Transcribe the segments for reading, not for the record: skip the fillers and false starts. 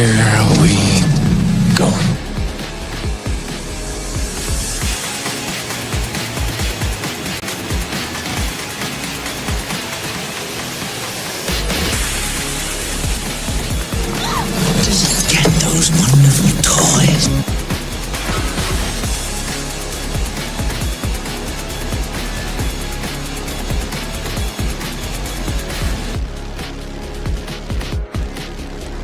Here we go. Just get those wonderful toys.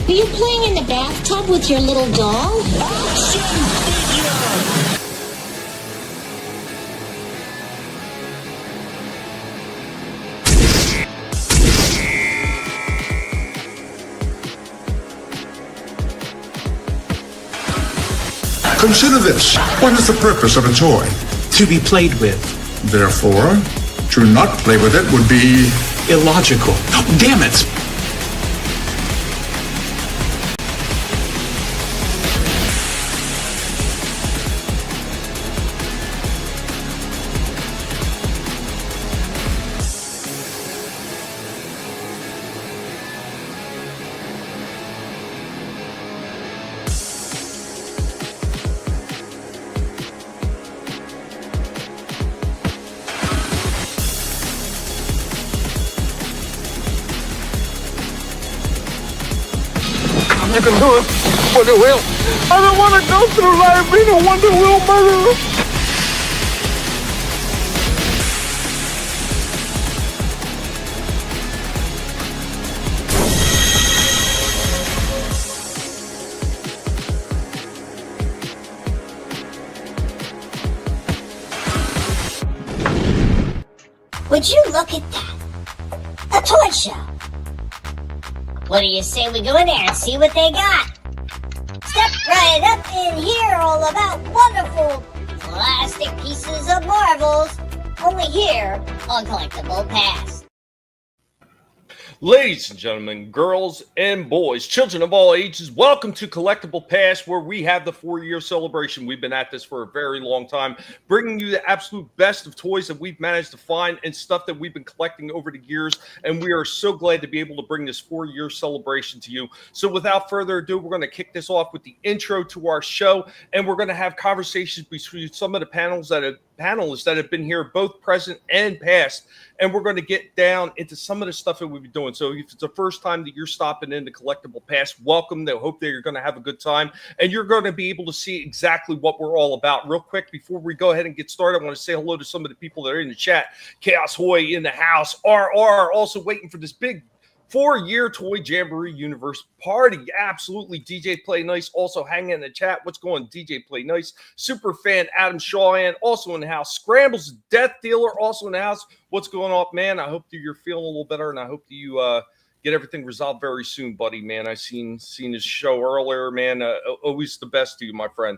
Are you playing in the bathtub with your little doll? Action figure! Consider this. What is the purpose of a toy? To be played with. Therefore, to not play with it would be Illogical. Damn it! You can do it, but it will. I don't want to go through life being a Wonder Wheel murderer. Would you look at that? A toy show. What do you say we go in there and see what they got? Step right up in here, all about wonderful plastic pieces of marbles. Only here on Collectable Past. Ladies and gentlemen, girls and boys, children of all ages, welcome to Collectable Past, where we have the 4-year celebration. We've been at this for a very long time, bringing you the absolute best of toys that we've managed to find and stuff that we've been collecting over the years, and we are so glad to be able to bring this 4-year celebration to you. So without further ado, we're going to kick this off with the intro to our show, and we're going to have conversations between some of the panelists that have been here, both present and past, and we're going to get down into some of the stuff that we've been doing. So if it's the first time that you're stopping into Collectible Past, welcome. I hope that you're going to have a good time, and you're going to be able to see exactly what we're all about. Real quick, before we go ahead and get started, I want to say hello to some of the people that are in the chat. Chaos Hoy in the house, RR also waiting for this big 4-year Toy Jamboree Universe party. Absolutely. DJ Play Nice also hanging in the chat. What's going, DJ Play Nice? Super fan Adam Shawan also in the house. Scrambles Death Dealer also in the house. What's going on, man? I hope that you're feeling a little better, and I hope that you get everything resolved very soon, buddy, man. I seen his show earlier, man. Always the best to you, my friend.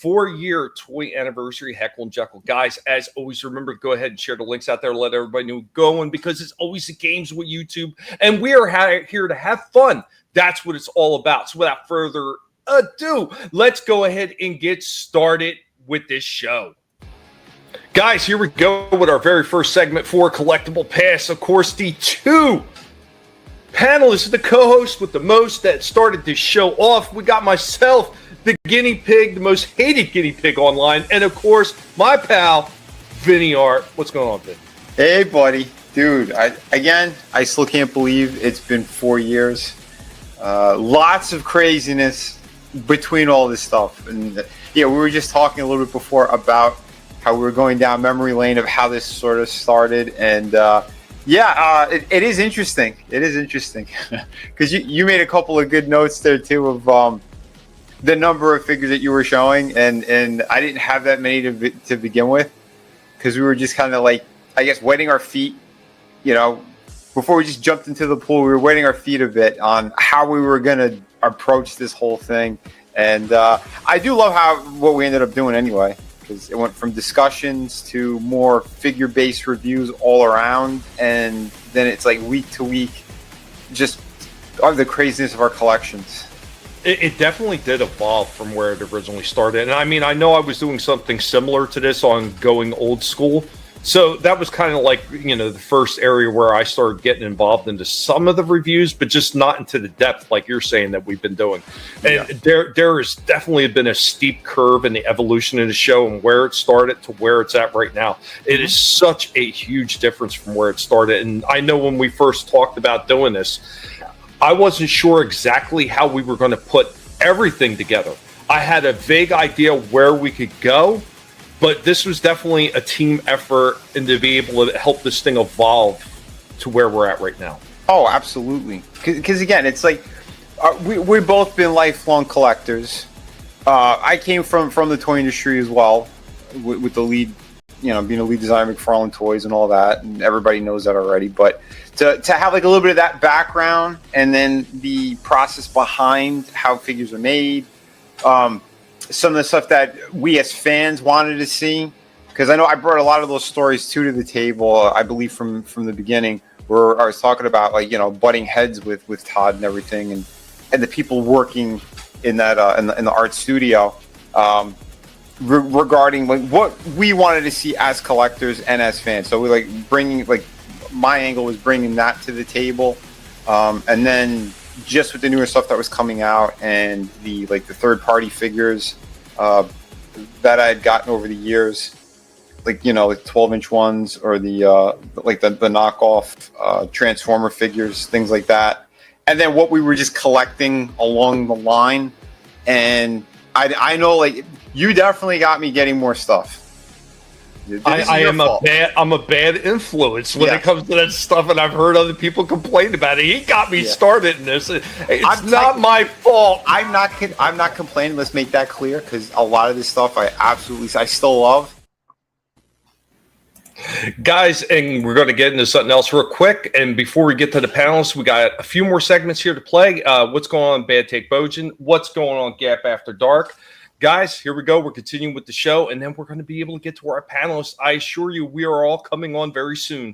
4-year toy anniversary, Heckle and Jekyll. Guys, as always, remember to go ahead and share the links out there. Let everybody know going, because it's always the games with YouTube, and we are here to have fun. That's what it's all about. So without further ado, let's go ahead and get started with this show. Guys, here we go with our very first segment for Collectible Past. Of course, the two panelists, the co-host with the most that started this show off. We got myself, the guinea pig, the most hated guinea pig online, and of course, my pal, Vinnie Art. What's going on, Vin? Hey, buddy. Dude, I still can't believe it's been 4 years. Lots of craziness between all this stuff. And yeah, we were just talking a little bit before about how we were going down memory lane of how this sort of started. And it is interesting. It is interesting. Because you made a couple of good notes there, too, of the number of figures that you were showing. And I didn't have that many to begin with, because we were just kind of like, I guess, wetting our feet, before we just jumped into the pool. We were wetting our feet a bit on how we were going to approach this whole thing. And I do love what we ended up doing anyway, because it went from discussions to more figure-based reviews all around. And then it's like week to week, just the craziness of our collections. It definitely did evolve from where it originally started. And I mean, I know I was doing something similar to this on going old school So that was kind of like, the first area where I started getting involved into some of the reviews, but just not into the depth like you're saying that we've been doing. And there has definitely been a steep curve in the evolution of the show and where it started to where it's at right now. It is such a huge difference from where it started. And I know when we first talked about doing this, I wasn't sure exactly how we were going to put everything together. I had a vague idea where we could go, but this was definitely a team effort and to be able to help this thing evolve to where we're at right now. Oh, absolutely. Because again, it's like we've both been lifelong collectors. I came from the toy industry as well, with the lead, being a lead designer of McFarlane Toys and all that, and everybody knows that already. But to have like a little bit of that background and then the process behind how figures are made, some of the stuff that we as fans wanted to see, because I know I brought a lot of those stories to the table, I believe from the beginning, where I was talking about like butting heads with Todd and everything, and the people working in that in the art studio, regarding like what we wanted to see as collectors and as fans. So we like bringing, like, my angle was bringing that to the table, and then just with the newer stuff that was coming out and the third party figures that I had gotten over the years, like 12-inch ones, or the knockoff Transformer figures, things like that, and then what we were just collecting along the line. And I know, like, you definitely got me getting more stuff. I'm a bad influence when it comes to that stuff, and I've heard other people complain about it. He got me started in this. It's not my fault. I'm not complaining. Let's make that clear, because a lot of this stuff I still love. Guys, and we're going to get into something else real quick. And before we get to the panels, we got a few more segments here to play. What's going on, Bad Take Bojan? What's going on, Gap After Dark? Guys, here we go. We're continuing with the show, and then we're going to be able to get to our panelists. I assure you, we are all coming on very soon.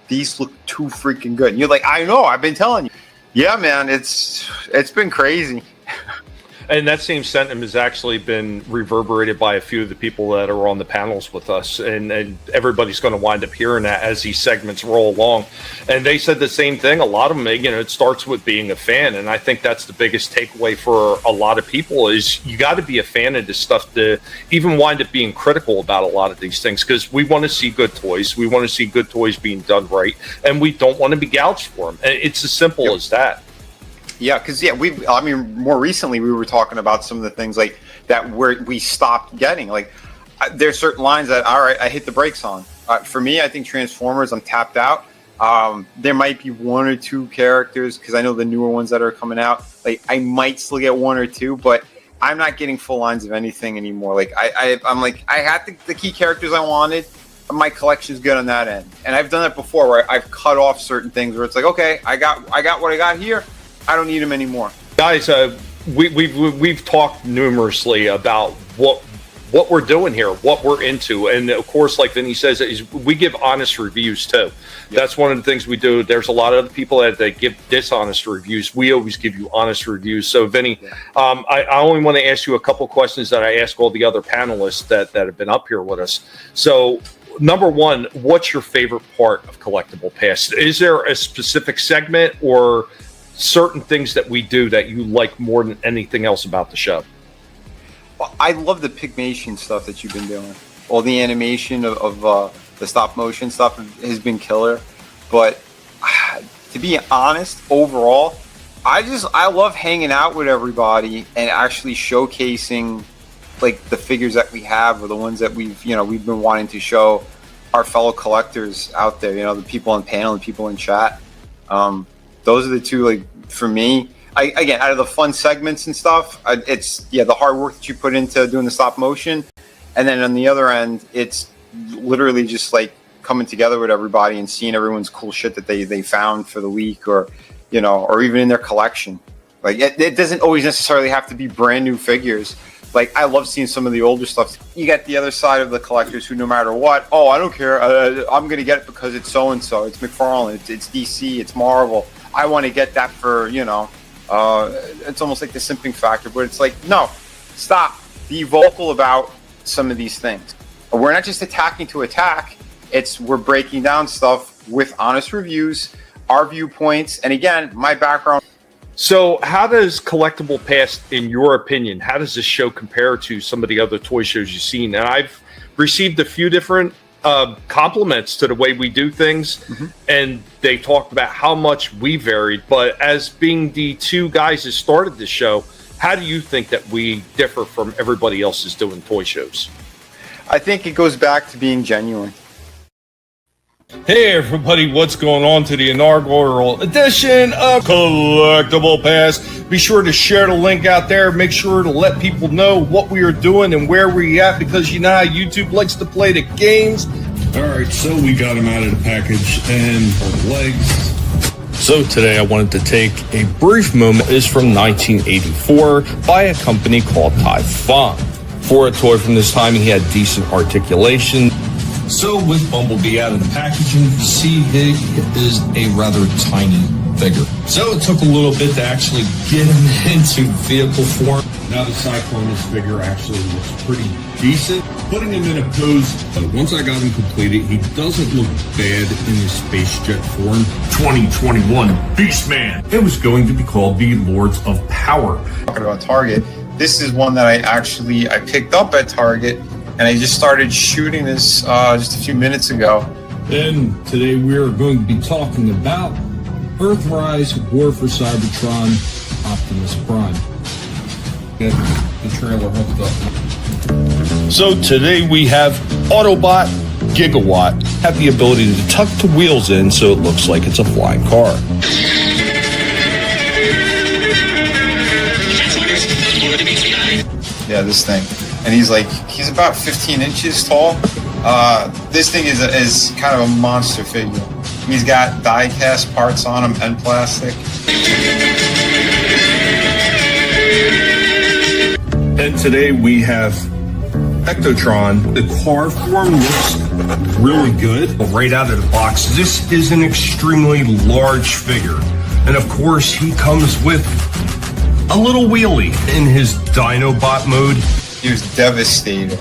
These look too freaking good. And you're like, I know, I've been telling you. Yeah, man, it's been crazy. And that same sentiment has actually been reverberated by a few of the people that are on the panels with us. And everybody's going to wind up hearing that as these segments roll along. And they said the same thing. A lot of them, it starts with being a fan. And I think that's the biggest takeaway for a lot of people is you got to be a fan of this stuff to even wind up being critical about a lot of these things, because we want to see good toys. We want to see good toys being done right. And we don't want to be gouged for them. And it's as simple as that. Yeah, because more recently we were talking about some of the things like that where we stopped getting. Like, there's certain lines that, all right, I hit the brakes on. For me, I think Transformers, I'm tapped out. There might be one or two characters, because I know the newer ones that are coming out, like, I might still get one or two, but I'm not getting full lines of anything anymore. Like, I'm like, I had the key characters I wanted. My collection's good on that end, and I've done that before where I've cut off certain things where it's like, okay, I got what I got here. I don't need them anymore. Guys, we've talked numerously about what we're doing here, what we're into. And of course, like Vinnie says, is we give honest reviews too. Yep. That's one of the things we do. There's a lot of other people that give dishonest reviews. We always give you honest reviews. So Vinnie, I only want to ask you a couple questions that I ask all the other panelists that have been up here with us. So number one, what's your favorite part of Collectable Past? Is there a specific segment or certain things that we do that you like more than anything else about the show? Well, I love the Pygmation stuff that you've been doing. All the animation of the stop motion stuff has been killer. But to be honest, overall, I love hanging out with everybody and actually showcasing like the figures that we have or the ones that we've been wanting to show our fellow collectors out there. The people on panel and people in chat. Those are the two, like, for me. Again, out of the fun segments and stuff, it's the hard work that you put into doing the stop motion, and then on the other end, it's literally just like coming together with everybody and seeing everyone's cool shit that they found for the week, or or even in their collection. Like it doesn't always necessarily have to be brand new figures. Like I love seeing some of the older stuff. You got the other side of the collectors who, no matter what, I don't care. I'm gonna get it because it's so and so. It's McFarlane. It's DC. It's Marvel. I want to get that for it's almost like the simping factor, but it's like, no, stop. Be vocal about some of these things. We're not just attacking to attack. We're breaking down stuff with honest reviews, our viewpoints, and again, my background. So how does Collectable Past, in your opinion, how does this show compare to some of the other toy shows you've seen? And I've received a few different compliments to the way we do things, and they talked about how much we varied. But as being the two guys that started the show, how do you think that we differ from everybody else that's doing toy shows? I think it goes back to being genuine. Hey everybody, what's going on to the inaugural edition of Collectable Past? Be sure to share the link out there. Make sure to let people know what we are doing and where we're at, because you know how YouTube likes to play the games. All right, so we got him out of the package and the legs. So today I wanted to take a brief moment. It is from 1984 by a company called Typhon. For a toy from this time, he had decent articulation. So with Bumblebee out of the packaging, you see he is a rather tiny figure. So it took a little bit to actually get him into vehicle form. Now the Cyclonus figure actually looks pretty decent. Putting him in a pose, once I got him completed, he doesn't look bad in his space jet form. 2021 Beastman. It was going to be called the Lords of Power. Talking about Target, this is one that I picked up at Target. And I just started shooting this just a few minutes ago. And today we are going to be talking about Earthrise, War for Cybertron, Optimus Prime. Get the trailer hooked up. So today we have Autobot Gigawatt. Have the ability to tuck the wheels in so it looks like it's a flying car. Yeah, this thing. And he's about 15 inches tall. This thing is kind of a monster figure. He's got die-cast parts on him and plastic. And today we have Ectotron. The car form looks really good right out of the box. This is an extremely large figure. And of course, he comes with a little wheelie in his Dinobot mode. He was devastated.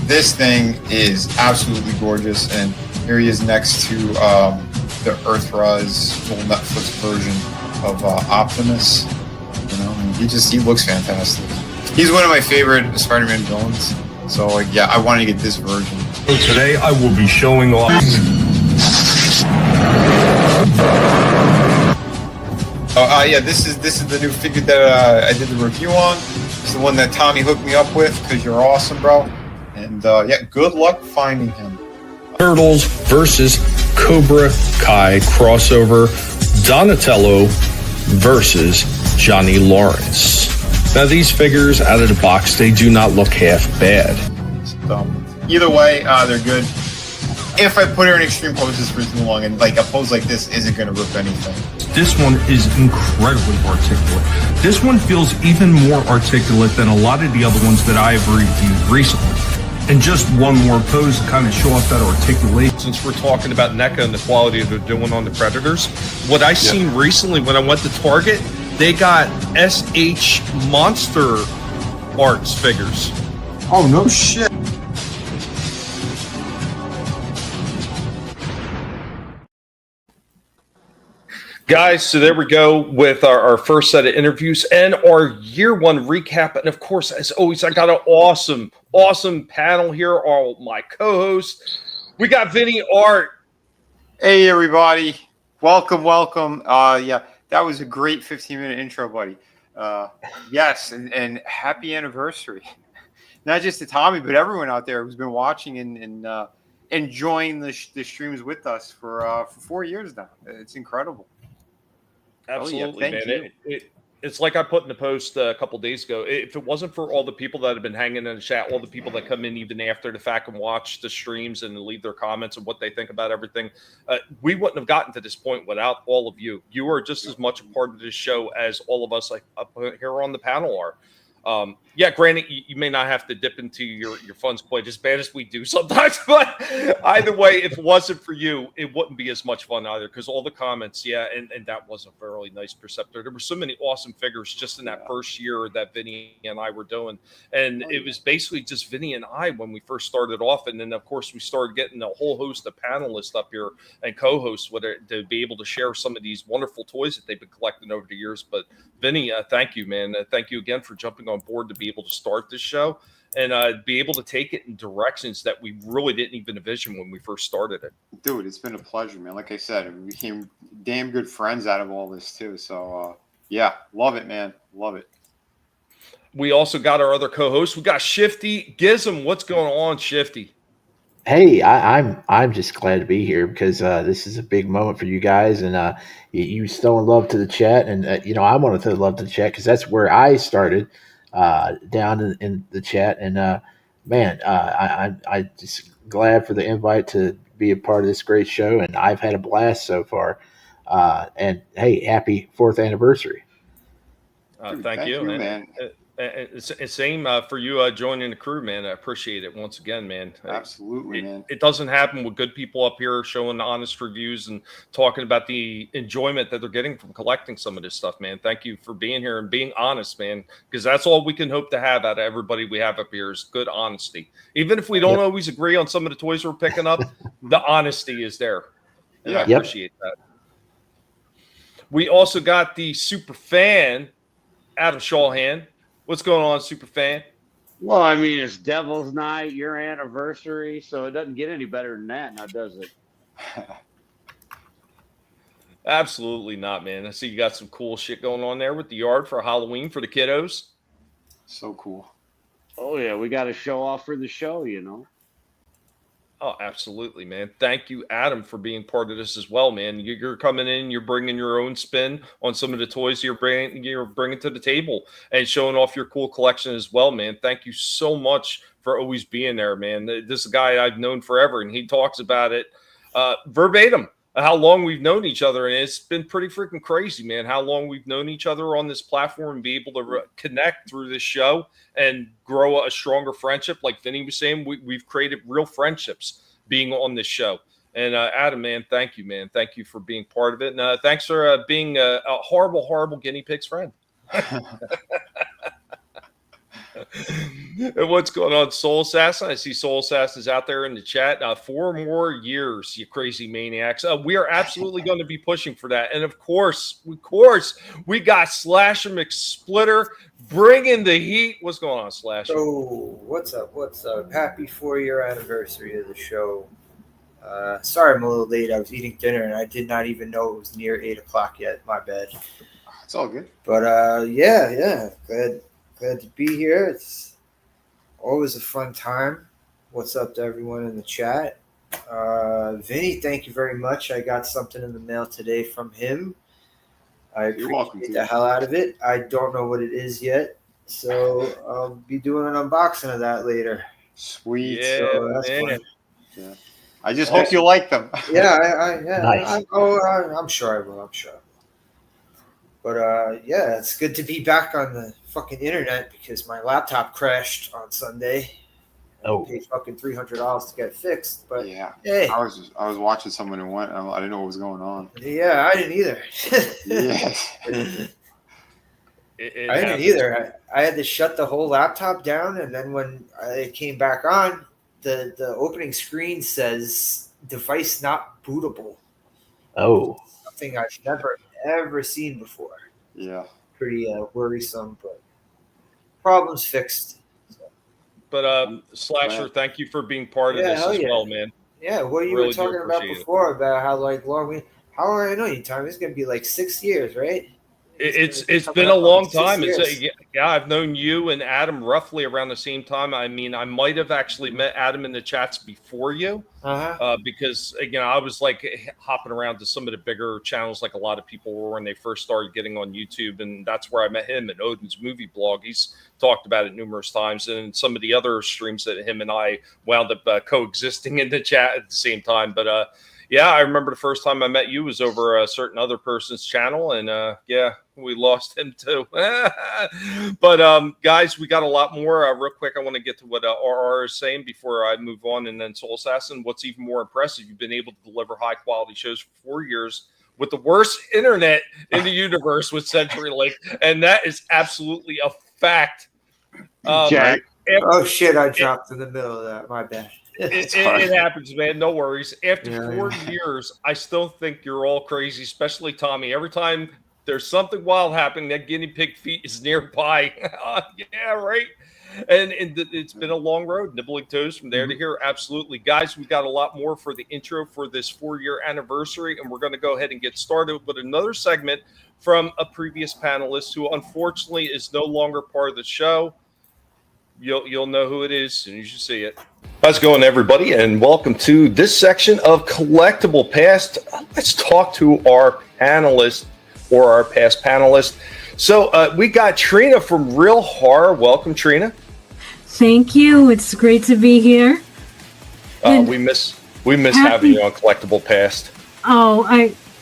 This thing is absolutely gorgeous, and here he is next to the Earthrise full Netflix version of Optimus. And he looks fantastic. He's one of my favorite Spider-Man villains. So I wanted to get this version. So today I will be showing off. This is the new figure that I did the review on. It's the one that Tommy hooked me up with, because you're awesome, bro. And good luck finding him. Turtles versus Cobra Kai crossover. Donatello versus Johnny Lawrence. Now these figures out of the box, they do not look half bad. Either way, they're good. If I put her in extreme poses for too long, and a pose like this isn't going to rip anything. This one is incredibly articulate. This one feels even more articulate than a lot of the other ones that I've reviewed recently. And just one more pose to kind of show off that articulation. Since we're talking about NECA and the quality they're doing on the Predators, what I seen recently when I went to Target, they got SH Monster Arts figures. Oh, no shit. Guys, so there we go with our first set of interviews and our year one recap. And of course, as always, I got an awesome panel here. All my co-hosts. We got Vinnie, Art. Hey, everybody. Welcome. Yeah, that was a great 15-minute intro, buddy. Yes, and happy anniversary. Not just to Tommy, but everyone out there who's been watching and enjoying the streams with us for 4 years now. It's incredible. Absolutely, thank man. you. It's like I put in the post a couple days ago. If it wasn't for all the people that have been hanging in the chat, all the people that come in even after the fact and watch the streams and leave their comments and what they think about everything, we wouldn't have gotten to this point without all of you. You are just as much a part of this show as all of us like up here on the panel are. Yeah, granted, you may not have to dip into your funds quite as bad as we do sometimes, but either way, if it wasn't for you, it wouldn't be as much fun either, because all the comments, and that was a very nice Perceptor. There were so many awesome figures just in that first year that Vinnie and I were doing, and it was basically just Vinnie and I when we first started off, and then of course we started getting a whole host of panelists up here and co-hosts with it to be able to share some of these wonderful toys that they've been collecting over the years. But Vinnie, thank you, man. Thank you again for jumping on board to be able to start this show and be able to take it in directions that we really didn't even envision when we first started it. Dude, it's been a pleasure, man. Like I said, we became damn good friends out of all this too. So yeah, love it, man. Love it. We also got our other co-host. We got Shifty. Gizm, what's going on, Shifty? Hey, I'm just glad to be here because this is a big moment for you guys, and you stowing love to the chat, and I wanted to love to the chat because that's where I started down in the chat, and man, I just glad for the invite to be a part of this great show, and I've had a blast so far. And hey, happy 4th anniversary! Thank you, man. Same for you joining the crew, man. I appreciate it once again, man. Absolutely, man. It doesn't happen with good people up here showing honest reviews and talking about the enjoyment that they're getting from collecting some of this stuff, man. Thank you for being here and being honest, man, because that's all we can hope to have out of everybody we have up here is good honesty. Even if we don't always agree on some of the toys we're picking up, the honesty is there. And I appreciate that. We also got the super fan, Adam Shawhan. What's going on, super fan? Well, I mean, it's Devil's Night, your anniversary, so it doesn't get any better than that now, does it? Absolutely not, man. I see you got some cool shit going on there with the yard for Halloween for the kiddos. So cool. Oh, yeah, we got to show off for the show, Oh, absolutely, man. Thank you, Adam, for being part of this as well, man. You're coming in, you're bringing your own spin on some of the toys you're bringing to the table and showing off your cool collection as well, man. Thank you so much for always being there, man. This is a guy I've known forever, and he talks about it verbatim, how long we've known each other, and it's been pretty freaking crazy, man, how long we've known each other on this platform and be able to connect through this show and grow a stronger friendship. Like Vinnie was saying, we've created real friendships being on this show. And Adam, man, thank you, man. Thank you for being part of it. And thanks for being a horrible, horrible guinea pig's friend. And what's going on, Soul Assassin? I see Soul Assassin's out there in the chat. 4 more years, you crazy maniacs. We are absolutely going to be pushing for that. And of course, we got Slasher McSplitter bringing the heat. What's going on, Slasher? So, what's up? Happy 4-year anniversary of the show. Sorry I'm a little late. I was eating dinner, and I did not even know it was near 8 o'clock yet. My bad. It's all good. But, yeah. Glad to be here. It's always a fun time. What's up to everyone in the chat? Vinnie, thank you very much. I got something in the mail today from him. I appreciate the hell out of it. I don't know what it is yet, so I'll be doing an unboxing of that later. Sweet. Yeah, so that's fun. Yeah. I just hope you like them. Yeah, Nice. I'm sure I will. But yeah, it's good to be back on the fucking internet because my laptop crashed on Sunday. Oh, I paid fucking $300 to get it fixed. But yeah, hey, I was watching someone and went. I didn't know what was going on. Yeah, I didn't either. Yes. I didn't either. I had to shut the whole laptop down, and then when it came back on, the opening screen says "device not bootable." Oh, something I've never ever seen before. Yeah, pretty worrisome, but problems fixed. So. But Slasher, thank you for being part of this as well, man. Yeah, what you really were talking about before about how how long have I known you, Tom? It's gonna be like 6 years, right? It's been a long time. 6 It's years. yeah, I've known you and Adam roughly around the same time. I mean, I might have actually met Adam in the chats before you, because again, I was like hopping around to some of the bigger channels, like a lot of people were when they first started getting on YouTube, and that's where I met him and Odin's movie blog. He's talked about it numerous times, and some of the other streams that him and I wound up coexisting in the chat at the same time. But yeah, I remember the first time I met you was over a certain other person's channel, and yeah, we lost him too. But guys, we got a lot more. Real quick, I want to get to what RR is saying before I move on, and then Soul Assassin. What's even more impressive, you've been able to deliver high quality shows for 4 years with the worst internet in the universe with CenturyLink, and that is absolutely a fact. Jack. Oh shit! I dropped in the middle of that. My bad. It happens, man. No worries. After 4 years, I still think you're all crazy, especially Tommy. Every time there's something wild happening, that guinea pig feet is nearby. Yeah, right. And it's been a long road, nibbling toes from there to here. Absolutely. Guys, we got a lot more for the intro for this 4-year anniversary, and we're going to go ahead and get started with another segment from a previous panelist who unfortunately is no longer part of the show. You'll know who it is as soon as you see it. How's it going, everybody? And welcome to this section of Collectible Past. Let's talk to our panelist or our past panelist. So we got Trina from Real Horror. Welcome, Trina. Thank you. It's great to be here. We miss having you on Collectible Past.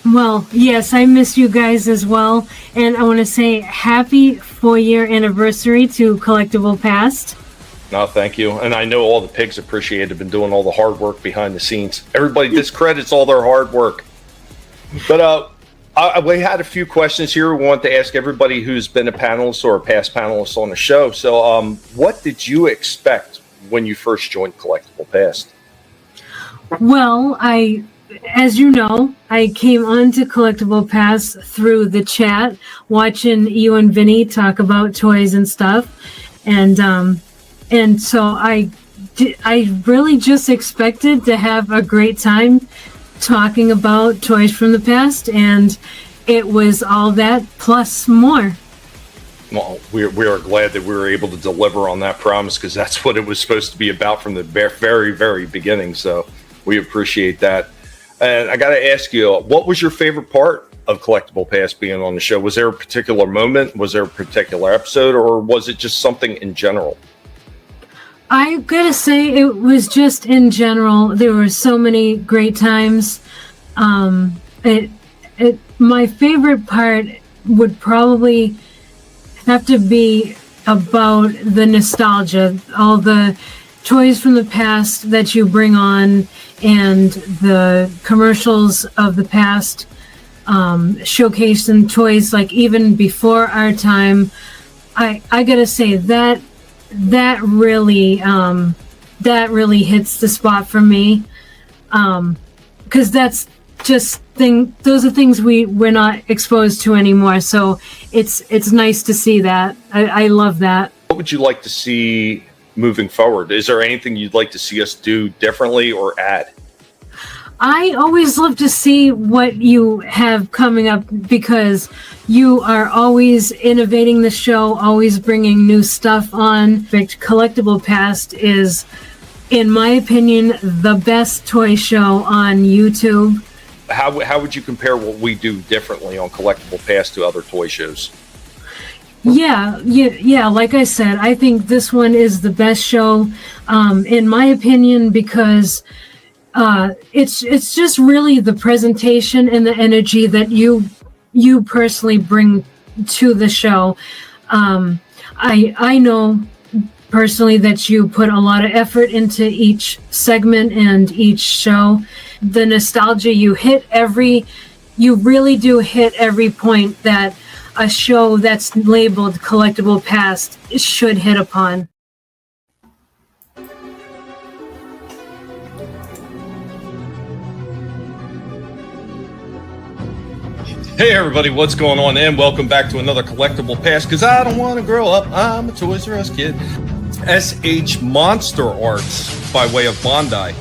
Well, yes, I miss you guys as well. And I want to say happy 4-year anniversary to Collectible Past. No, thank you. And I know all the pigs appreciate it, have been doing all the hard work behind the scenes. Everybody discredits all their hard work. But we had a few questions here we want to ask everybody who's been a panelist or a past panelist on the show. So what did you expect when you first joined Collectible Past? Well, as you know, I came onto Collectible Past through the chat, watching you and Vinnie talk about toys and stuff. And so I really just expected to have a great time talking about toys from the past, and it was all that plus more. Well, we are glad that we were able to deliver on that promise, because that's what it was supposed to be about from the very, very beginning. So we appreciate that. And I got to ask you, what was your favorite part of Collectible Past being on the show? Was there a particular moment? Was there a particular episode? Or was it just something in general? I gotta say, it was just in general. There were so many great times. My favorite part would probably have to be about the nostalgia, all the toys from the past that you bring on, and the commercials of the past, showcasing toys like even before our time. I gotta say that really hits the spot for me, because that's just those are things we're not exposed to anymore. So it's nice to see that. I love that. What would you like to see moving forward? Is there anything you'd like to see us do differently or add? I always love to see what you have coming up, because you are always innovating the show, always bringing new stuff on. In fact, Collectible Past is, in my opinion, the best toy show on YouTube. How would you compare what we do differently on Collectible Past to other toy shows? Yeah. Like I said, I think this one is the best show, in my opinion, because it's just really the presentation and the energy that you personally bring to the show. I know personally that you put a lot of effort into each segment and each show. The nostalgia, you really do hit every point that a show that's labeled Collectible Past should hit upon. Hey everybody, what's going on? And welcome back to another Collectible Past, because I don't want to grow up, I'm a Toys R Us kid. SH Monster Arts by way of Bondi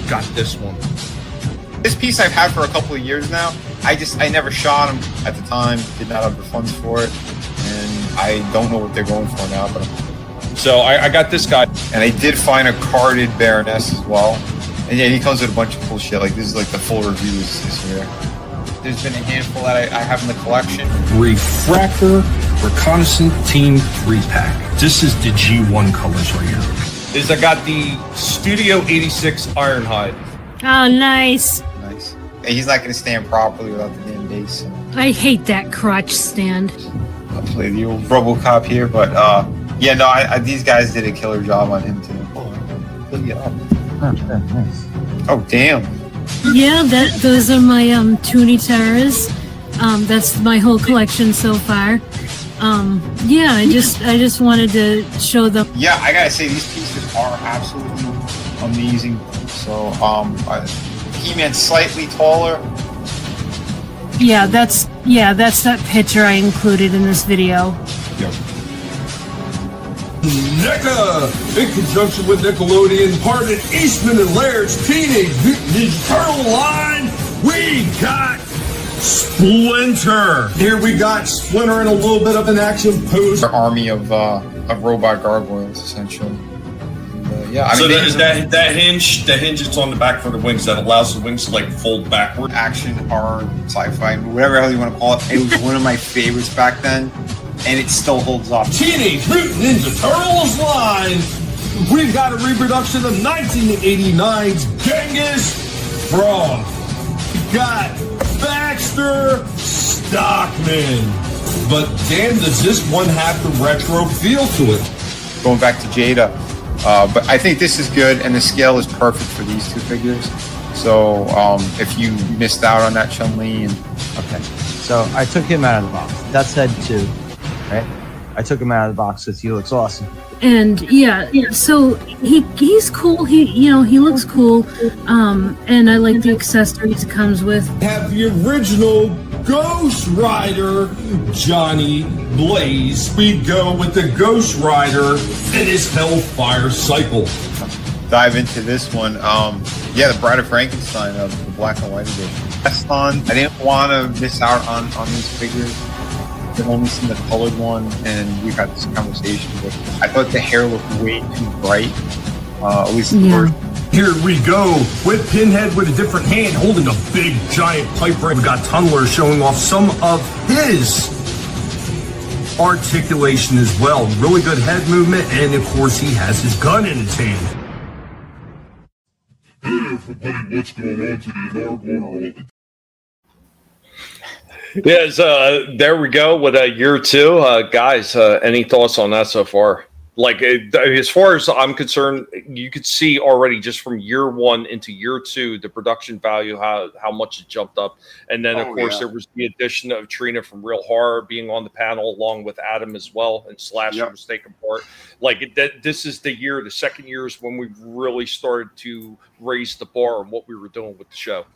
got this one. This piece I've had for a couple of years now. I never shot them at the time. Did not have the funds for it, and I don't know what they're going for now. But so I got this guy, and I did find a carded Baroness as well. And yeah, he comes with a bunch of cool shit. Like this is like the full reviews this year. There's been a handful that I have in the collection. Refractor Reconnaissance Team 3-pack. This is the G1 colors right here. I got the Studio 86 Ironhide. Oh, nice. Nice. And he's not going to stand properly without the damn base. So. I hate that crotch stand. I'll play the old RoboCop here, but yeah, no, these guys did a killer job on him too. Look it up. Nice. Oh damn. Yeah, those are my Toonie Terrors. That's my whole collection so far. Yeah, I just wanted to show them. Yeah, I gotta say these pieces are absolutely amazing. So He-Man's slightly taller. Yeah, that's that picture I included in this video. Yep. NECA, in conjunction with Nickelodeon, part of Eastman and Laird's Teenage Mutant Ninja Turtle line, we got Splinter. Here we got Splinter in a little bit of an action pose. An army of robot gargoyles, essentially. Yeah, I so mean, that hinge that's on the back for the wings that allows the wings to like fold backward. Action, horror, sci-fi, whatever the hell you want to call it. It was one of my favorites back then, and it still holds up. Teenage Mutant Ninja Turtles line. We've got a reproduction of 1989's Genghis Frog. We got Baxter Stockman. But damn, does this one have the retro feel to it? Going back to Jada. But I think this is good, and the scale is perfect for these two figures. So if you missed out on that Chun-Li, and okay, so I took him out of the box. That's head 2, right? I took him out of the box because he looks awesome. And yeah, so he's cool. He looks cool. And I like the accessories it comes with. Have the original Ghost Rider Johnny Blaze. We go with the Ghost Rider and his Hellfire Cycle. Dive into this one. Yeah, the Bride of Frankenstein of the black and white edition. That's fun. I didn't want to miss out on these figures. I've only seen the colored one, and we've had this conversation. But I thought the hair looked way too bright. At least the first. Here we go with Pinhead with a different hand holding a big giant pipe wrench. We got Tunneler showing off some of his articulation as well. Really good head movement, and of course he has his gun in his hand. Hey everybody, what's going on today in our world? Yes, there we go with year 2. Guys, any thoughts on that so far? Like, as far as I'm concerned, you could see already just from year 1 into year 2, the production value, how much it jumped up. And then, of course, there was the addition of Trina from Real Horror being on the panel along with Adam as well, and Slasher was taking part. Like, this is the year, the second year is when we really started to raise the bar on what we were doing with the show.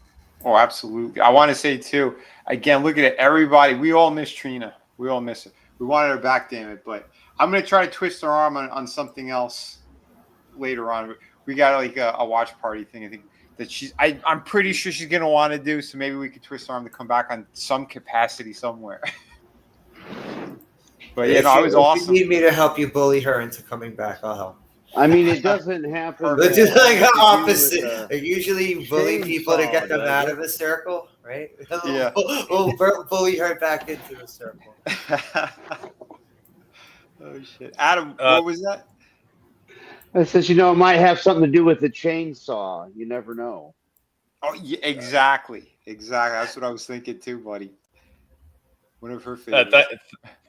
Oh, absolutely. I want to say, too, again, look at it. Everybody, we all miss Trina. We all miss her. We wanted her back, damn it. But I'm going to try to twist her arm on something else later on. We got like a watch party thing. I think that I'm pretty sure she's going to want to do. So maybe we could twist her arm to come back on some capacity somewhere. But yeah, no, it was awesome. If you need me to help you bully her into coming back, I'll help. I mean, it doesn't happen. Let's do like the opposite. I usually bully people to get them out of the circle, right? Yeah. We'll bully her back into the circle. Oh shit, Adam, what was that? I says, it might have something to do with the chainsaw. You never know. Oh, yeah, exactly. That's what I was thinking too, buddy. One of her favorites.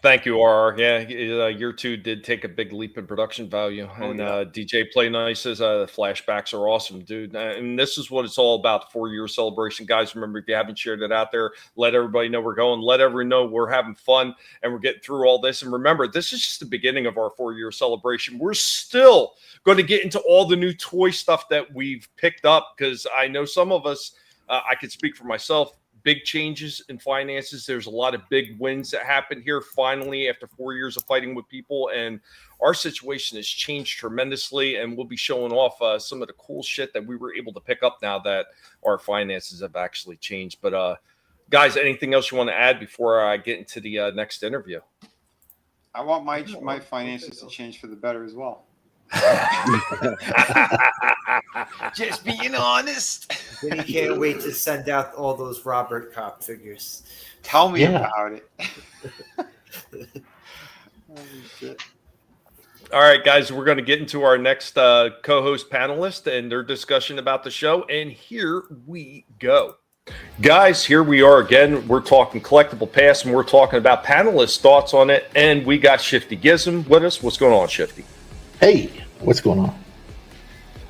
Thank you, RR. Yeah, year 2 did take a big leap in production value. And DJ Play Nice says flashbacks are awesome, dude. And this is what it's all about, the 4-year celebration. Guys, remember, if you haven't shared it out there, let everybody know we're going. Let everyone know we're having fun and we're getting through all this. And remember, this is just the beginning of our 4-year celebration. We're still going to get into all the new toy stuff that we've picked up, because I know some of us, I can speak for myself, big changes in finances. There's a lot of big wins that happened here finally after 4 years of fighting with people, and our situation has changed tremendously, and we'll be showing off some of the cool shit that we were able to pick up now that our finances have actually changed. But guys, anything else you want to add before I get into the next interview? I want my finances to change for the better as well. Just being honest. Vinny can't wait to send out all those Robert Kopp figures. Tell me about it. Holy shit. All right, guys, we're going to get into our next co-host panelist and their discussion about the show. And here we go. Guys, here we are again. We're talking Collectible Past, and we're talking about panelists' thoughts on it. And we got Shifty Gizm with us. What's going on, Shifty? Hey, what's going on?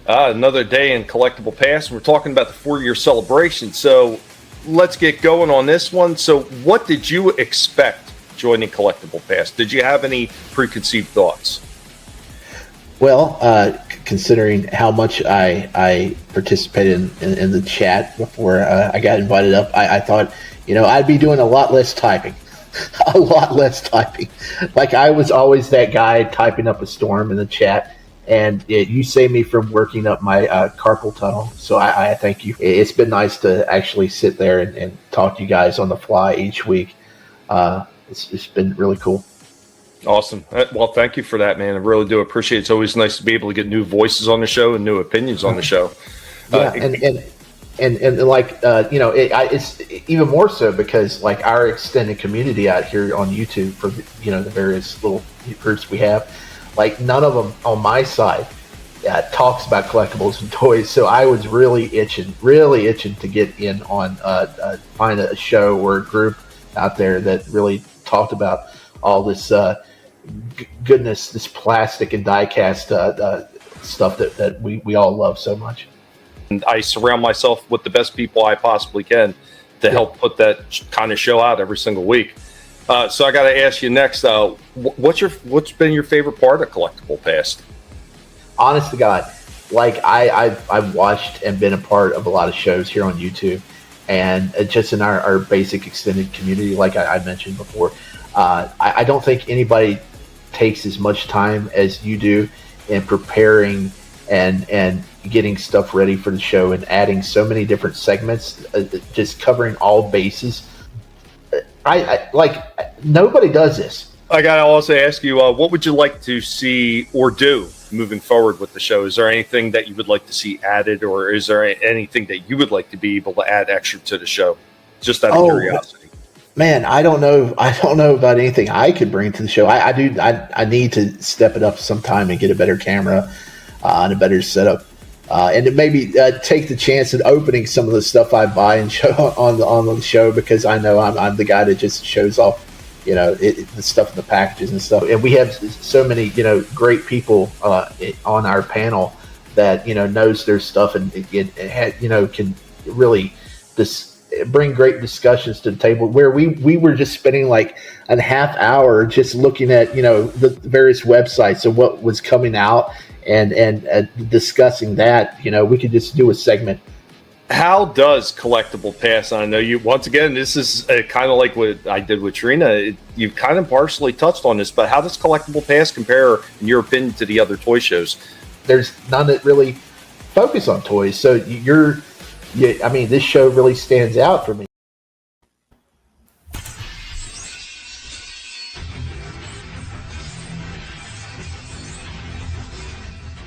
Another day in Collectible Past. We're talking about the 4-year celebration. So let's get going on this one. So what did you expect joining Collectible Past? Did you have any preconceived thoughts? Well, considering how much I participated in the chat before I got invited up, I thought, I'd be doing a lot less typing. A lot less typing. Like, I was always that guy typing up a storm in the chat, and you saved me from working up my carpal tunnel, so I thank you. It's been nice to actually sit there and talk to you guys on the fly each week. It's been really cool. Awesome. Well, thank you for that, man. I really do appreciate it. It's always nice to be able to get new voices on the show and new opinions on the show. Yeah, and like, it's even more so because, like, our extended community out here on YouTube for, the various little groups we have, like, none of them on my side talks about collectibles and toys. So I was really itching to get in on, find a show or a group out there that really talked about all this goodness, this plastic and die-cast stuff that we all love so much. And I surround myself with the best people I possibly can to help put that kind of show out every single week. So I got to ask you next, what's been your favorite part of Collectible Past? Honest to God, like, I've watched and been a part of a lot of shows here on YouTube, and just in our basic extended community, like I mentioned before, I don't think anybody takes as much time as you do in preparing and getting stuff ready for the show and adding so many different segments, just covering all bases. I like, nobody does this. I got to also ask you, what would you like to see or do moving forward with the show? Is there anything that you would like to see added, or is there anything that you would like to be able to add extra to the show? Just out of curiosity. Man, I don't know about anything I could bring to the show. I need to step it up sometime and get a better camera and a better setup, and to maybe take the chance at opening some of the stuff I buy and show on the show, because I know I'm the guy that just shows off, the stuff in the packages and stuff. And we have so many great people on our panel that knows their stuff and can really bring great discussions to the table, where we were just spending like a half hour just looking at the various websites and what was coming out and discussing that. We could just do a segment. How does Collectible Past? I know you, once again, this is kind of like what I did with Trina. You've kind of partially touched on this, but how does Collectible Past compare, in your opinion, to the other toy shows? There's none that really focus on toys, so this show really stands out for me.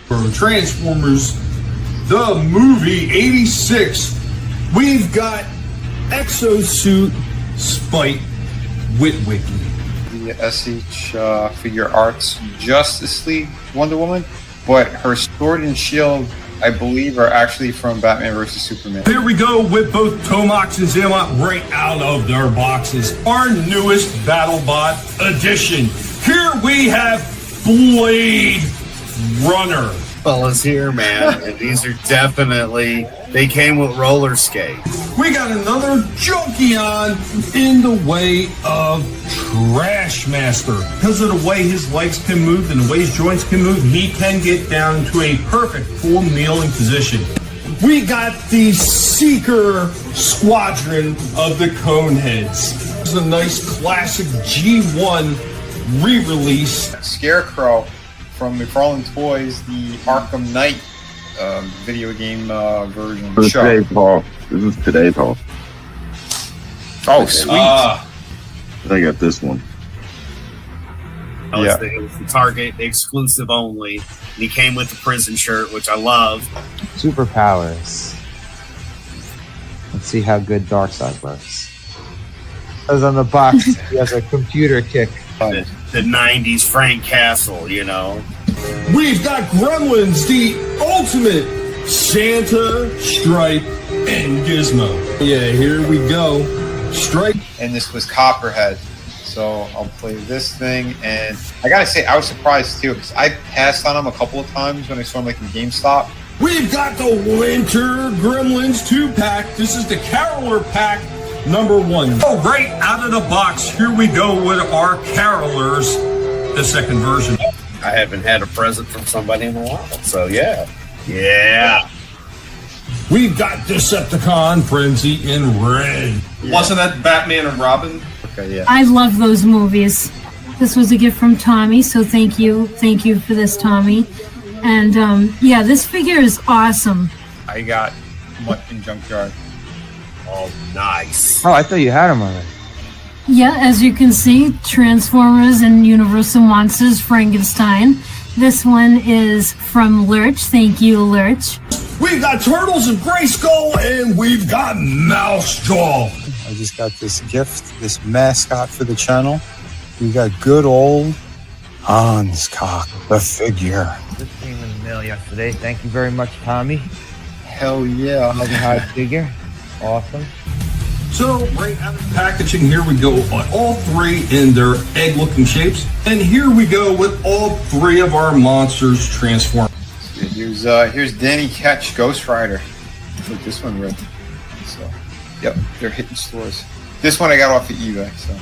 For Transformers, the movie 86, we've got Exosuit Spike Witwicky. The SH Figure Arts Justice League Wonder Woman, but her sword and shield, I believe, are actually from Batman vs. Superman. Here we go with both Tomox and Xamot right out of their boxes. Our newest BattleBot edition. Here we have Blade Runner. Fellas here, man, and these are definitely, they came with roller skates. We got another Junkion in the way of Trashmaster. Because of the way his legs can move and the way his joints can move, he can get down to a perfect full kneeling position. we got the Seeker Squadron of the Coneheads. This is a nice classic G1 re-release. Scarecrow from McFarlane Toys, the Arkham Knight video game version. This is today, Paul. This is today, Paul. Oh, sweet. I got this one. It was the Target exclusive only. And he came with the prison shirt, which I love. Superpowers. Let's see how good Darkseid works. As on the box, he has a computer kick. The 90s Frank Castle, you know. We've got Gremlins, the ultimate Santa, Stripe, and Gizmo. Yeah, here we go. Stripe. And this was Copperhead. So I'll play this thing. And I gotta say, I was surprised too, because I passed on him a couple of times when I saw him like in GameStop. We've got the Winter Gremlins 2-pack. This is the Caroler pack #1. Oh, right out of the box, here we go with our Carolers, the second version. I haven't had a present from somebody in a while, so yeah. Yeah. We've got Decepticon Frenzy in red. Wasn't that Batman and Robin? Okay, yeah. I love those movies. This was a gift from Tommy, so thank you for this, Tommy. And yeah, this figure is awesome. I got Mutt and Junkyard. Oh, nice. Oh, I thought you had him already. Yeah, as you can see, Transformers and Universal Monsters Frankenstein. This one is from Lurch. Thank you, Lurch. We've got Turtles and Grayskull, and we've got Mousejaw. I just got this gift, this mascot for the channel. We got good old Hans Cock, the figure. This came in the mail yesterday. Thank you very much, Tommy. Hell yeah. Love how figure. Awesome. So, right out of the packaging, here we go on all three in their egg-looking shapes. And here we go with all three of our monsters transform. Here's Danny Ketch, Ghost Rider. Look, this one red. So, yep, they're hitting stores. This one I got off of eBay, so.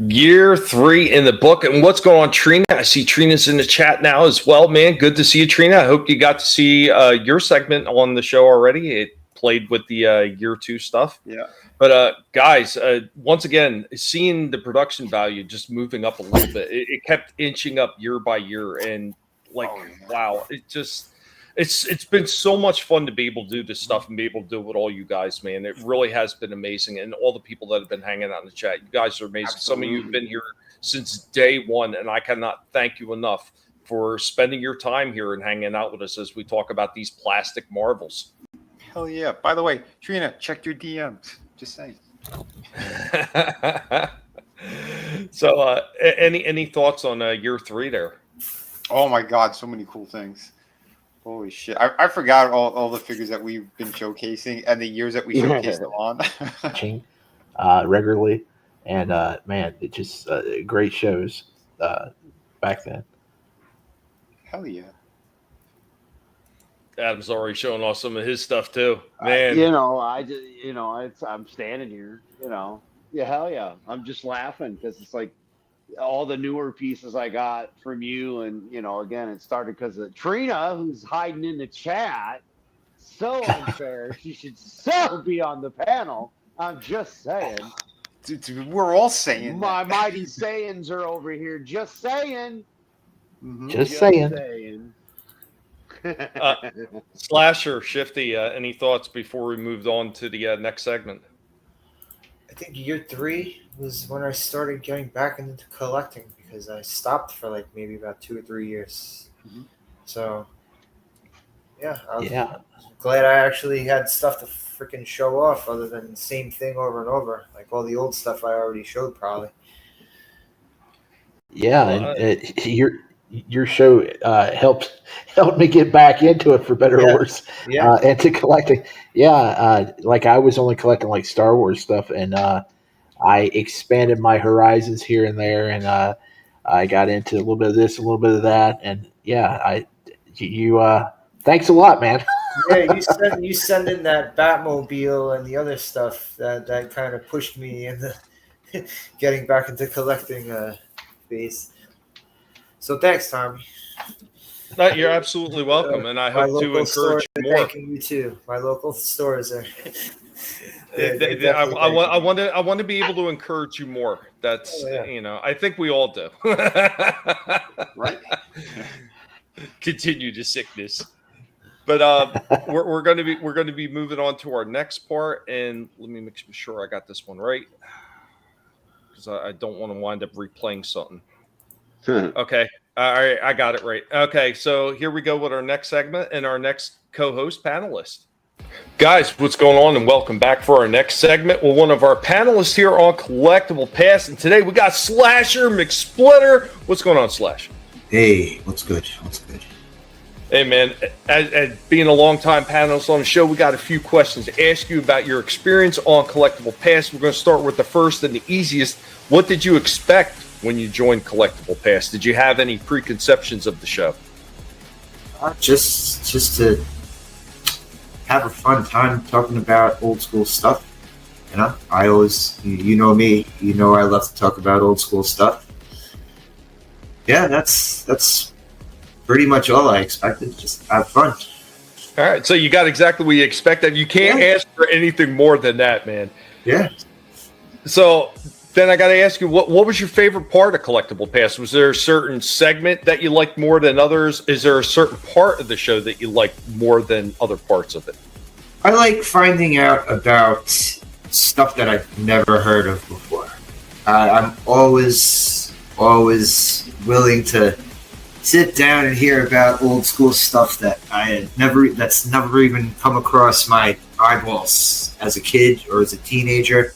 Year 3 in the book. And what's going on, Trina? I see Trina's in the chat now as well, man. Good to see you, Trina. I hope you got to see your segment on the show already. It played with the year 2 stuff. Yeah. But guys, once again, seeing the production value just moving up a little bit, it kept inching up year by year. And like, wow, it's been so much fun to be able to do this stuff and be able to do it with all you guys, man. It really has been amazing. And all the people that have been hanging out in the chat, you guys are amazing. Absolutely. Some of you have been here since day one, and I cannot thank you enough for spending your time here and hanging out with us as we talk about these plastic marvels. Hell yeah. By the way, Trina, check your DMs. Just saying. So any thoughts on year 3 there? Oh my God, so many cool things. Holy shit. I forgot all the figures that we've been showcasing and the years that we showcased them on. Regularly. And man, it just great shows back then. Hell yeah. Adam's already showing off some of his stuff too. Man. I'm standing here, Yeah, hell yeah. I'm just laughing because it's like all the newer pieces I got from you. And, again, it started because of Trina, who's hiding in the chat. So unfair. She should so be on the panel. I'm just saying. Dude, we're all saying My mighty sayings are over here. Just saying. Mm-hmm. Just saying. Slasher, Shifty, any thoughts before we moved on to the next segment? I think year 3 was when I started getting back into collecting because I stopped for like maybe about 2 or 3 years. Mm-hmm. So, yeah, I was glad I actually had stuff to freaking show off other than the same thing over and over. Like all the old stuff I already showed probably. Yeah, and your show helped me get back into it for better or worse, and to collecting. Like I was only collecting like Star Wars stuff, and I expanded my horizons here and there, and I got into a little bit of this, a little bit of that, and thanks a lot, man. Yeah, you send in that Batmobile and the other stuff that kind of pushed me into getting back into collecting phase. So thanks, Tommy. No, you're absolutely welcome, and I hope to encourage you more. Thanking you too. My local stores are. I want to be able to encourage you more. That's I think we all do. Right. Continue to sickness, but we're going to be moving on to our next part, and let me make sure I got this one right because I don't want to wind up replaying something. Okay. All right, I got it right. Okay, so here we go with our next segment and our next co-host panelist. Guys, what's going on? And welcome back for our next segment with one of our panelists here on Collectible Past. And today we got Slasher McSplitter. What's going on, Slash? Hey, what's good? What's good? Hey, man, as being a longtime panelist on the show, we got a few questions to ask you about your experience on Collectible Past. We're going to start with the first and the easiest. What did you expect when you joined Collectible Past? Did you have any preconceptions of the show? Just to have a fun time talking about old school stuff. You know, I always, you know me, you know I love to talk about old school stuff. Yeah, that's pretty much all I expected. Just have fun. All right, so you got exactly what you expected. You can't ask for anything more than that, man. Yeah. So then I got to ask you, what was your favorite part of Collectible Past? Was there a certain segment that you liked more than others? Is there a certain part of the show that you liked more than other parts of it? I like finding out about stuff that I've never heard of before. I'm always willing to sit down and hear about old school stuff that that's never even come across my eyeballs as a kid or as a teenager.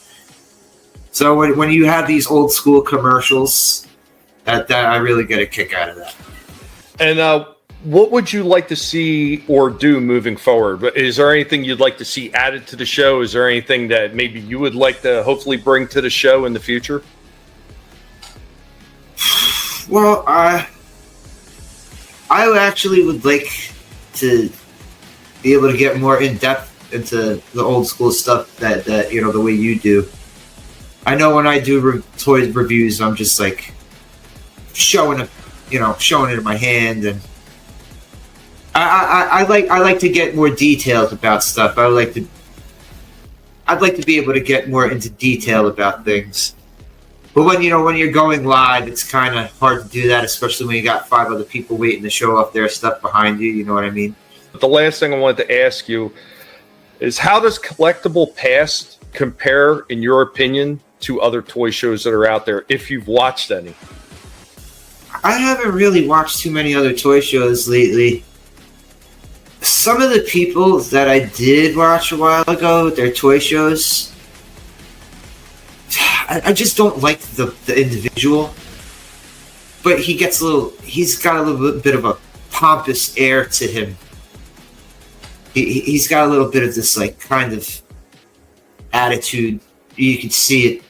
So when you have these old school commercials, that I really get a kick out of that. And what would you like to see or do moving forward? Is there anything you'd like to see added to the show? Is there anything that maybe you would like to hopefully bring to the show in the future? Well, I actually would like to be able to get more in depth into the old school stuff that the way you do. I know when I do toy reviews, I'm just like showing it in my hand, and I like to get more details about stuff. I'd like to be able to get more into detail about things. But when you're going live, it's kind of hard to do that, especially when you got 5 other people waiting to show off their stuff behind you. You know what I mean? The last thing I wanted to ask you is, how does Collectible Past compare, in your opinion, to other toy shows that are out there, if you've watched any? I haven't really watched too many other toy shows lately. Some of the people that I did watch a while ago, their toy shows, I just don't like the individual. But he's got a little bit of a pompous air to him. He's got a little bit of this like kind of attitude. You can see it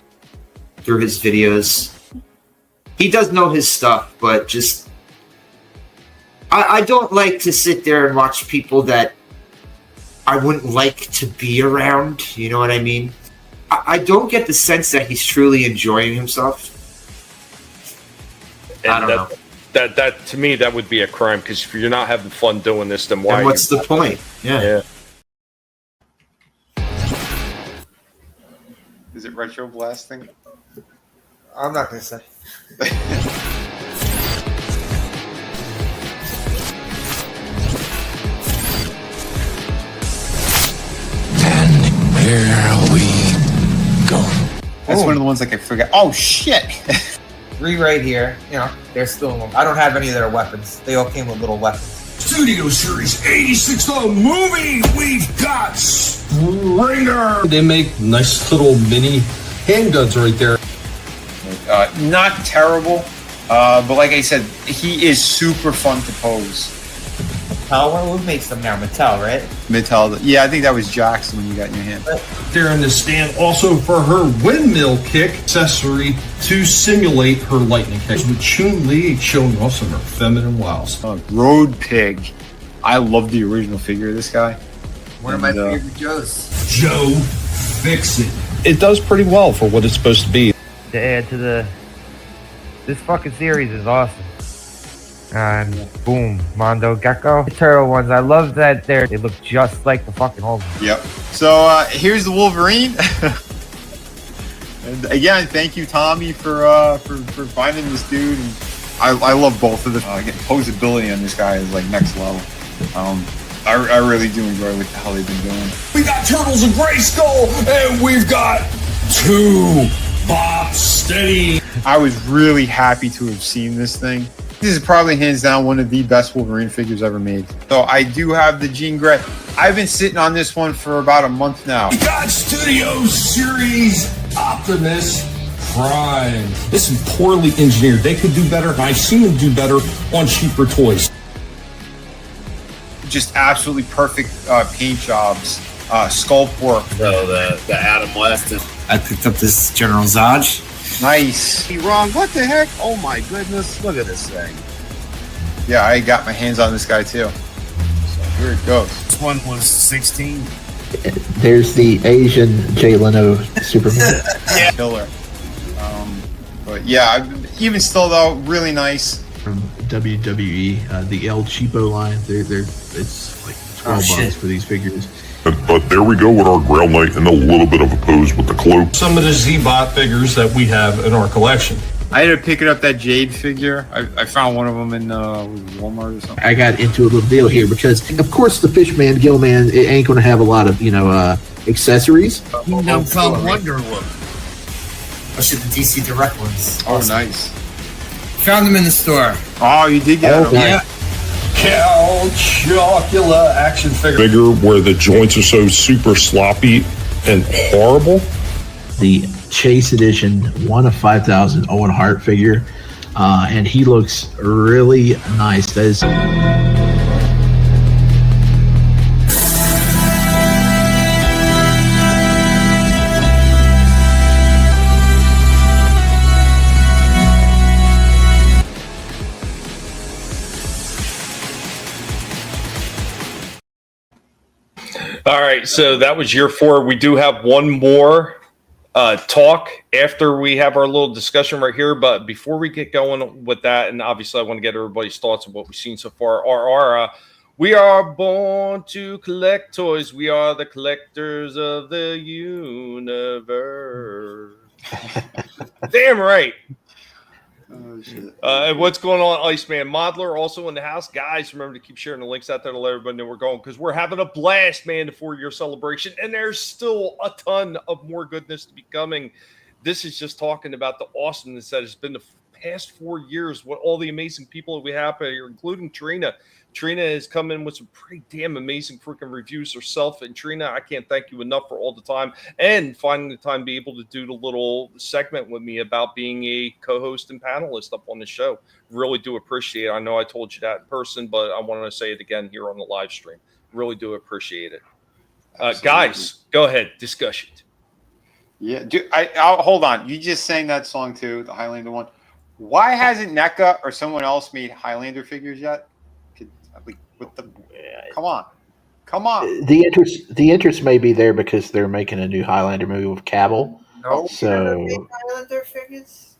through his videos. He does know his stuff, but just I don't like to sit there and watch people that I wouldn't like to be around. You know what I mean? I don't get the sense that he's truly enjoying himself. And I don't know. That to me, that would be a crime, because if you're not having fun doing this, then why? And what's the point? Yeah. Is it retro blasting? I'm not gonna say. Here we go. That's one of the ones like I forgot. Oh shit! 3 right here. You know, they're still. I don't have any of their weapons. They all came with little weapons. Studio Series 86, the movie. We've got Springer. They make nice little mini handguns right there. Not terrible, but like I said, he is super fun to pose. Who makes them now? Mattel, right? Mattel. Yeah, I think that was Jackson when you got in your hand. There in the stand also for her windmill kick accessory to simulate her lightning kick. With Chun-Li showing off some of her feminine wiles. Road Pig. I love the original figure of this guy. One of my favorite Joes. Joe Fix It. It does pretty well for what it's supposed to be. To add to this fucking series is awesome. And boom, Mondo Gecko. The turtle ones, I love that they look just like the fucking Hulk. Yep. So here's the Wolverine. And again, thank you, Tommy, for finding this dude. And I love both of them. Posability on this guy is like next level. I really do enjoy what the hell they've been doing. We got Turtles of Grayskull, and we've got 2 Bob Steady. I was really happy to have seen this thing. This is probably hands down one of the best Wolverine figures ever made. So I do have the Jean Grey. I've been sitting on this one for about a month now. We got Studio Series Optimus Prime. This is poorly engineered. They could do better. I've seen them do better on cheaper toys. Just absolutely perfect paint jobs, sculpt work. So the Adam West. I picked up this General Zod. Nice. Wrong. What the heck? Oh my goodness! Look at this thing. Yeah, I got my hands on this guy too. So here it goes. This one was 16. There's the Asian Jay Leno Superman. Yeah. Killer. But yeah, even still though, really nice. From WWE, the El Cheapo line. It's like $12 for these figures. But there we go with our Grail Knight and a little bit of a pose with the cloak. Some of the Z-Bot figures that we have in our collection. I ended up picking up that Jade figure. I found one of them in Walmart or something. I got into a little deal here because, of course, the Fishman, Gillman, it ain't going to have a lot of, accessories. Kingdom Come Wonder Woman. I should the DC Direct ones. Oh, nice. Found them in the store. Oh, you did get them. Yeah. Calcula action Figure where the joints are so super sloppy and horrible. The Chase Edition 1 of 5,000 Owen Hart figure, and he looks really nice. That is. All right, so that was year 4. We do have one more talk after we have our little discussion right here. But before we get going with that, and obviously I want to get everybody's thoughts on what we've seen so far. We are born to collect toys. We are the collectors of the universe. Damn right. Oh, shit. And what's going on, Iceman Modeler, also in the house. Guys, remember to keep sharing the links out there to let everybody know we're going, because we're having a blast, man, the 4-year celebration, and there's still a ton of more goodness to be coming. This is just talking about the awesomeness that has been the past 4 years, what all the amazing people that we have here, including Trina. Trina has come in with some pretty damn amazing freaking reviews herself. And Trina, I can't thank you enough for all the time and finding the time to be able to do the little segment with me about being a co-host and panelist up on the show. Really do appreciate it. I know I told you that in person, but I want to say it again here on the live stream. Really do appreciate it. Guys, go ahead. Discuss it. Yeah, dude, I'll hold on. You just sang that song too, the Highlander one. Why hasn't NECA or someone else made Highlander figures yet? Come on. The interest may be there because they're making a new Highlander movie with Cavill. No, so Highlander figures.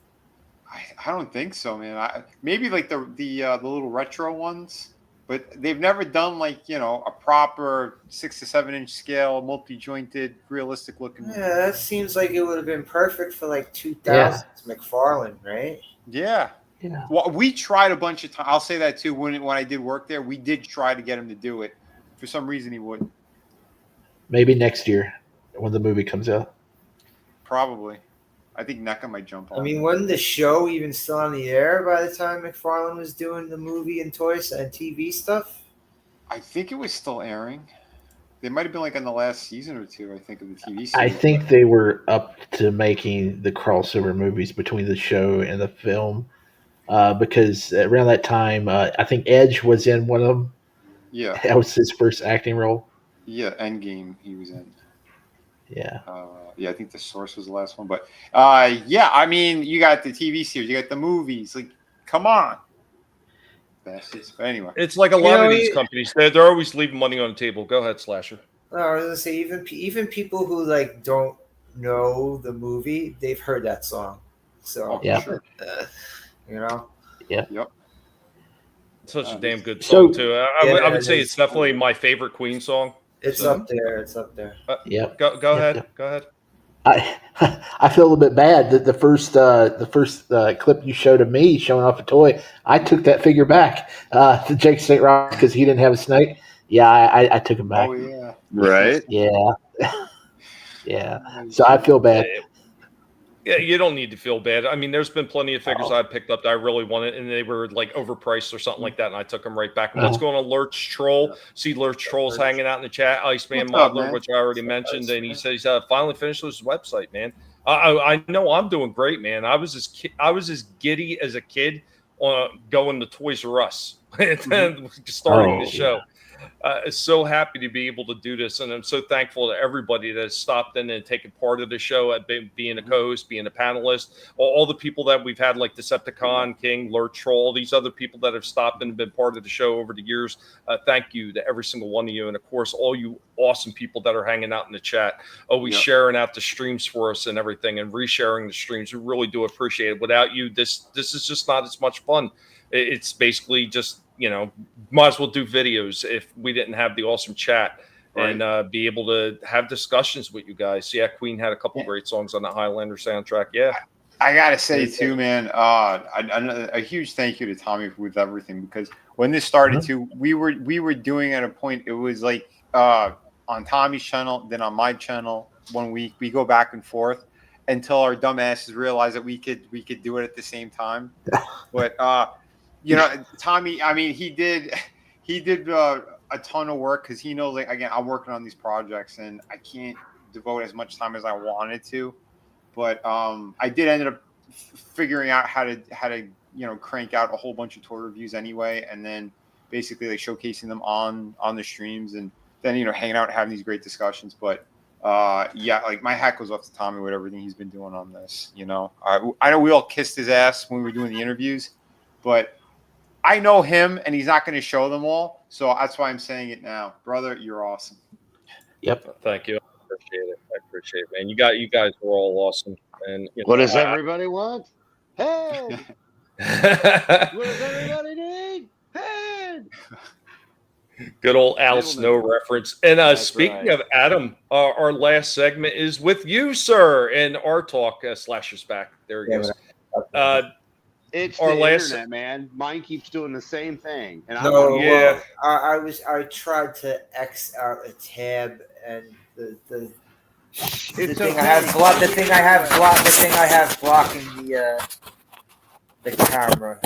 I don't think so, man. Maybe like the little retro ones, but they've never done like a proper 6 to 7 inch scale, multi-jointed, realistic looking. Yeah, that seems like it would have been perfect for like 2000s McFarlane, right? Yeah. Yeah. Well, we tried a bunch of times. I'll say that too. When I did work there, we did try to get him to do it. For some reason, he wouldn't. maybe next year when the movie comes out. Probably. I think NECA might jump on. I mean, wasn't the show even still on the air by the time McFarlane was doing the movie and toys and TV stuff? I think it was still airing. They might have been like on the last season or two, I think, of the TV series. I think they were up to making the crossover movies between the show and the film. Because around that time, I think Edge was in one of them. Yeah. That was his first acting role. Yeah, Endgame he was in. Yeah. Yeah, I think The Source was the last one. But, yeah, I mean, you got the TV series. You got the movies. Like, come on. Bastards. But anyway. It's like a lot of these companies. They're always leaving money on the table. Go ahead, Slasher. No, I was going to say, even people who, like, don't know the movie, they've heard that song. So, yeah. you know? Yeah. Yep. Such a damn good song too. I would say it it's definitely my favorite Queen song. It's up there. It's up there. Yep. Go ahead. Go ahead. I feel a little bit bad that the first clip you showed of me showing off a toy, I took that figure back to Jake St. Ross because he didn't have a snake. Yeah, I took him back. Oh yeah. Right. Yeah. Yeah. So I feel bad. Yeah, you don't need to feel bad. I mean, there's been plenty of figures I picked up that I really wanted, and they were like overpriced or something like that, and I took them right back. And what's going on, Lurch Troll? See Lurch Troll's hanging out in the chat. Iceman Modeler, which I already mentioned, and he says finally finished his website, man. I know I'm doing great, man. I was as giddy as a kid going to Toys R Us and then starting the show. So happy to be able to do this, and I'm so thankful to everybody that has stopped in and taken part of the show, at being a co-host, being a panelist, all the people that we've had, like Decepticon King, Lurch Troll, these other people that have stopped in and been part of the show over the years. Thank you to every single one of you, and of course all you awesome people that are hanging out in the chat, always sharing out the streams for us and everything, and resharing the streams. We really do appreciate it. Without you, this is just not as much fun. It's basically just, might as well do videos if we didn't have the awesome chat and be able to have discussions with you guys. Yeah, Queen had a couple great songs on the Highlander soundtrack. Yeah. I gotta say too, man, a huge thank you to Tommy with everything, because when this started too, we were doing at a point, it was like on Tommy's channel, then on my channel 1 week. We go back and forth until our dumb asses realized that we could do it at the same time. But Tommy, I mean, he did a ton of work, because he knows, like, again, I'm working on these projects and I can't devote as much time as I wanted to. But I did end up figuring out how to crank out a whole bunch of toy reviews anyway, and then basically like showcasing them on the streams, and then hanging out and having these great discussions. But like my hat goes off to Tommy with everything he's been doing on this. I know we all kissed his ass when we were doing the interviews, but I know him, and he's not going to show them all, so that's why I'm saying it now, brother. You're awesome. Yep. Thank you. I appreciate it, man. You guys were all awesome. And what does everybody want? Head. What does everybody need? Head. Good old Al Snow reference. And speaking of Adam, our last segment is with you, sir, and our talk Slasher's back. There he goes. It's our the last internet, man. Mine keeps doing the same thing. And I tried to X out a tab, and the thing I have blocking the camera.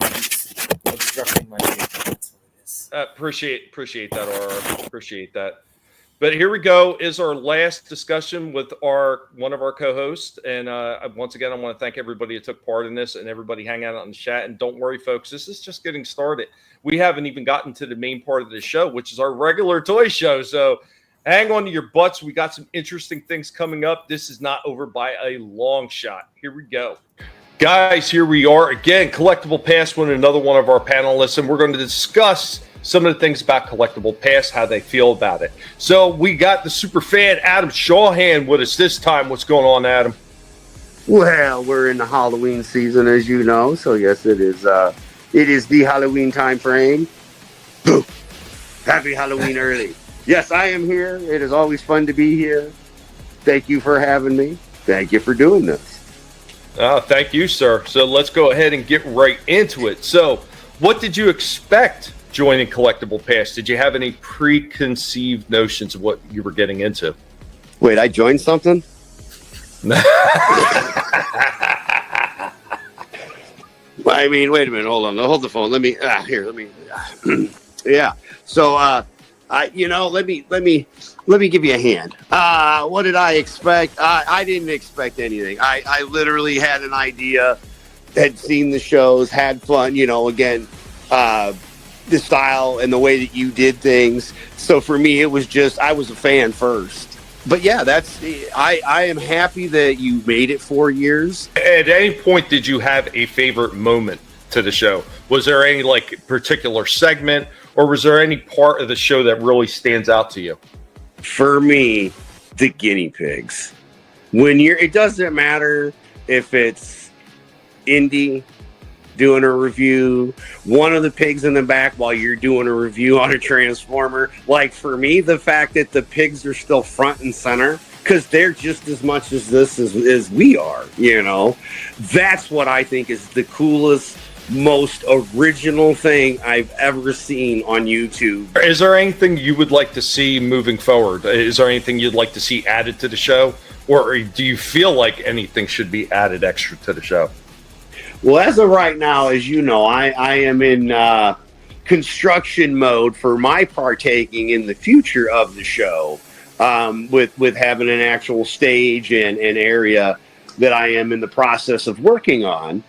It's obstructing my view. That's what it is. Appreciate that, Aurora. Appreciate that. But here we go, is our last discussion with one of our co-hosts. And once again, I want to thank everybody who took part in this and everybody hanging out on the chat. And don't worry, folks, this is just getting started. We haven't even gotten to the main part of the show, which is our regular toy show. So hang on to your butts. We got some interesting things coming up. This is not over by a long shot. Here we go. Guys, here we are again. Collectable Past with another one of our panelists, and we're going to discuss some of the things about Collectable Past, how they feel about it. So we got the super fan Adam Shawhan with us this time. What's going on, Adam? Well, we're in the Halloween season, as you know. So yes, it is the Halloween time frame. Boo! Happy Halloween early. Yes, I am here. It is always fun to be here. Thank you for having me. Thank you for doing this. Thank you, sir. So let's go ahead and get right into it. So what did you expect joining Collectable Past? Did you have any preconceived notions of what you were getting into? Wait, I joined something? I mean, wait a minute. Hold on. Hold the phone. Let me. Yeah. So, let me give you a hand. What did I expect? I didn't expect anything. I literally had an idea, had seen the shows, had fun. Again, the style and the way that you did things. So for me, it was just, I was a fan first. But yeah, I am happy that you made it 4 years. At any point, did you have a favorite moment to the show? Was there any particular segment, or was there any part of the show that really stands out to you? For me, the guinea pigs. It doesn't matter if it's indie, doing a review, one of the pigs in the back while you're doing a review on a Transformer. Like for me, the fact that the pigs are still front and center, because they're just as much as this as we are, you know, that's what I think is the coolest, most original thing I've ever seen on YouTube. Is there anything you would like to see moving forward? Is there anything you'd like to see added to the show? Or do you feel like anything should be added extra to the show? Well, as of right now, as you know, I am in construction mode for my partaking in the future of the show, with having an actual stage and an area that I am in the process of working on.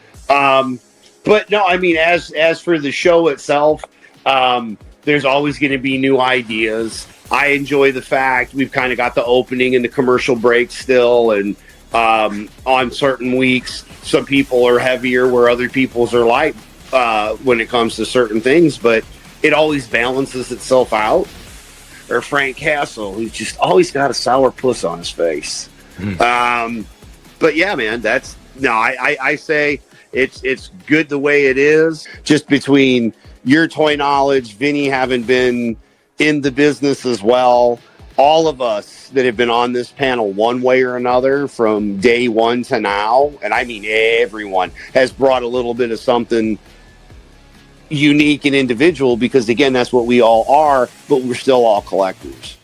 But no, I mean, as for the show itself, there's always going to be new ideas. I enjoy the fact we've kind of got the opening and the commercial break still, and on certain weeks, some people are heavier where other people's are light when it comes to certain things, but it always balances itself out. Or Frank Castle, who's just always got a sour puss on his face. But yeah, man, I say it's good the way it is. Just between your toy knowledge, Vinnie having been in the business as well, all of us that have been on this panel one way or another from day one to now, and I mean everyone, has brought a little bit of something unique and individual, because again, that's what we all are, but we're still all collectors.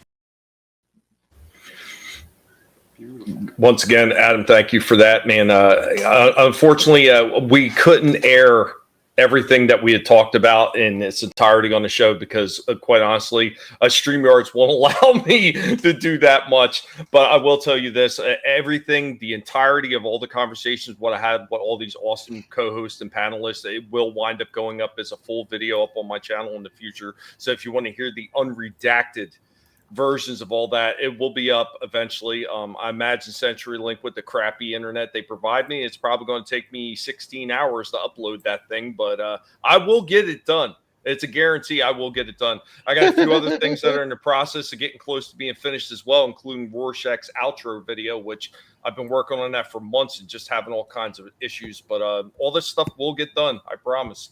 Once again, Adam, thank you for that, man. Unfortunately, we couldn't air everything that we had talked about in its entirety on the show because, quite honestly, StreamYards won't allow me to do that much. But I will tell you this, everything, the entirety of all the conversations, what I had, what all these awesome co-hosts and panelists, it will wind up going up as a full video up on my channel in the future. So if you want to hear the unredacted versions of all that, it will be up eventually. I imagine CenturyLink, with the crappy internet they provide me, it's probably going to take me 16 hours to upload that thing, but I will get it done. It's a guarantee. I will get it done. I got a few other things that are in the process of getting close to being finished as well, including Rorschach's outro video, which I've been working on that for months and just having all kinds of issues, but all this stuff will get done, I promise.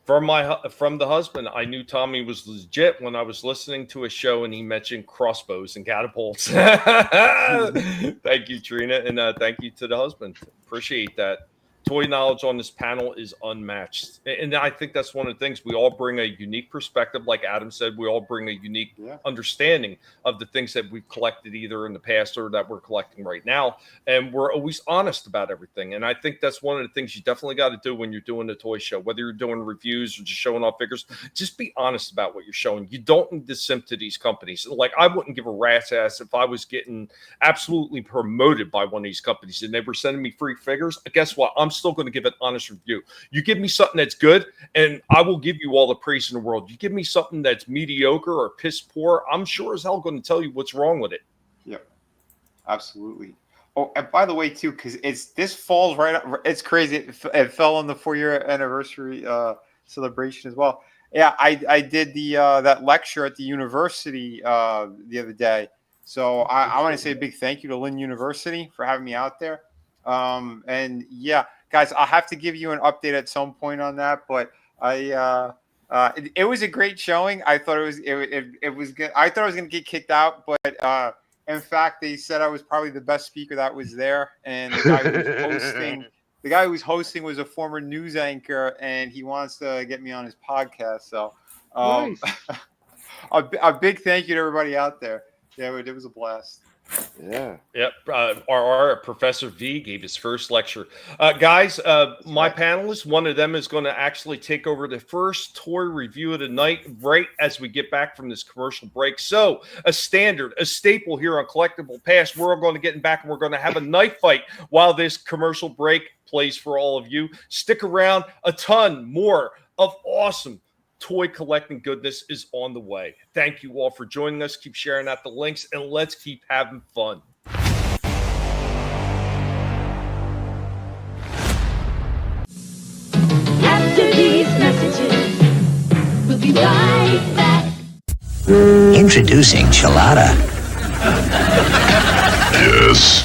From the husband, I knew Tommy was legit when I was listening to a show and he mentioned crossbows and catapults. Thank you, Trina, and thank you to the husband. Appreciate that. Toy knowledge on this panel is unmatched, and I think that's one of the things. We all bring a unique perspective, like Adam said. We all bring a unique understanding of the things that we've collected either in the past or that we're collecting right now, and we're always honest about everything. And I think that's one of the things you definitely got to do when you're doing a toy show, whether you're doing reviews or just showing off figures. Just be honest about what you're showing. You don't need to simp to these companies. Like, I wouldn't give a rat's ass if I was getting absolutely promoted by one of these companies and they were sending me free figures. Guess what? I'm still going to give an honest review. You give me something that's good, and I will give you all the praise in the world. You give me something that's mediocre or piss poor, I'm sure as hell going to tell you what's wrong with it. Yep, absolutely. Oh, and by the way, too, because this falls right up. It's crazy. It fell on the 4-year anniversary celebration as well. Yeah, I did the that lecture at the university the other day. So I want to say a big thank you to Lynn University for having me out there. And yeah, guys, I'll have to give you an update at some point on that, but it was a great showing. I thought it was good. I thought I was going to get kicked out, but in fact, they said I was probably the best speaker that was there. And the guy who was hosting was a former news anchor, and he wants to get me on his podcast. So Nice. a big thank you to everybody out there. Yeah, it was a blast. Yeah. Yep. Our Professor V gave his first lecture. Guys, my panelists, one of them is going to actually take over the first toy review of the night right as we get back from this commercial break. So a staple here on Collectible Past, we're going to get back and we're going to have a knife fight while this commercial break plays for all of you. Stick around. A ton more of awesome toy collecting goodness is on the way. Thank you all for joining us. Keep sharing out the links, and let's keep having fun. After these messages, we'll be right back. Introducing Chilada. Yes.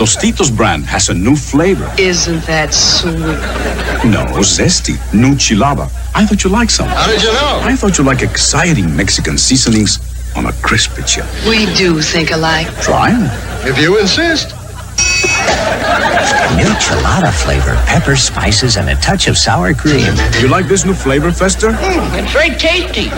Tostitos brand has a new flavor. Isn't that sweet? No, zesty. New chilaba. I thought you liked some. How did you know? I thought you like exciting Mexican seasonings on a crispy chip. We do think alike. Try 'em. If you insist. New chilada flavor, pepper, spices, and a touch of sour cream. You like this new flavor, Fester? It's very tasty.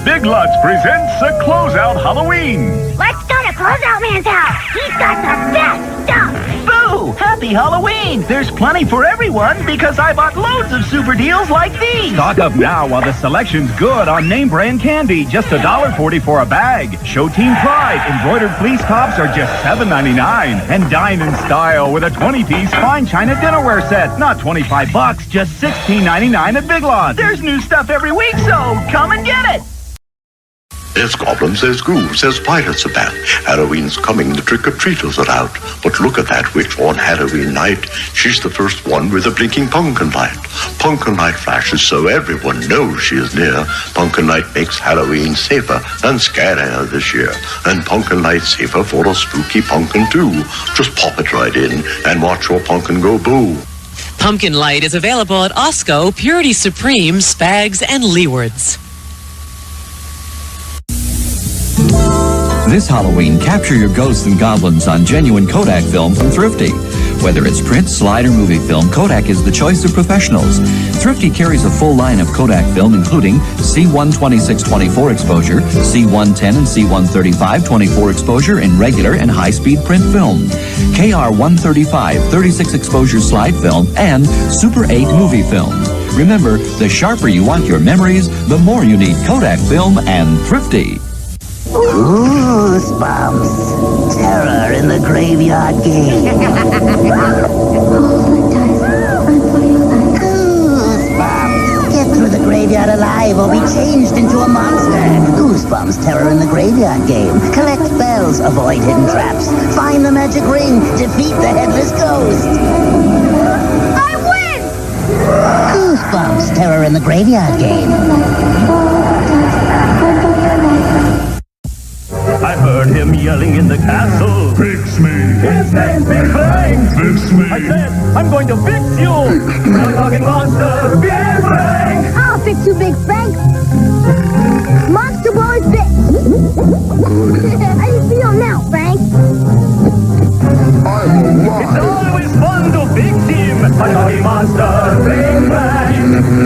Big Lots presents a closeout Halloween. Let's go to Closeout Man's house. He's got the best stuff. Boo! Happy Halloween! There's plenty for everyone because I bought loads of super deals like these. Stock up now while the selection's good on name brand candy. Just $1.40 for a bag. Show Team Pride. Embroidered fleece tops are just $7.99. And dine in style with a 20-piece fine china dinnerware set. Not $25, just $16.99 at Big Lots. There's new stuff every week, so come and get it. There's goblins, there's ghouls, there's pirates about. Halloween's coming, the trick-or-treaters are out. But look at that witch on Halloween night. She's the first one with a blinking pumpkin light. Pumpkin light flashes so everyone knows she is near. Pumpkin light makes Halloween safer and scarier this year. And pumpkin light safer for a spooky pumpkin too. Just pop it right in and watch your pumpkin go boo. Pumpkin Light is available at Osco, Purity Supreme, Spags, and Leewards. This Halloween, capture your ghosts and goblins on genuine Kodak film from Thrifty. Whether it's print, slide, or movie film, Kodak is the choice of professionals. Thrifty carries a full line of Kodak film, including C126-24 exposure, C110 and C135 24 exposure in regular and high-speed print film, KR135 36 exposure slide film, and Super 8 movie film. Remember, the sharper you want your memories, the more you need Kodak film and Thrifty. Goosebumps. Terror in the graveyard game. Goosebumps. Get through the graveyard alive or be changed into a monster. Goosebumps. Terror in the graveyard game. Collect bells. Avoid hidden traps. Find the magic ring. Defeat the headless ghost. I win! Goosebumps. Terror in the graveyard game. I heard him yelling in the castle. Fix me. His name's Big Frank. Fix me. I said, I'm going to fix you. I'm talking monster, Big Frank. I'll fix you, Big Frank. Monster Ball is big. How do you feel now, Frank? It's always fun to fix him. I'm talking monster, Big Frank.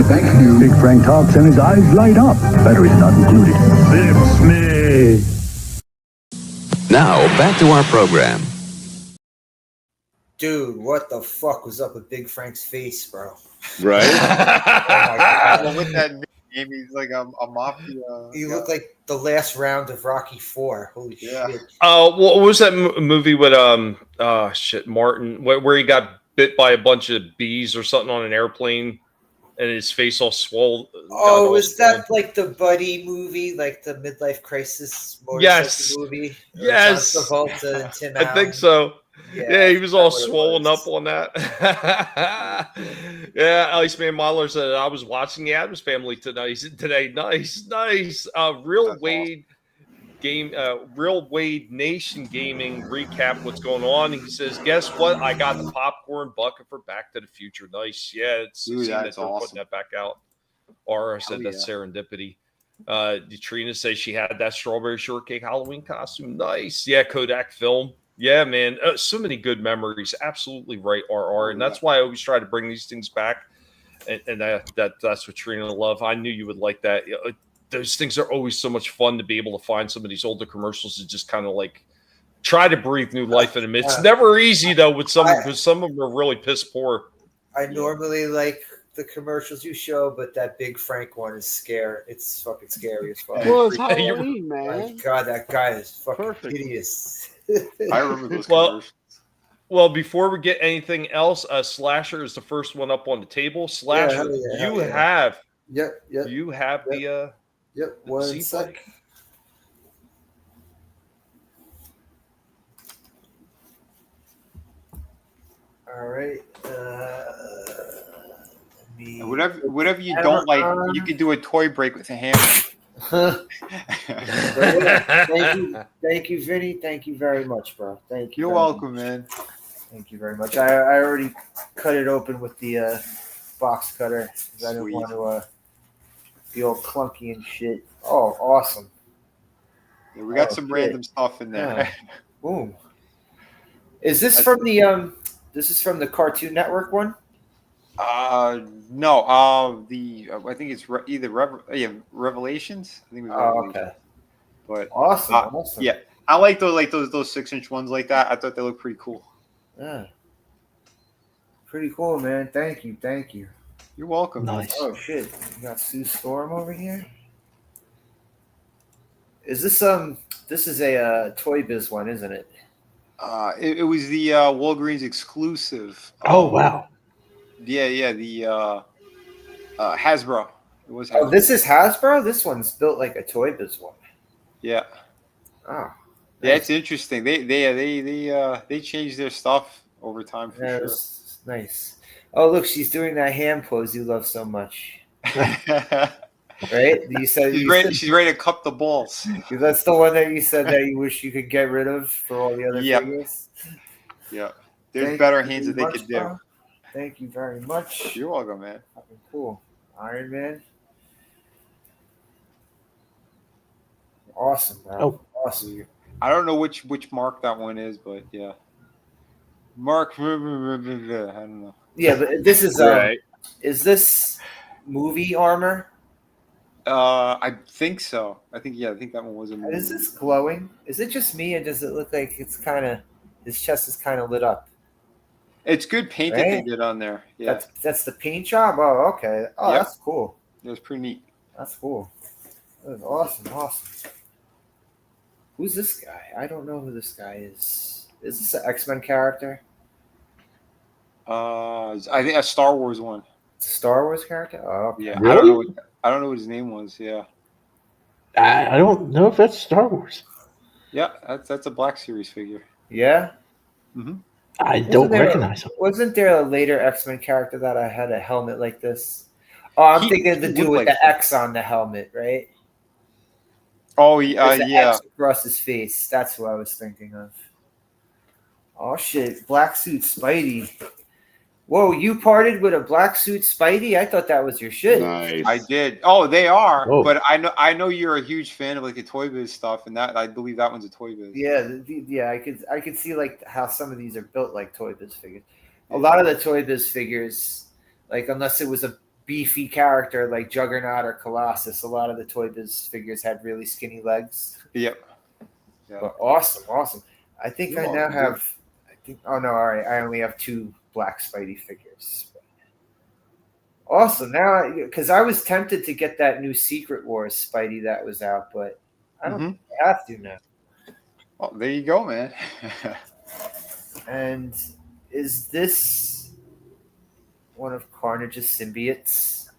Thank you. Big Frank talks and his eyes light up. Batteries not included. Fix me. Now, back to our program. Dude, what the fuck was up with Big Frank's face, bro? Right? Oh my God. With that name, he's like a mafia. He looked like the last round of Rocky IV. Holy shit. What was that movie with Martin, where he got bit by a bunch of bees or something on an airplane, and his face all swollen? Oh, was that like the buddy movie, like the midlife crisis motorcycle movie? Yes. John Travolta and Tim I Allen. think so. Yeah, he was all what it swollen up on that. Yeah, Iceman Mahler said, I was watching the Addams Family today. Nice. Real Wade Nation Gaming recap what's going on. He says, guess what? I got the popcorn bucket for Back to the Future. Nice. Yeah, it's Dude, that's awesome. Putting that back out. Aura said that's serendipity. Trina says she had that strawberry shortcake Halloween costume. Nice. Yeah, Kodak film. Yeah, man. So many good memories. Absolutely right, RR. And that's why I always try to bring these things back. And that's what Trina loved. I knew you would like that. Those things are always so much fun to be able to find some of these older commercials and just kind of like try to breathe new life in them. It's never easy though with some because some of them are really piss poor. I normally like the commercials you show, but that Big Frank one is scary. It's fucking scary as fuck. Well, it's Halloween, man. My God, that guy is fucking hideous. I remember those commercials. Well, before we get anything else, Slasher is the first one up on the table. Slasher, you have the one sec. All right. Whatever you don't like, you can do a toy break with a hammer. Thank you, Vinny. Thank you very much, bro. Thank you. You're welcome, man. Thank you very much. I already cut it open with the box cutter because I didn't want to be all clunky and shit. Oh, awesome. Yeah, we got some random stuff in there. Yeah. Boom. Is this from the this is from the Cartoon Network one? No. I think it's either Revelations. I think it was Revelations. Okay. But awesome. Awesome. Yeah, I like those 6-inch ones like that. I thought they looked pretty cool. Yeah. Pretty cool, man. Thank you. Thank you. You're welcome. Nice. Oh shit. You got Sue Storm over here. Is this this is a Toy Biz one, isn't it? It was the Walgreens exclusive. Oh wow. Yeah, the Hasbro. It was Hasbro. Oh, this is Hasbro? This one's built like a Toy Biz one. Yeah. Oh. Yeah, it's interesting. They changed their stuff over time for sure. It's nice. Oh, look, she's doing that hand pose you love so much. Right? You said she's ready to cup the balls. That's the one that you said that you wish you could get rid of for all the other figures. Yeah. There's better hands that they could do. Bro. Thank you very much. You're welcome, man. Fucking cool. Iron Man. Awesome, bro. Oh. Awesome. I don't know which mark that one is, but yeah. Mark, I don't know. Yeah, but this is Right. Is this movie armor? I think so. I think that one was a movie. Is this glowing? Is it just me, or does it look like it's kind of his chest is kind of lit up? It's good paint that they did on there. Yeah, that's the paint job. Oh, okay. Oh, Yep. that's cool. It was pretty neat. That's cool. That was awesome. Awesome. Who's this guy? I don't know who this guy is. Is this an X-Men character? I think a Star Wars one. It's a Star Wars character? Oh, okay. Yeah, Really? I don't know what his name was. Yeah, I don't know if that's Star Wars. yeah, that's a Black Series figure. Yeah? Mm-hmm. I don't recognize him. Wasn't there a later X-Men character that I had a helmet like this? Oh, I'm thinking of the dude with the X on the helmet, right? Oh, There's an yeah. X across his face. That's who I was thinking of. Oh, shit. Black suit Spidey. Whoa, you parted with a black suit Spidey? I thought that was your shit. Nice. I did. Oh, they are. Whoa. But I know you're a huge fan of like the Toy Biz stuff, and that I believe that one's a Toy Biz. Yeah, yeah. I could see like how some of these are built like Toy Biz figures. A lot of the Toy Biz figures, like unless it was a beefy character like Juggernaut or Colossus, a lot of the Toy Biz figures had really skinny legs. Yep. Yeah. But awesome. I think I now have. Oh no! All right, I only have 2 black Spidey figures. Awesome. Now, because I was tempted to get that new Secret Wars Spidey that was out, but I don't think I have to now. Oh, there you go, man. And is this one of Carnage's symbiotes?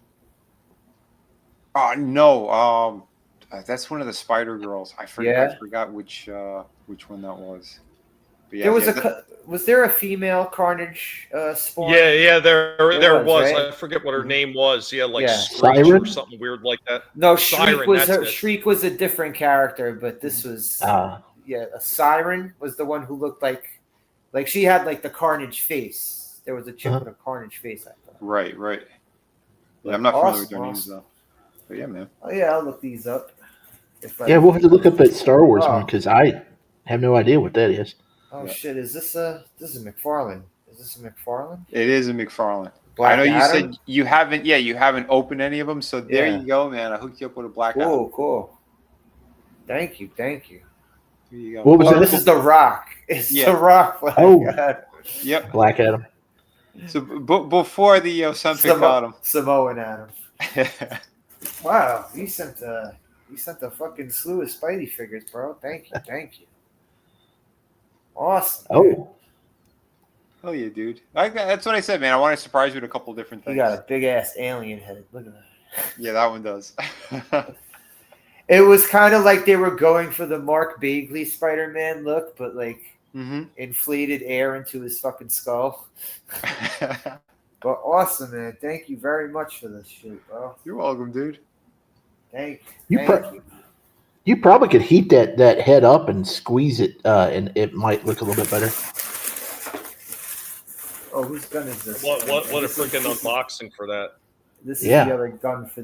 No. That's one of the Spider Girls. I forgot which one that was. But yeah, There was was there a female Carnage spawn? Yeah, there was. Right? I forget what her name was. Yeah, like Screech Siren? or something weird like that. No, Siren, Shriek was a different character, but this was a Siren was the one who looked like she had like the Carnage face. There was a chick with a Carnage face, I thought. Right. Yeah, I'm not familiar with their names though. But yeah, man. Oh yeah, I'll look these up. We'll have to look up that Star Wars one because I have no idea what that is. Oh shit! Is this a McFarlane? Is this a McFarlane? It is a McFarlane. Black I know you Adam? said you haven't. Yeah, you haven't opened any of them. So there you go, man. I hooked you up with a Black Adam. Cool. Thank you. There you go. What was that? This is The Rock. It's The Rock. Yep. Black Adam. So before the Ozempic got him. Samoan Adam. Wow, you sent a fucking slew of Spidey figures, bro. Thank you. Awesome. Oh. Oh yeah, dude. That's what I said, man. I want to surprise you with a couple different things. You got a big ass alien head. Look at that. Yeah, that one does. It was kind of like they were going for the Mark Bagley Spider-Man look, but like inflated air into his fucking skull. But awesome, man. Thank you very much for this shit, bro. You're welcome, dude. Thank you. You probably could heat that head up and squeeze it, and it might look a little bit better. Oh, whose gun is this? What a This is- freaking unboxing for that. This is Yeah. the other gun for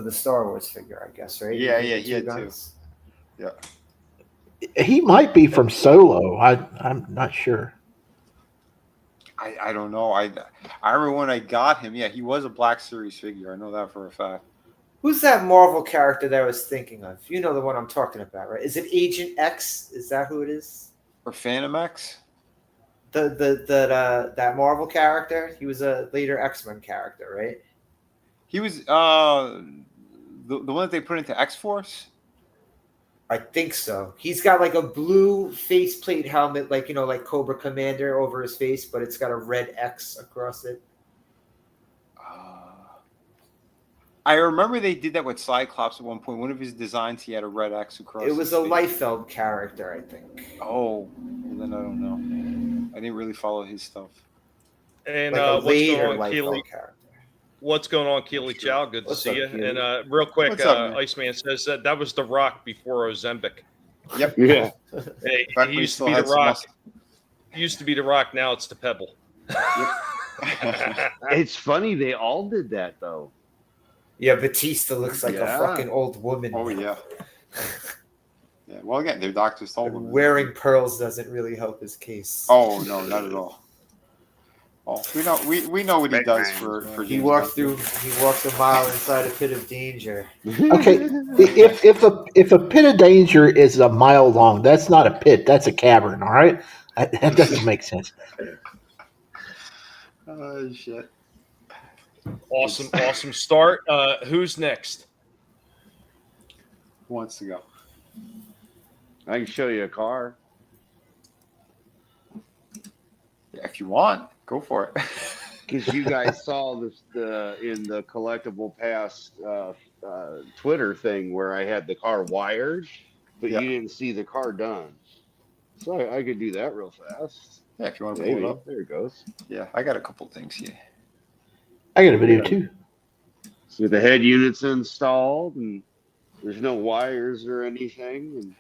the Star Wars figure, I guess, right? Yeah, You yeah, get he had two. guns? Yeah. He might be from Solo. I'm not sure. I don't know. I remember when I got him. Yeah, he was a Black Series figure. I know that for a fact. Who's that Marvel character that I was thinking of? You know the one I'm talking about, right? Is it Agent X? Is that who it is? Or Phantom X? That Marvel character? He was a later X-Men character, right? He was the one that they put into X-Force? I think so. He's got like a blue faceplate helmet, like like Cobra Commander over his face, but it's got a red X across it. I remember they did that with Cyclops at one point. One of his designs, he had a red X across. It was his a face. Liefeld character, I think. Oh, well, then I don't know. I didn't really follow his stuff. And Like a what's later going on, Liefeld Keely? character. What's going on, Keely Chow? Good to What's see up, you. Keely? And real quick, What's up, man? Iceman says that was The Rock before Ozempic. Yep. Yeah. Hey, Back he when he used to still be had The some Rock. muscle. Used to be The Rock. Now it's the Pebble. It's funny they all did that though. Yeah, Batista looks like Yeah. a fucking old woman. Oh yeah. Yeah. Well, again, their doctors told And them. wearing pearls doesn't really help his case. Oh no, not at all. Oh, we know what he does for He James walks Bond. he walks a mile inside a pit of danger. Okay, if a pit of danger is a mile long, that's not a pit. That's a cavern. All right, that doesn't make sense. Oh shit. Awesome start. Who's next? Who wants to go? I can show you a car. Yeah, if you want, go for it. Because you guys saw this in the Collectable Past Twitter thing where I had the car wired, but Yeah. you didn't see the car done. So I could do that real fast. Yeah, if you want to Maybe. pull it up. There it goes. Yeah, I got a couple things here. I got a video too. So the head unit's installed, and there's no wires or anything. And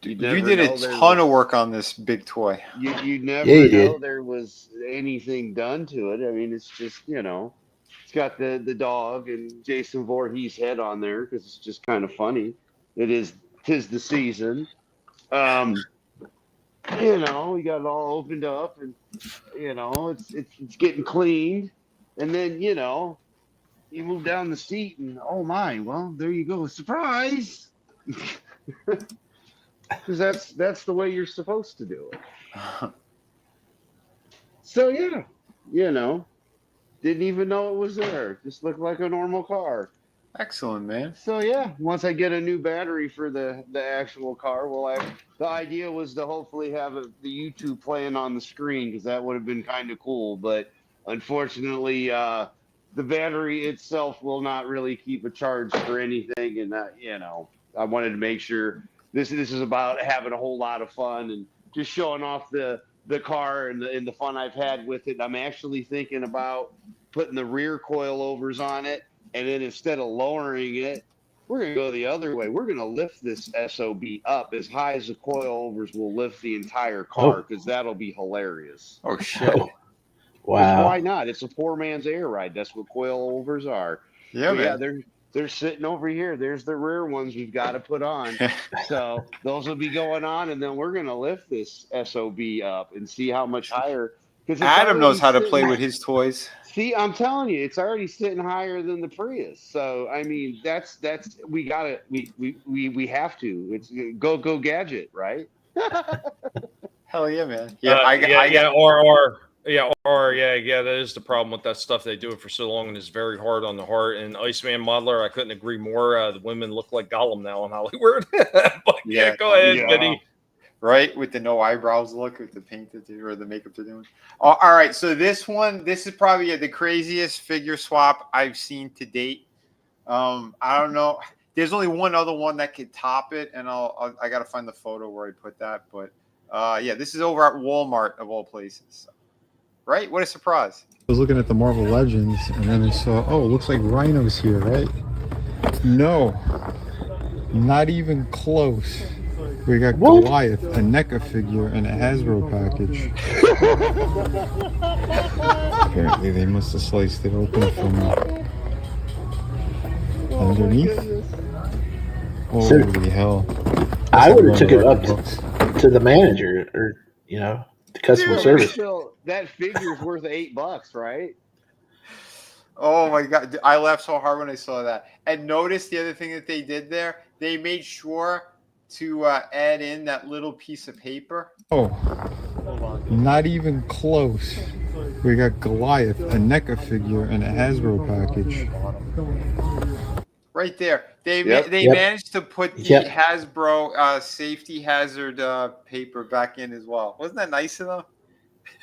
You never did a know there ton was- of work on this big toy. You never Yeah, you know did. there was anything done to it. I mean, it's just, it's got the dog and Jason Voorhees head on there because it's just kind of funny. Tis the season. We got it all opened up and, it's getting cleaned. And then, you move down the seat and, oh my, well, there you go. Surprise! Because that's the way you're supposed to do it. So yeah, didn't even know it was there. Just looked like a normal car. Excellent, man. So yeah, once I get a new battery for the actual car, the idea was to hopefully have the YouTube playing on the screen because that would have been kind of cool. But unfortunately, the battery itself will not really keep a charge for anything, and I wanted to make sure. This is about having a whole lot of fun and just showing off the car and the fun I've had with it. I'm actually thinking about putting the rear coilovers on it, and then instead of lowering it, we're going to go the other way. We're going to lift this SOB up as high as the coilovers will lift the entire car because that'll be hilarious. Oh, shit. Oh, wow. Why not? It's a poor man's air ride. That's what coilovers are. Yeah, But man. they're sitting over here. There's the rear ones we've got to put on. So those will be going on, and then we're going to lift this SOB up and see how much higher. Adam knows how to play with his toys. See, I'm telling you, it's already sitting higher than the Prius. So I mean, we got to we have to. It's go gadget, right? Hell yeah, man. That is the problem with that stuff. They do it for so long, and it's very hard on the heart. And Iceman Modeler, I couldn't agree more. The women look like Gollum now in Hollywood. But yeah, go ahead, Vinnie. Right, with the no eyebrows look, with the paint or the makeup they're doing. All right, so this is probably the craziest figure swap I've seen to date. I don't know. There's only one other one that could top it, and I got to find the photo where I put that. But this is over at Walmart of all places. Right? What a surprise. I was looking at the Marvel Legends, and then I saw, it looks like Rhino's here, right? No, not even close. We got Goliath, a NECA figure, and a Hasbro package. Apparently they must have sliced it open from underneath. Holy hell. I would have took it up to the manager or, the customer service. Still, that figure's worth $8, right? Oh my God. I laughed so hard when I saw that. And notice the other thing that they did there, they made sure to add in that little piece of paper. Oh, not even close. We got Goliath, a NECA figure, and a Hasbro package. Right there. They managed to put the Hasbro safety hazard paper back in as well. Wasn't that nice of them?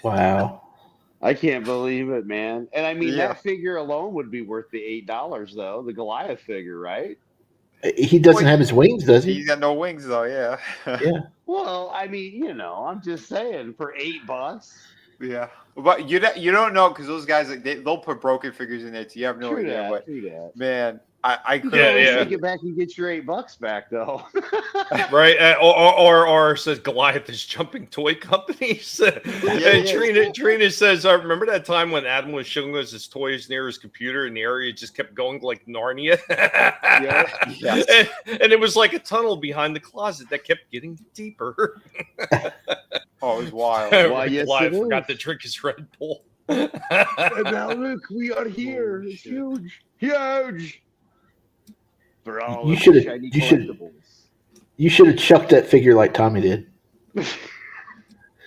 Wow. I can't believe it, man. And I mean, that figure alone would be worth the $8, though. The Goliath figure, right? He doesn't have his wings, does he? He's got no wings, though, yeah. Yeah. Well, I mean, I'm just saying, for $8. Yeah. But you don't know, because those guys, they'll put broken figures in there, too. You have no idea. Man, I couldn't take it back and get your $8 back, though. Right, or says Goliath is jumping toy companies. And Trina says, "I remember that time when Adam was showing us his toys near his computer, and the area just kept going like Narnia." And it was like a tunnel behind the closet that kept getting deeper. Oh, it was wild. I forgot to drink his Red Bull. And now look, we are here. It's huge. For all You should have chucked that figure like Tommy did.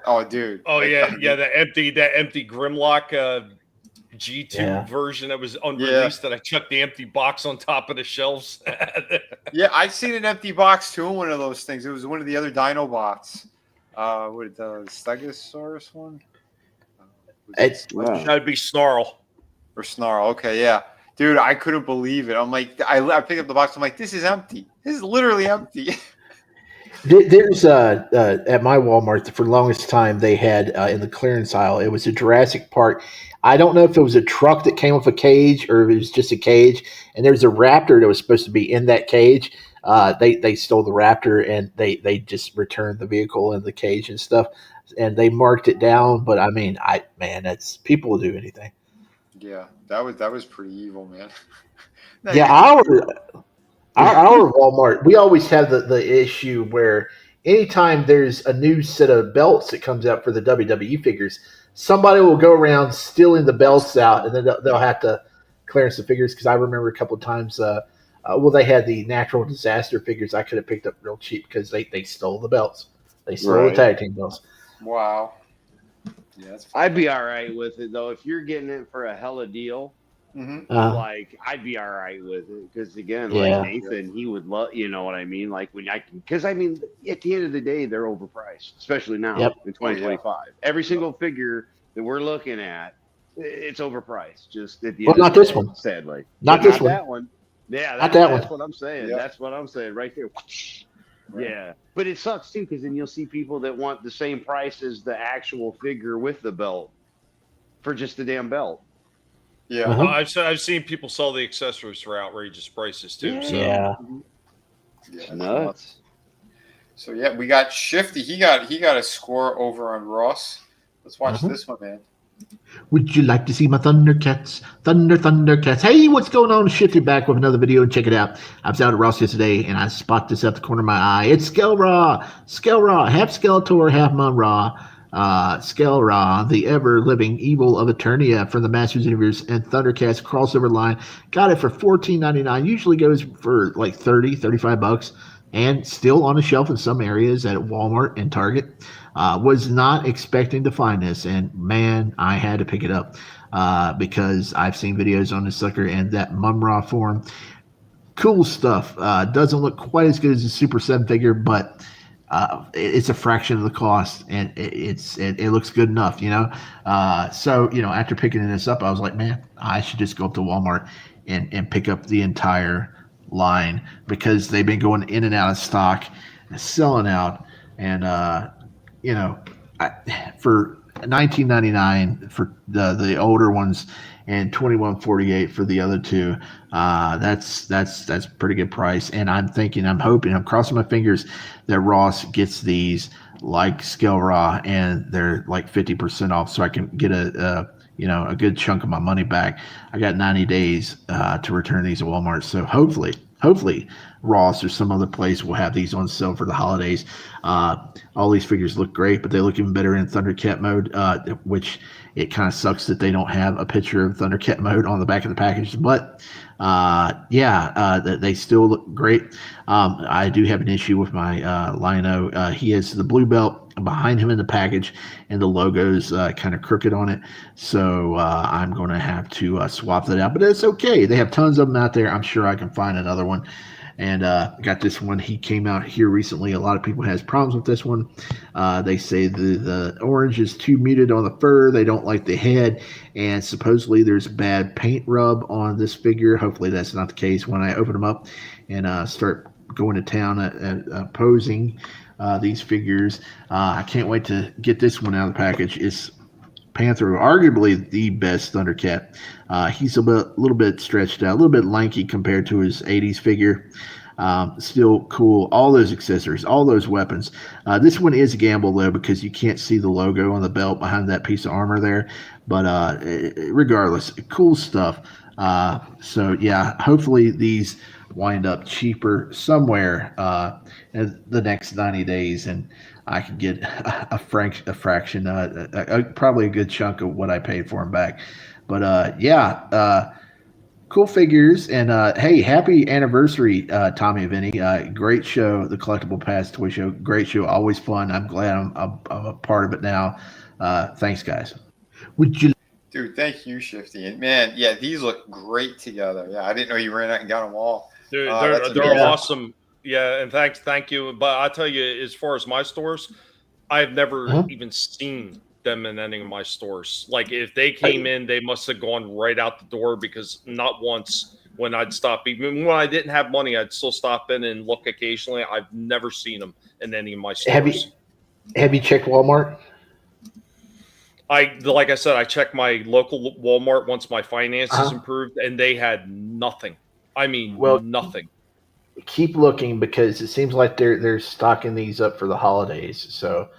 Oh, dude. Oh yeah, that empty Grimlock G2 version that was unreleased. That I chucked the empty box on top of the shelves. Yeah, I've seen an empty box too in one of those things. It was one of the other Dinobots. What the Stegosaurus one? That'd be Snarl. Or Snarl. Okay, yeah. Dude, I couldn't believe it. I'm like, I picked up the box. I'm like, this is empty. This is literally empty. There's at my Walmart for the longest time they had in the clearance aisle. It was a Jurassic Park. I don't know if it was a truck that came with a cage or if it was just a cage. And there's a raptor that was supposed to be in that cage. They stole the raptor and they just returned the vehicle and the cage and stuff. And they marked it down. But I mean, that's people will do anything. Yeah, that was pretty evil, man. Yeah, our Walmart, we always have the issue where anytime there's a new set of belts that comes out for the WWE figures, somebody will go around stealing the belts out, and then they'll have to clearance the figures. Because I remember a couple of times, they had the natural disaster figures I could have picked up real cheap because they stole the belts. They stole the tag team belts. Wow. Yeah, I'd be all right with it though if you're getting it for a hella deal. Like I'd be all right with it because again, like Nathan, he would love. You know what I mean? Like when because I mean, at the end of the day, they're overpriced, especially now in 2025. Every single figure that we're looking at, it's overpriced. Just at the end. Not this one. Sadly, not this one. That one. Yeah, that's what I'm saying. That's what I'm saying right there. Yeah, but it sucks too because then you'll see people that want the same price as the actual figure with the belt for just the damn belt. Yeah, I've seen people sell the accessories for outrageous prices too. Yeah, nuts. So yeah, we got Shifty. He got a score over on Ross. Let's watch this one, man. Would you like to see my Thundercats? Thundercats. Hey, what's going on? Shifty back with another video. Check it out. I was out at Ross yesterday, and I spot this out the corner of my eye. It's Skellraw, half Skeletor, half Mun-Ra. Skellraw, the ever-living evil of Eternia from the Masters Universe and Thundercats crossover line. Got it for $14.99. Usually goes for like $35, and still on the shelf in some areas at Walmart and Target. Was not expecting to find this, and man, I had to pick it up because I've seen videos on this sucker and that Mun-Ra form. Cool stuff. Doesn't look quite as good as a Super 7 figure, but it's a fraction of the cost, and it looks good enough, you know. So, you know, after picking this up, I was like, man, I should just go up to Walmart and pick up the entire line because they've been going in and out of stock, selling out, and you know, for $19.99 for the older ones, and $21.48 for the other two. That's a pretty good price. And I'm hoping, I'm crossing my fingers that Ross gets these like Scale Raw and they're like 50% off, so I can get a good chunk of my money back. I got 90 days to return these at Walmart, so hopefully Ross or some other place will have these on sale for the holidays. All these figures look great, but they look even better in Thundercat mode, which it kind of sucks that they don't have a picture of Thundercat mode on the back of the package. But they still look great. I do have an issue with my Lino. He has the blue belt behind him in the package, and the logo's kind of crooked on it. So I'm going to have to swap that out. But it's okay. They have tons of them out there. I'm sure I can find another one. And got this one. He came out here recently. A lot of people has problems with this one. They say the orange is too muted on the fur. They don't like the head. And supposedly there's bad paint rub on this figure. Hopefully that's not the case when I open them up and start going to town at posing these figures. I can't wait to get this one out of the package. It's Panther, arguably the best Thundercat. He's a little bit stretched out, a little bit lanky compared to his 80s figure. Still cool. All those accessories, all those weapons. This one is a gamble, though, because you can't see the logo on the belt behind that piece of armor there. But regardless, cool stuff. So, yeah, hopefully these wind up cheaper somewhere in the next 90 days, and I can get a fraction, probably a good chunk of what I paid for them back. But cool figures. And hey, happy anniversary, Tommy and Vinnie. Great show, the Collectible Past Toy Show. Great show, always fun. I'm glad I'm a part of it now. Thanks, guys. Dude, thank you, Shifty. And man, yeah, these look great together. Yeah, I didn't know you ran out and got them all. Dude, they're awesome. Yeah, and thank you. But I'll tell you, as far as my stores, I've never even seen them in any of my stores. Like, if they came in, they must have gone right out the door, because not once when I'd stop, even when I didn't have money, I'd still stop in and look occasionally. I've never seen them in any of my stores. Have you checked Walmart? Like I said, I checked my local Walmart once my finances improved, and they had nothing. I mean, nothing. Keep looking, because it seems like they're stocking these up for the holidays. So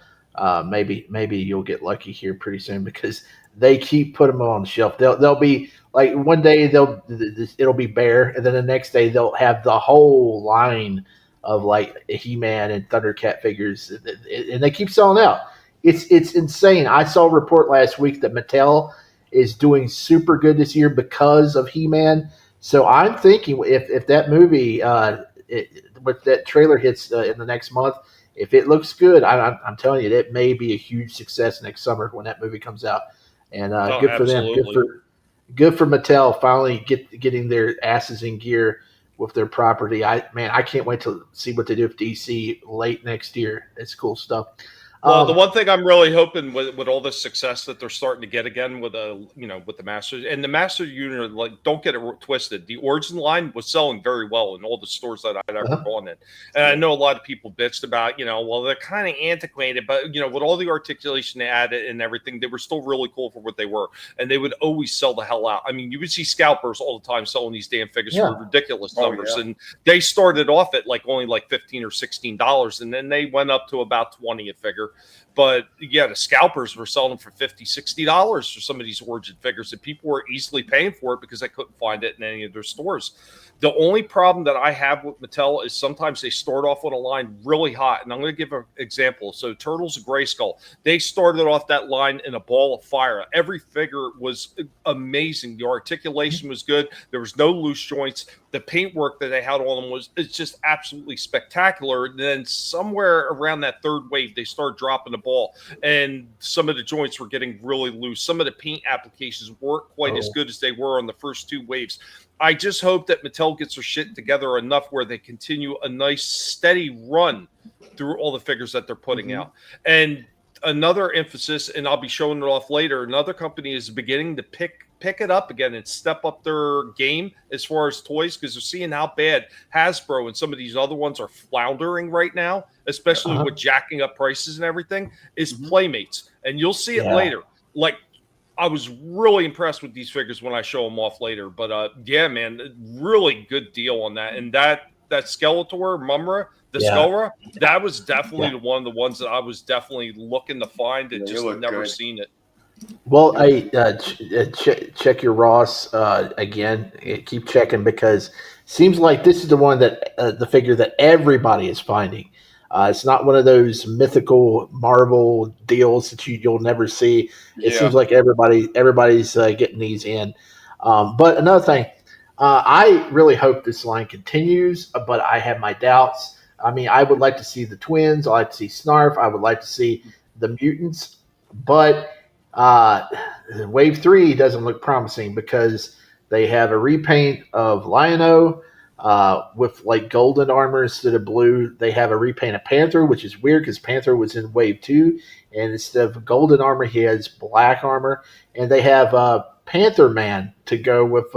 maybe you'll get lucky here pretty soon, because they keep putting them on the shelf. They'll be like, one day it'll be bare, and then the next day they'll have the whole line of like He-Man and Thundercat figures, and they keep selling out. It's insane. I saw a report last week that Mattel is doing super good this year because of He-Man. So I'm thinking if that movie with that trailer hits in the next month, if it looks good, I'm telling you, it may be a huge success next summer when that movie comes out. And good for them. Good for Mattel finally getting their asses in gear with their property. I can't wait to see what they do with DC late next year. It's cool stuff. Well, the one thing I'm really hoping with all this success that they're starting to get again with with the Masters and the Master unit, like, don't get it twisted. The Origin line was selling very well in all the stores that I'd ever gone in. And I know a lot of people bitched about, well, they're kind of antiquated, but with all the articulation they added and everything, they were still really cool for what they were. And they would always sell the hell out. I mean, you would see scalpers all the time selling these damn figures for ridiculous numbers. And they started off at only $15 or $16, and then they went up to about 20 a figure. But yeah, the scalpers were selling for $50, $60 for some of these Origin figures, and people were easily paying for it because they couldn't find it in any of their stores. The only problem that I have with Mattel is sometimes they start off on a line really hot. And I'm going to give an example. So Turtles of Grayskull, they started off that line in a ball of fire. Every figure was amazing. The articulation was good. There was no loose joints. The paintwork that they had on them it's just absolutely spectacular. And then somewhere around that third wave, they started dropping the ball, and some of the joints were getting really loose. Some of the paint applications weren't quite as good as they were on the first two waves. I just hope that Mattel gets their shit together enough where they continue a nice steady run through all the figures that they're putting out. And another emphasis, and I'll be showing it off later, another company is beginning to pick it up again and step up their game as far as toys, because they're seeing how bad Hasbro and some of these other ones are floundering right now, especially with jacking up prices and everything, is Playmates. And you'll see it later. Like, I was really impressed with these figures when I show them off later. But yeah, man, really good deal on that. And that Skeletor, Mumra, the Skullra, that was definitely one of the ones that I was definitely looking to find and just never seen it. Well, check your Ross again. Keep checking because seems like this is the one that the figure that everybody is finding. It's not one of those mythical Marvel deals that you'll never see. It seems like everybody's getting these in. But another thing, I really hope this line continues, but I have my doubts. I mean, I would like to see the twins. I'd like to see Snarf. I would like to see the mutants, but Wave 3 doesn't look promising because they have a repaint of Lion-O with like golden armor instead of blue. They have a repaint of Panther, which is weird because Panther was in Wave 2, and instead of golden armor, he has black armor. And they have Panther Man to go with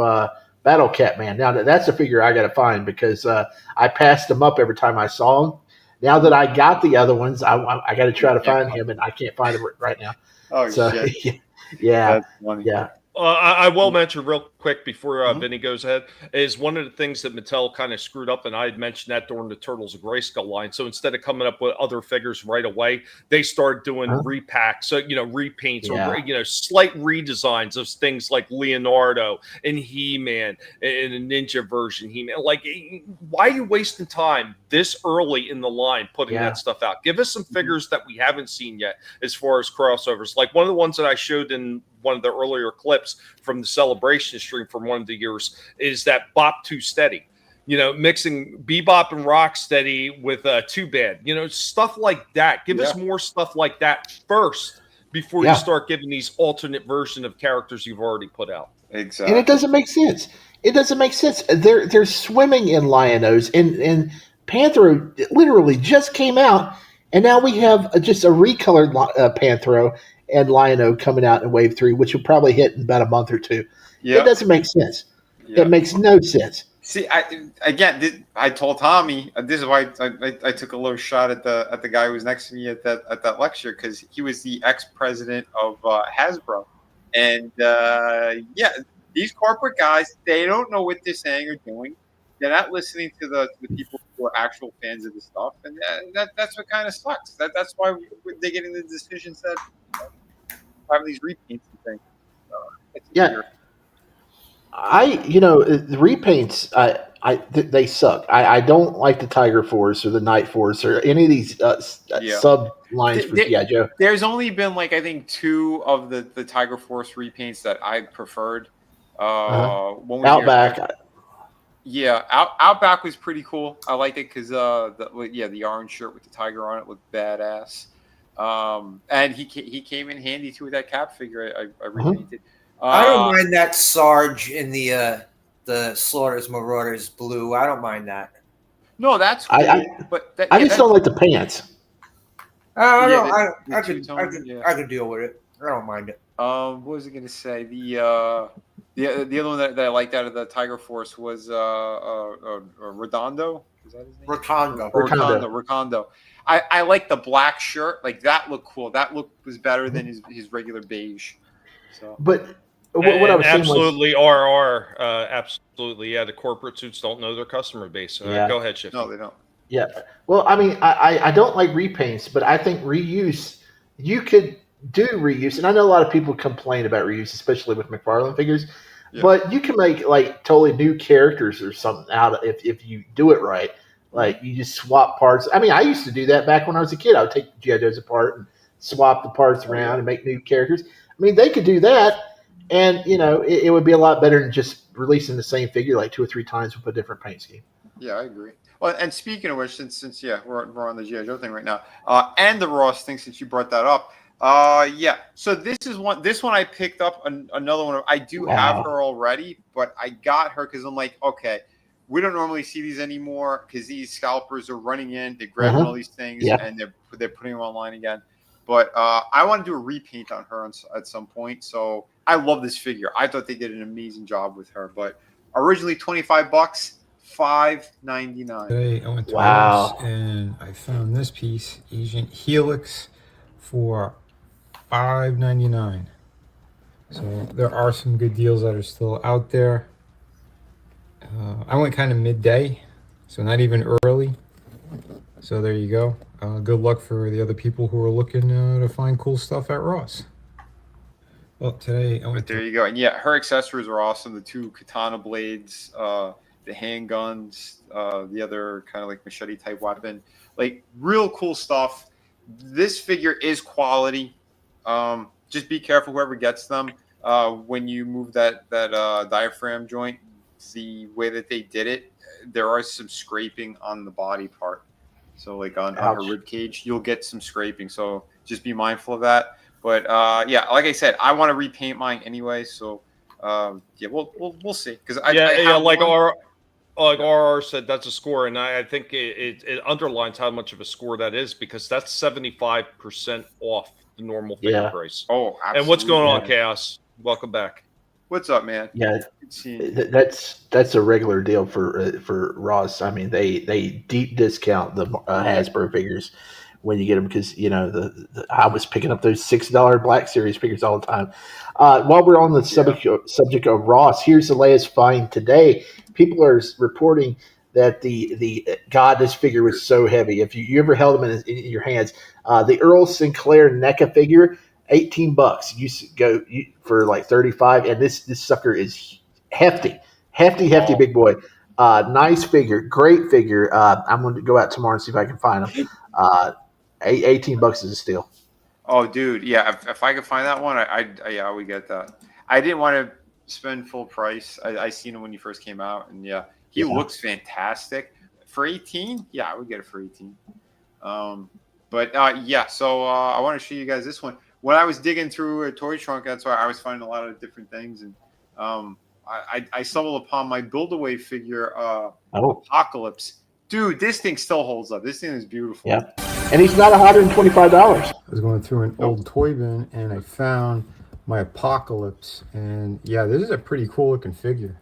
Battle Cat Man. Now, that's a figure I got to find because I passed him up every time I saw him. Now that I got the other ones, I got to try to find him, and I can't find him right now. Oh, so, shit. Yeah. That's funny. Yeah. I will mention real quick before Vinny goes ahead is one of the things that Mattel kind of screwed up, and I had mentioned that during the Turtles of Grayskull line. So instead of coming up with other figures right away, they started doing repacks, so repaints or slight redesigns of things like Leonardo and He-Man and a Ninja version He-Man. Like, why are you wasting time this early in the line putting that stuff out? Give us some figures that we haven't seen yet as far as crossovers. Like one of the ones that I showed in one of the earlier clips from the celebration stream from one of the years is that Bop 2 Steady, mixing Bebop and Rocksteady with 2 Bad, stuff like that. Give us more stuff like that first before you start giving these alternate version of characters you've already put out. Exactly. And it doesn't make sense. They're swimming in Lion-O's, and Panthro literally just came out, and now we have just a recolored Panthro and Lion-O coming out in Wave 3, which will probably hit in about a month or two. It doesn't make sense. It makes no sense. See, I told Tommy this is why I took a little shot at the guy who was next to me at that lecture, because he was the ex-president of Hasbro, and these corporate guys, they don't know what they're saying or doing. They're not listening to the people who are actual fans of the stuff, and that's what kind of sucks. That's why they're getting the decisions that having these repaints and things. The repaints, they suck. I don't like the Tiger Force or the Night Force or any of these sub lines for G.I. Joe. There's only been I think 2 of the Tiger Force repaints that I preferred. Outback. Outback was pretty cool. I liked it because the orange shirt with the tiger on it looked badass. And he came in handy too with that Cap figure I repainted. I don't mind that Sarge in the Slaughters Marauders blue. I don't mind that. No, that's cool. I just don't like the pants. I could deal with it. I don't mind it. What was I going to say? The other one that I liked out of the Tiger Force was Redondo. Is that his name? Rotondo. I like the black shirt. Like, that looked cool. That look was better than his regular beige. So, but what I was absolutely RR. Absolutely, the corporate suits don't know their customer base. Go ahead, Shifty. No, they don't. Yeah. Well, I mean, I don't like repaints, but I think reuse. You could do reuse, and I know a lot of people complain about reuse, especially with McFarlane figures. Yeah. But you can make totally new characters or something out of if you do it right. Like, you just swap parts. I mean, I used to do that back when I was a kid. I would take G.I. Joes apart and swap the parts around and make new characters. I mean, they could do that, and it would be a lot better than just releasing the same figure 2 or 3 times with a different paint scheme. Yeah, I agree. Well, and speaking of which, since we're on the G.I. Joe thing right now, and the Ross thing, since you brought that up, so this one I picked up another one. I do have her already, but I got her because I'm like, okay, we don't normally see these anymore because these scalpers are running in, they're grabbing all these things, and they're putting them online again. But I want to do a repaint on her at some point. So I love this figure. I thought they did an amazing job with her. But originally $25, $5.99. Today I went to Ross and I found this piece, Agent Helix, for $5.99. So there are some good deals that are still out there. I went kind of midday, so not even early. So there you go. Good luck for the other people who are looking to find cool stuff at Ross. Well, today I went But there you go. And yeah, her accessories are awesome. The 2 katana blades, the handguns, the other kind of like machete type weapon. Like real cool stuff. This figure is quality. Just be careful whoever gets them. When you move that diaphragm joint, the way that they did it, there are some scraping on the body part. So like on her rib cage, you'll get some scraping. So just be mindful of that. But yeah, like I said, I want to repaint mine anyway. So yeah, we'll see. Because like RR said, that's a score, and I think it underlines how much of a score that is, because that's 75% off the normal figure price. Oh, absolutely. And what's going on, Chaos? Welcome back. What's up, man? Yeah, that's a regular deal for Ross. I mean, they deep discount the Hasbro figures when you get them, because I was picking up those $6 Black Series figures all the time. While we're on the subject of Ross, here's the latest find today. People are reporting that the God, this figure was so heavy. If you ever held them in your hands, the Earl Sinclair NECA figure, $18. You go for like 35, and this sucker is hefty, big boy. Nice figure, great figure. I'm going to go out tomorrow and see if I can find them. $18 is a steal. Oh, dude, yeah. If I could find that one, I would get that. I didn't want to spend full price. I seen him when he first came out, and yeah, he looks fantastic for 18. Yeah, I would get it for 18. But yeah, so I want to show you guys this one. When I was digging through a toy trunk, that's why I was finding a lot of different things, and I stumbled upon my Build-A-Wave figure, Apocalypse. Dude, this thing still holds up. This thing is beautiful. Yeah, and he's not $125. I was going through an old toy bin and I found my Apocalypse, and yeah, this is a pretty cool looking figure.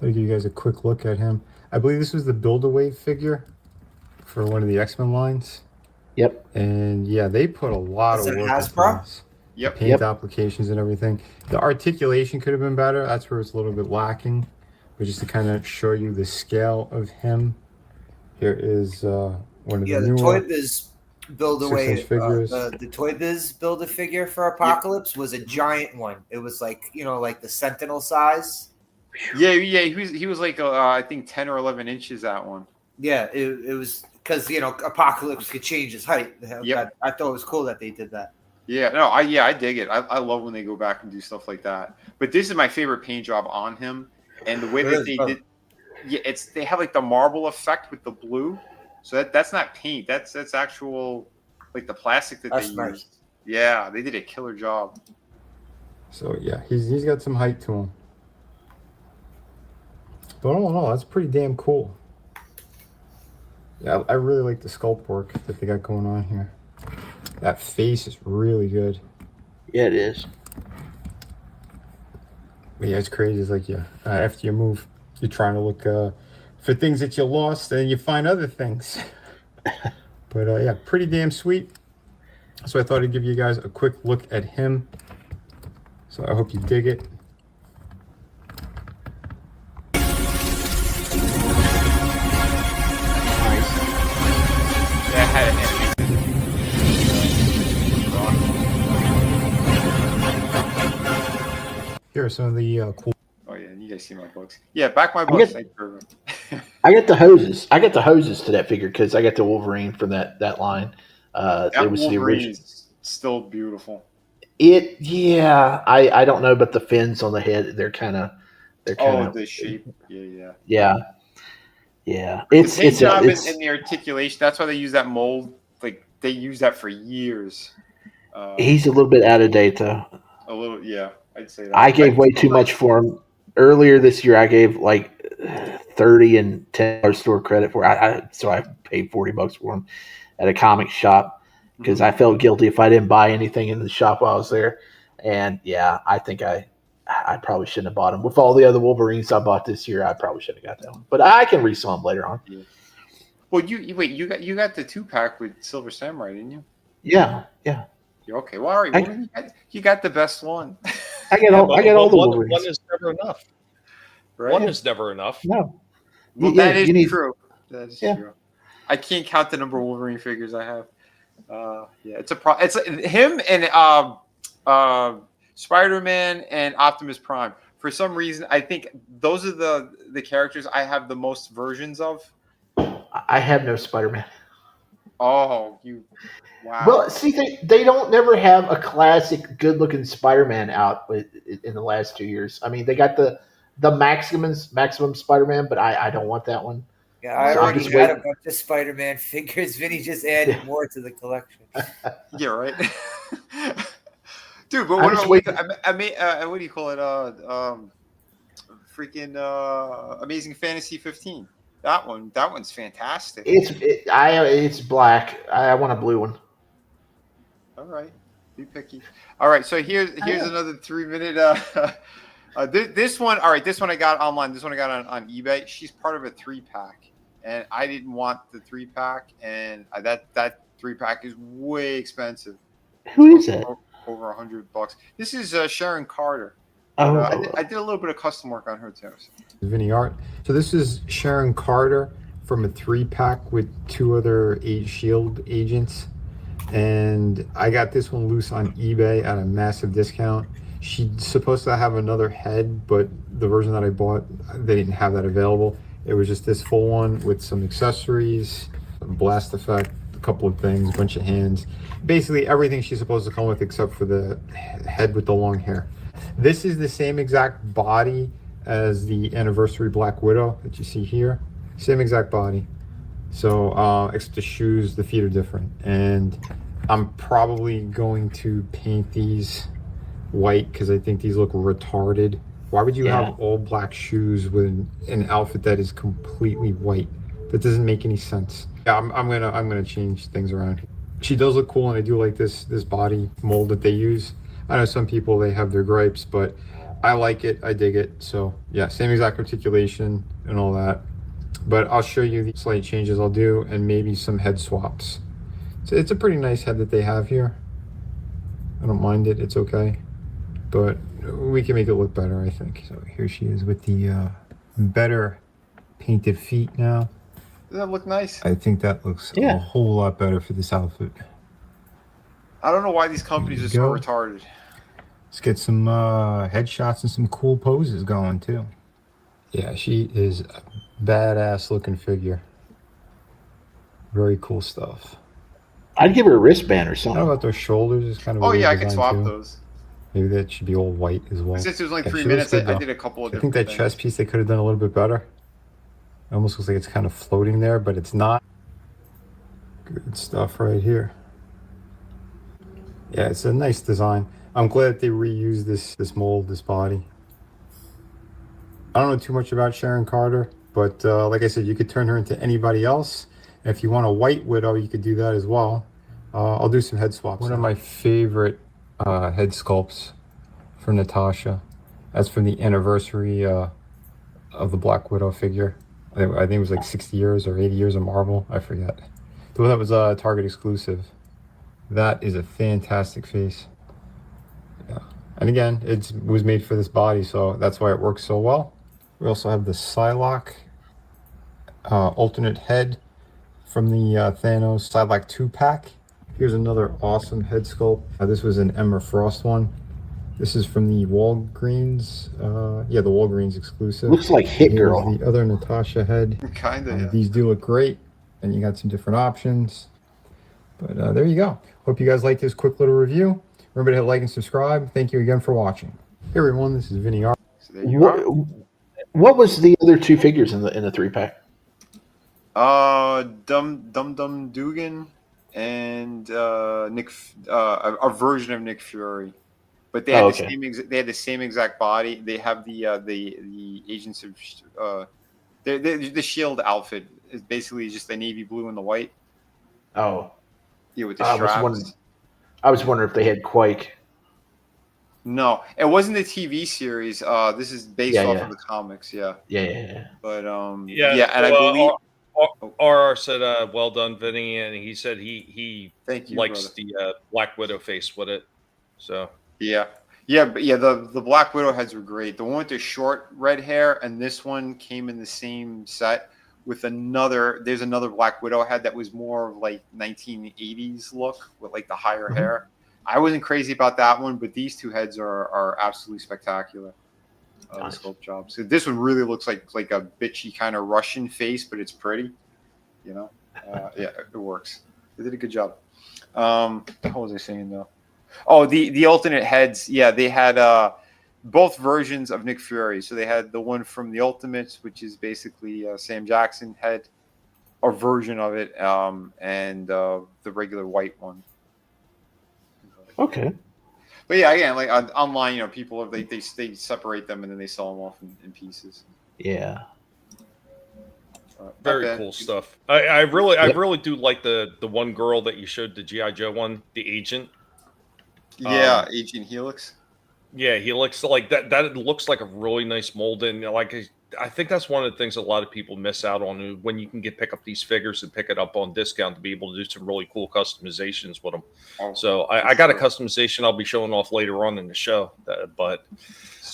I'll give you guys a quick look at him. I believe this was the Build-A-Wave figure for one of the X-Men lines. Yep. And yeah, they put a lot of work into this. Yep. Paint applications and everything. The articulation could have been better. That's where it's a little bit lacking. But just to kind of show you the scale of him, here is one of the newer Toy Biz Build-A-Wave figures. The Toy Biz Build-A-Figure for Apocalypse was a giant one. It was like, like the Sentinel size. Yeah. He was like I think 10 or 11 inches, that one. Yeah, it was because Apocalypse could change his height. Yeah, I thought it was cool that they did that. Yeah, no, I dig it. I love when they go back and do stuff like that. But this is my favorite paint job on him, and the way that they did, they have like the marble effect with the blue. So that's not paint. That's actual like the plastic that they used. Yeah, they did a killer job. So yeah, he's got some height to him. But all in all, that's pretty damn cool. Yeah, I really like the sculpt work that they got going on here. That face is really good. Yeah, it is. But yeah, it's crazy. It's like, after you move, you're trying to look for things that you lost, and you find other things. But yeah, pretty damn sweet. So I thought I'd give you guys a quick look at him. So I hope you dig it. Here are some of the cool. Oh yeah, you guys see my books. Yeah, back my books. I get the hoses. I get the hoses to that figure because I got the Wolverine from that line. That was the original. Is still beautiful. I don't know, but the fins on the head, they're kind of. The shape. Yeah. It's the job and the articulation. That's why they use that mold. Like they use that for years. He's a little bit out of date though. A little, yeah. I'd say that. I gave way too much for him. Earlier this year, I gave like $30 and $10 store credit for it. So I paid $40 for him at a comic shop because I felt guilty if I didn't buy anything in the shop while I was there. And yeah, I think I probably shouldn't have bought him. With all the other Wolverines I bought this year, I probably should have got that one. But I can resell them later on. Yeah. Well, you got the 2-pack with Silver Samurai, didn't you? Yeah. You're okay. Well, all right, Wolverine, you got the best one. I get all the Wolverines. One is never enough. Right? One is never enough. No. Well, Yeah, that is you need- true. That is true. I can't count the number of Wolverine figures I have. Yeah, it's a problem. It's him and Spider-Man and Optimus Prime. For some reason, I think those are the characters I have the most versions of. I have no Spider-Man. Oh, you! Wow. Well, see, they don't never have a classic, good-looking Spider-Man out in the last 2 years. I mean, they got the Maximum Spider-Man, but I don't want that one. Yeah, I So I'm already just got a waiting. bunch of Spider-Man figures. Vinny just added more to the collection. Yeah, right. Dude, but I'm what just about waiting. what do you call it? Freaking Amazing Fantasy 15. That one's fantastic. It's black. I want a blue one. All right, be picky. All right, so here's another 3-minute. This one, all right. This one I got online. This one I got on eBay. She's part of a 3-pack, and I didn't want the 3-pack, and that 3-pack is way expensive. Who is it? Over $100. This is Sharon Carter. Oh, I did a little bit of custom work on her too. Vinnie art. So this is Sharon Carter from a 3-pack with 2 other Shield agents, and I got this one loose on eBay at a massive discount. She's supposed to have another head, but the version that I bought, they didn't have that available. It was just this full one with some accessories, a blast effect, a couple of things, a bunch of hands. Basically everything she's supposed to come with except for the head with the long hair. This is the same exact body as the Anniversary Black Widow that you see here. Same exact body. So, except the shoes, the feet are different. And I'm probably going to paint these white because I think these look retarded. Why would you have all black shoes with an outfit that is completely white? That doesn't make any sense. Yeah, I'm gonna change things around. She does look cool, and I do like this body mold that they use. I know some people, they have their gripes, but I like it. I dig it. So yeah, same exact articulation and all that. But I'll show you the slight changes I'll do and maybe some head swaps. So it's a pretty nice head that they have here. I don't mind it. It's okay. But we can make it look better, I think. So here she is with the better painted feet now. Does that look nice? I think that looks a whole lot better for this outfit. I don't know why these companies are so retarded. Let's get some headshots and some cool poses going too. Yeah, she is a badass looking figure. Very cool stuff. I'd give her a wristband or I something. don't know about those shoulders. It's kind of Oh a yeah, I weird can design, swap too. those. Maybe that should be all white as well. Since it was only Yeah, 3 she minutes, looks good, I though. did a couple of I think that different chest piece they could have done a little bit better. It almost looks like it's kind of floating there, but it's not. Good stuff right here. Yeah, it's a nice design. I'm glad that they reused this mold, this body. I don't know too much about Sharon Carter, but like I said, you could turn her into anybody else. And if you want a white widow, you could do that as well. I'll do some head swaps. One of my favorite head sculpts for Natasha. That's from the anniversary of the Black Widow figure. I think it was like 60 years or 80 years of Marvel. I forget. The one that was Target exclusive. That is a fantastic face. Yeah. And again, it was made for this body, so that's why it works so well. We also have the Psylocke alternate head from the Thanos Psylocke 2-pack. Here's another awesome head sculpt. This was an Emma Frost one. This is from the Walgreens. Yeah, the Walgreens exclusive. Looks like Hit Here's Girl. the other Natasha head. Kinda. Yeah. These do look great, and you got some different options. But there you go. Hope you guys liked this quick little review. Remember to hit like and subscribe. Thank you again for watching. Hey everyone, this is Vinnie R. So there you are. What was the other 2 figures in the 3-pack? Dum Dugan and Nick, a version of Nick Fury, but they had the same exact body. They have the agents of the Shield outfit is basically just the navy blue and the white. Oh, yeah, with the straps. I was wondering if they had Quake. No, it wasn't the TV series. This is based off of the comics. Yeah. Yeah. But Yeah, and so, I believe R said, "Well done, Vinny," and he said he Thank you, likes brother. the Black Widow face with it. So Yeah, but the Black Widow heads were great. The one with the short red hair and this one came in the same set with another. There's another Black Widow head that was more of like 1980s look with like the higher hair. I wasn't crazy about that one, but these two heads are absolutely spectacular. Nice. Sculpt job. So this one really looks like a bitchy kind of Russian face, but it's pretty. You know, yeah, it works. They did a good job. What the hell was I saying though? Oh, the alternate heads. Yeah, they had both versions of Nick Fury. So they had the one from the Ultimates, which is basically Sam Jackson head, or version of it, and the regular white one. Okay. But yeah, again, like online, people they separate them and then they sell them off in pieces. Yeah. very cool stuff. I really do like the one girl that you showed, the GI Joe one, the agent. Yeah, Agent Helix. Yeah, Helix, like that. That looks like a really nice mold, and I think that's one of the things a lot of people miss out on when you can pick up these figures and pick it up on discount to be able to do some really cool customizations with them. So I got a customization I'll be showing off later on in the show, but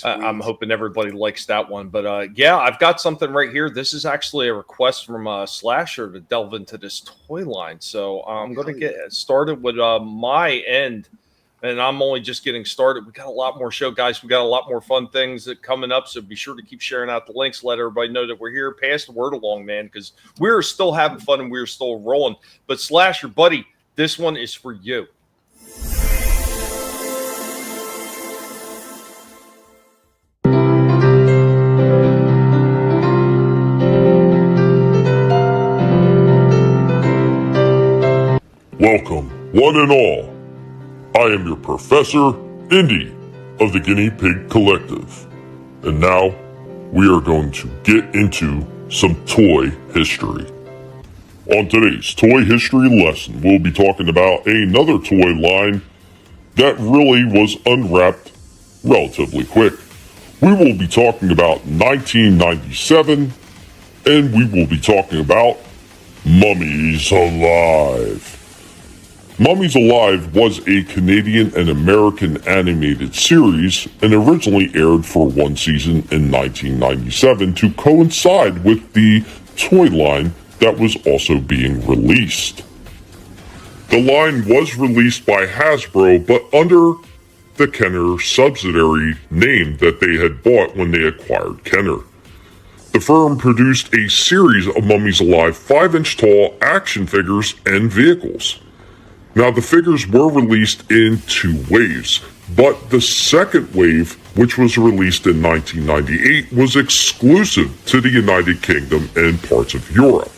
I'm hoping everybody likes that one. But yeah, I've got something right here. This is actually a request from Slasher to delve into this toy line. So I'm going to get started with my end. And I'm only just getting started. We got a lot more show, guys. We got a lot more fun things that coming up. So be sure to keep sharing out the links. Let everybody know that we're here. Pass the word along, man, because we're still having fun and we're still rolling. But Slasher, buddy, this one is for you. Welcome, one and all. I am your Professor Indy of the Guinea Pig Collective. And now, we are going to get into some toy history. On today's toy history lesson, we'll be talking about another toy line that really was unwrapped relatively quick. We will be talking about 1997, and we will be talking about Mummies Alive. Mummies Alive was a Canadian and American animated series and originally aired for one season in 1997 to coincide with the toy line that was also being released. The line was released by Hasbro, but under the Kenner subsidiary name that they had bought when they acquired Kenner. The firm produced a series of Mummies Alive 5-inch tall action figures and vehicles. Now, the figures were released in 2 waves, but the second wave, which was released in 1998, was exclusive to the United Kingdom and parts of Europe.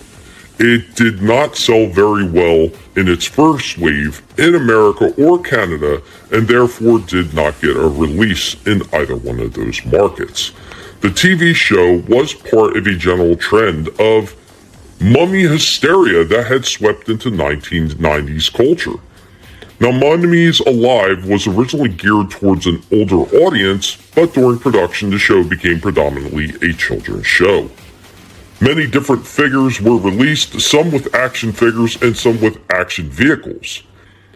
It did not sell very well in its first wave in America or Canada, and therefore did not get a release in either one of those markets. The TV show was part of a general trend of mummy hysteria that had swept into 1990s culture. Now, Mummies Alive was originally geared towards an older audience, but during production the show became predominantly a children's show. Many different figures were released, some with action figures and some with action vehicles.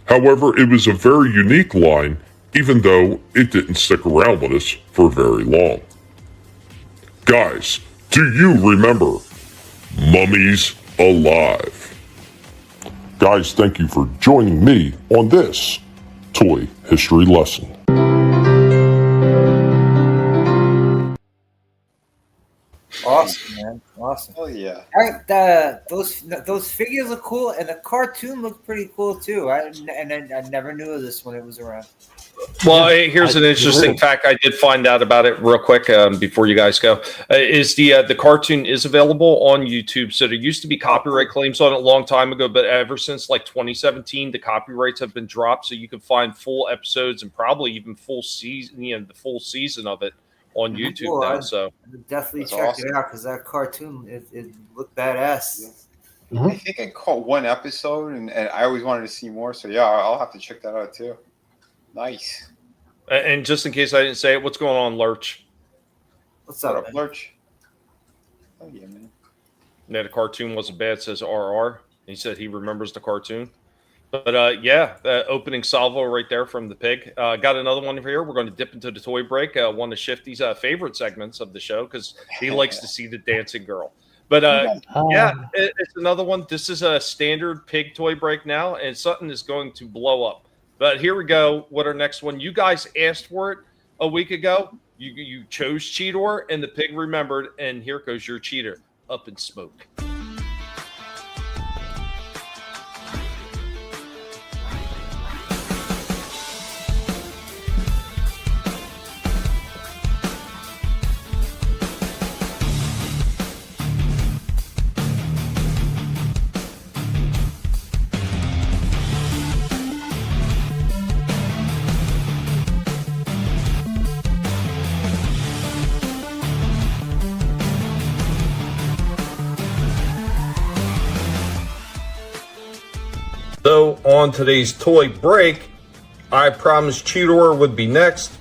However, it was a very unique line, even though it didn't stick around with us for very long. Guys, do you remember Mummies Alive? Guys, thank you for joining me on this toy history lesson. Awesome, man. Awesome. Oh yeah. Those figures are cool, and the cartoon looked pretty cool too. I never knew of this when it was around. Well, here's an interesting fact I did find out about it real quick before you guys go. Is the cartoon is available on YouTube. So there used to be copyright claims on it a long time ago, but ever since like 2017, the copyrights have been dropped, so you can find full episodes and probably even full season, the full season of it on YouTube now. So definitely check it out because that cartoon it looked badass. I think I caught one episode, and I always wanted to see more. So yeah, I'll have to check that out too. Nice. And just in case I didn't say it, what's going on, Lurch? What's up, Lurch? Oh yeah, man. Yeah, the cartoon wasn't bad, says RR. He said he remembers the cartoon. But yeah, the opening salvo right there from the pig. Got another one here. We're going to dip into the toy break. One of Shifty's favorite segments of the show because he likes to see the dancing girl. But yeah, it's another one. This is a standard pig toy break now, and something is going to blow up. But here we go. What our next one? You guys asked for it a week ago. You chose Cheetor, and the pig remembered. And here goes your cheater up in smoke. So on today's toy break, I promised Cheetor would be next.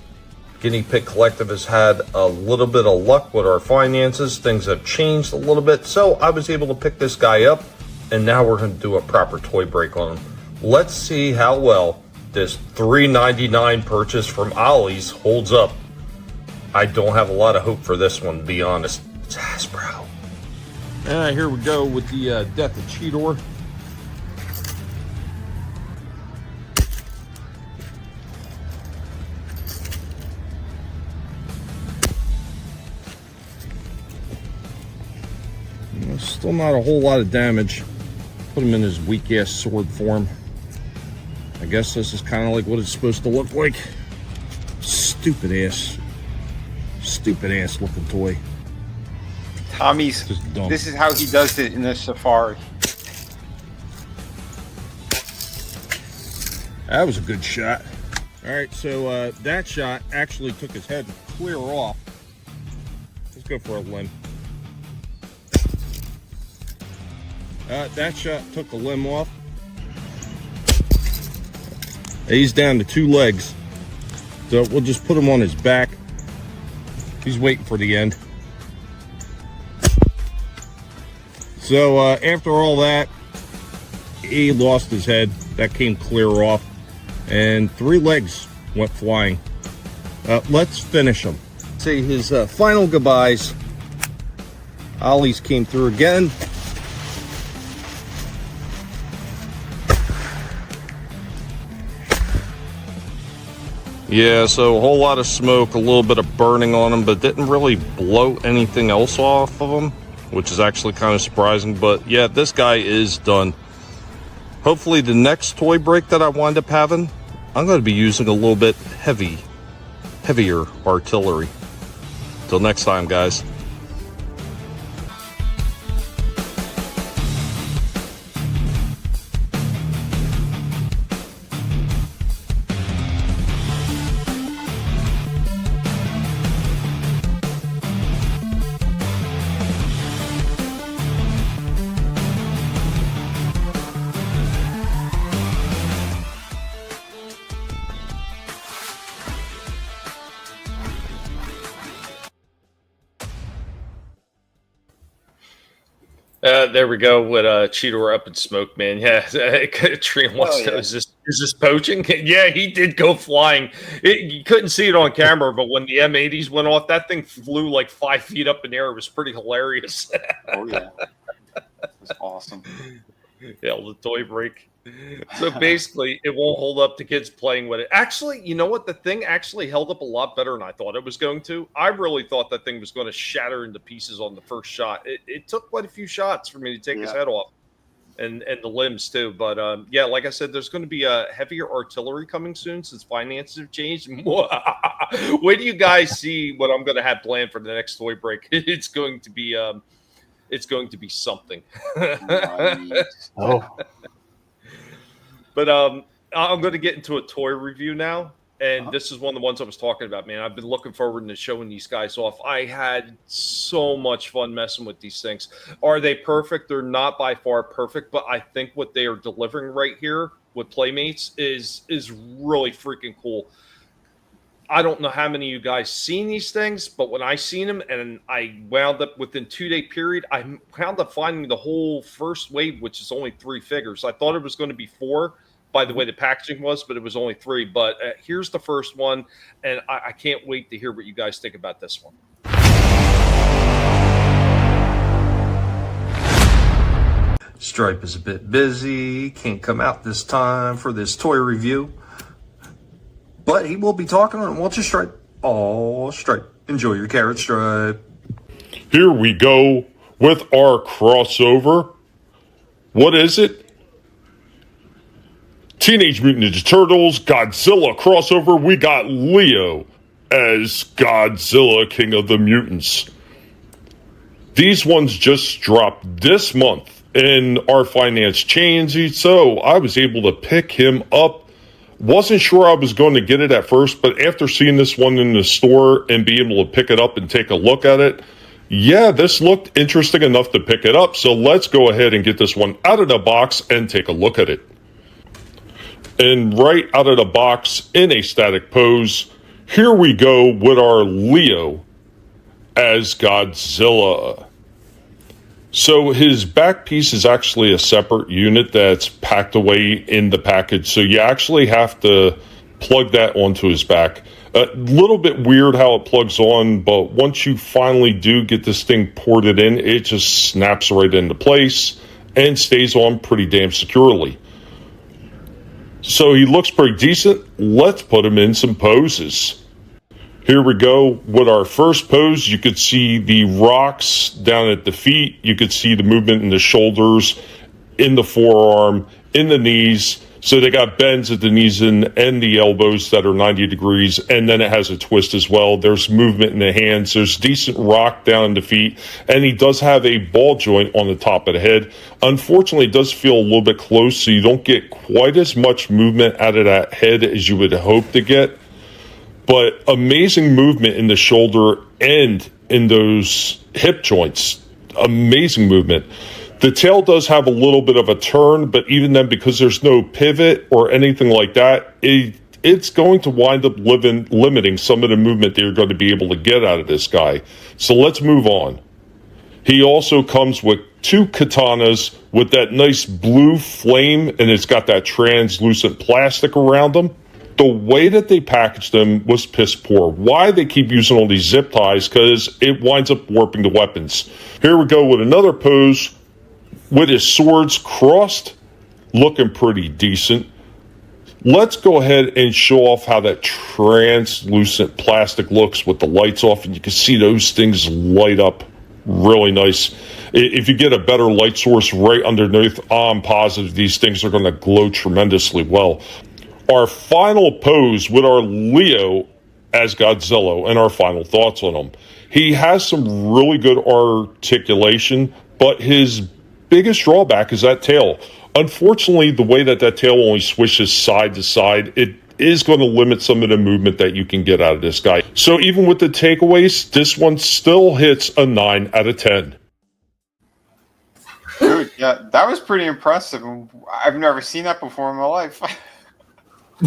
Guinea Pig Collective has had a little bit of luck with our finances. Things have changed a little bit, so I was able to pick this guy up, and now we're going to do a proper toy break on him. Let's see how well this $3.99 purchase from Ollie's holds up. I don't have a lot of hope for this one, to be honest. It's Hasbro. Here we go with the death of Cheetor. Still not a whole lot of damage. Put him in his weak ass sword form. I guess this is kind of like what it's supposed to look like. Stupid ass looking toy. Tommy's, this is how he does it in the Safari. That was a good shot. All right, so that shot actually took his head clear off. Let's go for a limb. That shot took the limb off. He's down to 2 legs. So we'll just put him on his back. He's waiting for the end. So after all that, he lost his head. That came clear off. And 3 legs went flying. Let's finish him. Say his final goodbyes. Ollie's came through again. Yeah, so a whole lot of smoke, a little bit of burning on him, but didn't really blow anything else off of him, which is actually kind of surprising. But yeah, this guy is done. Hopefully the next toy break that I wind up having, I'm going to be using a little bit heavier artillery. Till next time, guys. There we go with Cheetor up in smoke, man. Yeah, Trina wants to know, is this poaching? Yeah, he did go flying. You couldn't see it on camera, but when the M80s went off, that thing flew like 5 feet up in the air. It was pretty hilarious. Oh, yeah. It was awesome. Yeah, the toy break. So basically, it won't hold up to kids playing with it. Actually, you know what? The thing actually held up a lot better than I thought it was going to. I really thought that thing was going to shatter into pieces on the first shot. It took quite a few shots for me to take his head off, and the limbs too. But yeah, like I said, there's going to be a heavier artillery coming soon since finances have changed. Wait do you guys see what I'm going to have planned for the next toy break? It's going to be something. Oh. But I'm going to get into a toy review now, and this is one of the ones I was talking about, man. I've been looking forward to showing these guys off. I had so much fun messing with these things. Are they perfect? They're not by far perfect, but I think what they are delivering right here with Playmates is really freaking cool. I don't know how many of you guys seen these things, but when I seen them and I wound up within 2-day period, I wound up finding the whole first wave, which is only 3 figures. I thought it was going to be 4 by the way the packaging was, but it was only 3. But here's the first one, and I can't wait to hear what you guys think about this one. Stripe is a bit busy, can't come out this time for this toy review. But he will be talking on it. Won't you, Stripe? Oh, Stripe. Enjoy your carrot, Stripe. Here we go with our crossover. What is it? Teenage Mutant Ninja Turtles, Godzilla crossover. We got Leo as Godzilla, King of the Mutants. These ones just dropped this month in our finance chain, so I was able to pick him up. Wasn't sure I was going to get it at first, but after seeing this one in the store and being able to pick it up and take a look at it, yeah, this looked interesting enough to pick it up. So let's go ahead and get this one out of the box and take a look at it. And right out of the box in a static pose, here we go with our Leo as Godzilla. So his back piece is actually a separate unit that's packed away in the package. So you actually have to plug that onto his back. A little bit weird how it plugs on, but once you finally do get this thing ported in, it just snaps right into place and stays on pretty damn securely. So he looks pretty decent. Let's put him in some poses. Here we go with our first pose. You could see the rocks down at the feet. You could see the movement in the shoulders, in the forearm, in the knees. So they got bends at the knees and the elbows that are 90 degrees. And then it has a twist as well. There's movement in the hands. There's decent rock down in the feet. And he does have a ball joint on the top of the head. Unfortunately, it does feel a little bit close, so you don't get quite as much movement out of that head as you would hope to get. But amazing movement in the shoulder and in those hip joints. Amazing movement. The tail does have a little bit of a turn, but even then, because there's no pivot or anything like that, it's going to wind up limiting some of the movement that you're going to be able to get out of this guy. So let's move on. He also comes with 2 katanas with that nice blue flame, and it's got that translucent plastic around them. The way that they packaged them was piss poor. Why they keep using all these zip ties? Because it winds up warping the weapons. Here we go with another pose with his swords crossed, looking pretty decent. Let's go ahead and show off how that translucent plastic looks with the lights off, and you can see those things light up really nice. If you get a better light source right underneath, I'm positive these things are going to glow tremendously well. Our final pose with our Leo as Godzilla and our final thoughts on him. He has some really good articulation, but his biggest drawback is that tail. Unfortunately, the way that tail only swishes side to side, it is going to limit some of the movement that you can get out of this guy. So even with the takeaways, this one still hits a 9 out of 10. Dude, yeah, that was pretty impressive. I've never seen that before in my life.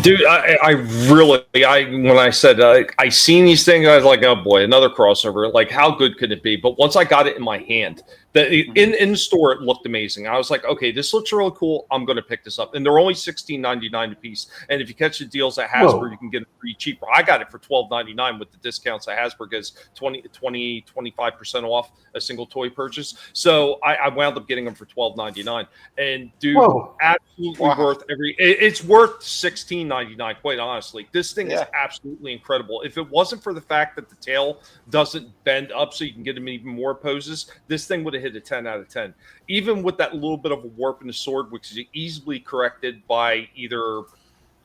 Dude, I really, when I said I seen these things, I was like, oh boy, another crossover. Like, how good could it be? But once I got it in my hand, in the store, it looked amazing. I was like, okay, this looks really cool. I'm going to pick this up. And they're only $16.99 a piece. And if you catch the deals at Hasbro, you can get it pretty cheaper. I got it for $12.99 with the discounts at Hasbro because 25% off a single toy purchase. So I wound up getting them for $12.99. And dude, absolutely worth it's worth $16.99, quite honestly. This thing is absolutely incredible. If it wasn't for the fact that the tail doesn't bend up so you can get them even more poses, this thing would have hit a 10 out of 10. Even with that little bit of a warp in the sword, which is easily corrected by either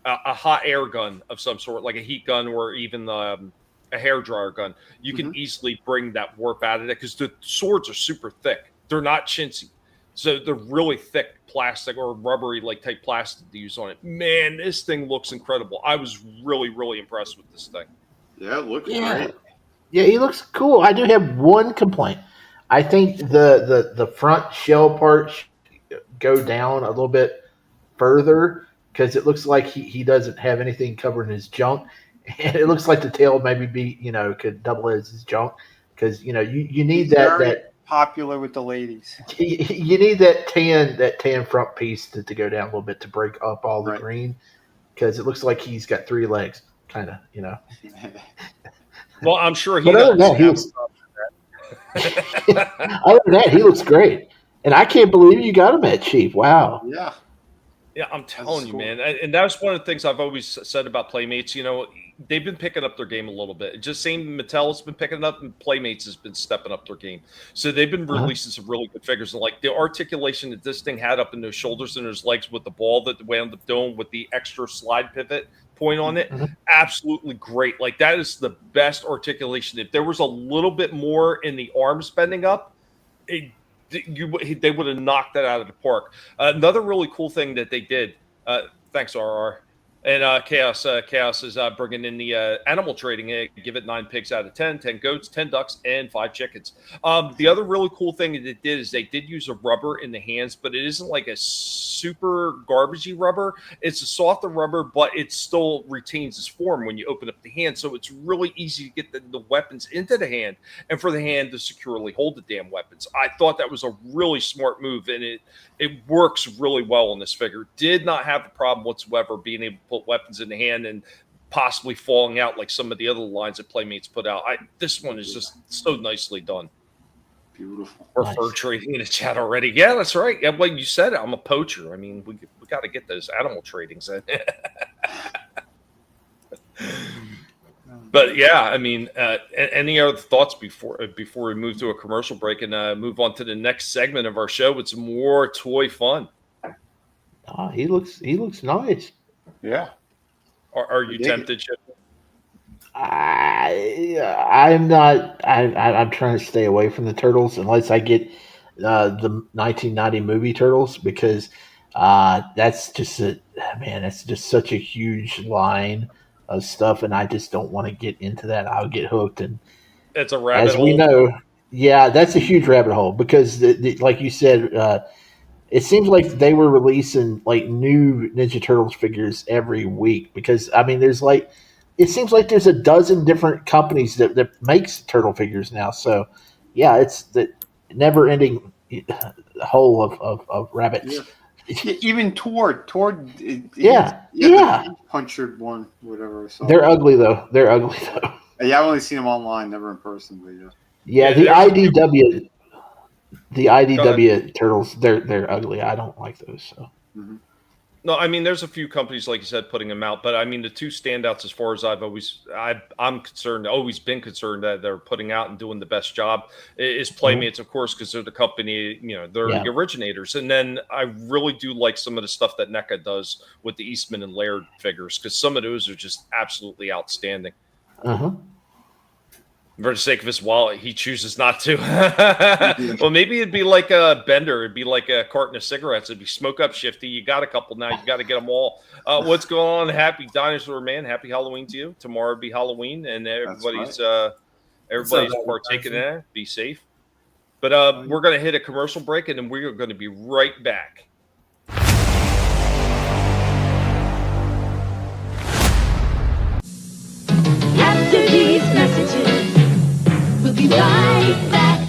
a hot air gun of some sort, like a heat gun or even a hair dryer gun, you can easily bring that warp out of it because the swords are super thick. They're not chintzy. So they're really thick plastic or rubbery like type plastic to use on it. Man, this thing looks incredible. I was really, really impressed with this thing. Yeah, it looks great. Yeah, he looks cool. I do have one complaint. I think the front shell part should go down a little bit further because it looks like he doesn't have anything covering his junk. And it looks like the tail maybe be, could double as his junk because you need He's that very popular with the ladies. you need that tan front piece to go down a little bit to break up all the green because it looks like he's got 3 legs, kind of, Well, I'm sure he. But other than that, he looks great, and I can't believe you got him at cheap. Wow. Yeah. Yeah, I'm telling you, man. And that's one of the things I've always said about Playmates. They've been picking up their game a little bit. Just same Mattel's been picking it up, and Playmates has been stepping up their game. So they've been releasing some really good figures. And like the articulation that this thing had up in those shoulders and those legs with the ball that wound up doing with the extra slide pivot point on it, absolutely great. Like that is the best articulation. If there was a little bit more in the arms bending up, they would have knocked that out of the park. Another really cool thing that they did, thanks RR, and Chaos is bringing in the animal trading. Give it 9 pigs out of 10, 10 goats, 10 ducks, and 5 chickens. The other really cool thing that they did is they did use a rubber in the hands, but it isn't like a super garbagey rubber. It's a softer rubber, but it still retains its form when you open up the hand. So it's really easy to get the weapons into the hand and for the hand to securely hold the damn weapons. I thought that was a really smart move, and it works really well on this figure. Did not have a problem whatsoever being able to put weapons in the hand and possibly falling out like some of the other lines that Playmates put out. This one is just so nicely done. Beautiful. Or fur trading in the chat already. Yeah, that's right. Yeah, well, you said it. I'm a poacher. I mean, we got to get those animal tradings in. But yeah, I mean, any other thoughts before we move to a commercial break and move on to the next segment of our show with some more toy fun? He looks nice. Yeah. Are you tempted, Shifty? I'm not. I'm trying to stay away from the turtles unless I get the 1990 movie turtles because that's just such a huge line of stuff, and I just don't want to get into that. I'll get hooked, and it's a rabbit as hole. we know, yeah, that's a huge rabbit hole because, like you said, it seems like they were releasing like new Ninja Turtles figures every week. Because I mean, it seems like there's a dozen different companies that makes turtle figures now. So yeah, it's the never-ending hole of rabbits. Yeah. Even Tord, yeah, punctured one, whatever. So. They're ugly though. Yeah, I've only seen them online, never in person, but yeah. Yeah, the IDW turtles, they're ugly. I don't like those. So. Mm-hmm. No, I mean, there's a few companies, like you said, putting them out, but I mean, the two standouts as far as I'm concerned, always been concerned that they're putting out and doing the best job is Playmates, of course, because they're the company, they're the originators. And then I really do like some of the stuff that NECA does with the Eastman and Laird figures, because some of those are just absolutely outstanding. For the sake of his wallet, he chooses not to. Well, maybe it'd be like a Bender. It'd be like a carton of cigarettes. It'd be smoke up, Shifty. You got a couple now. You got to get them all. What's going on? Happy Dinosaur Man. Happy Halloween to you. Tomorrow will be Halloween, and everybody's partaking in it. Be safe. But we're going to hit a commercial break, and then we're going to be right back. After these messages, we'll be right back.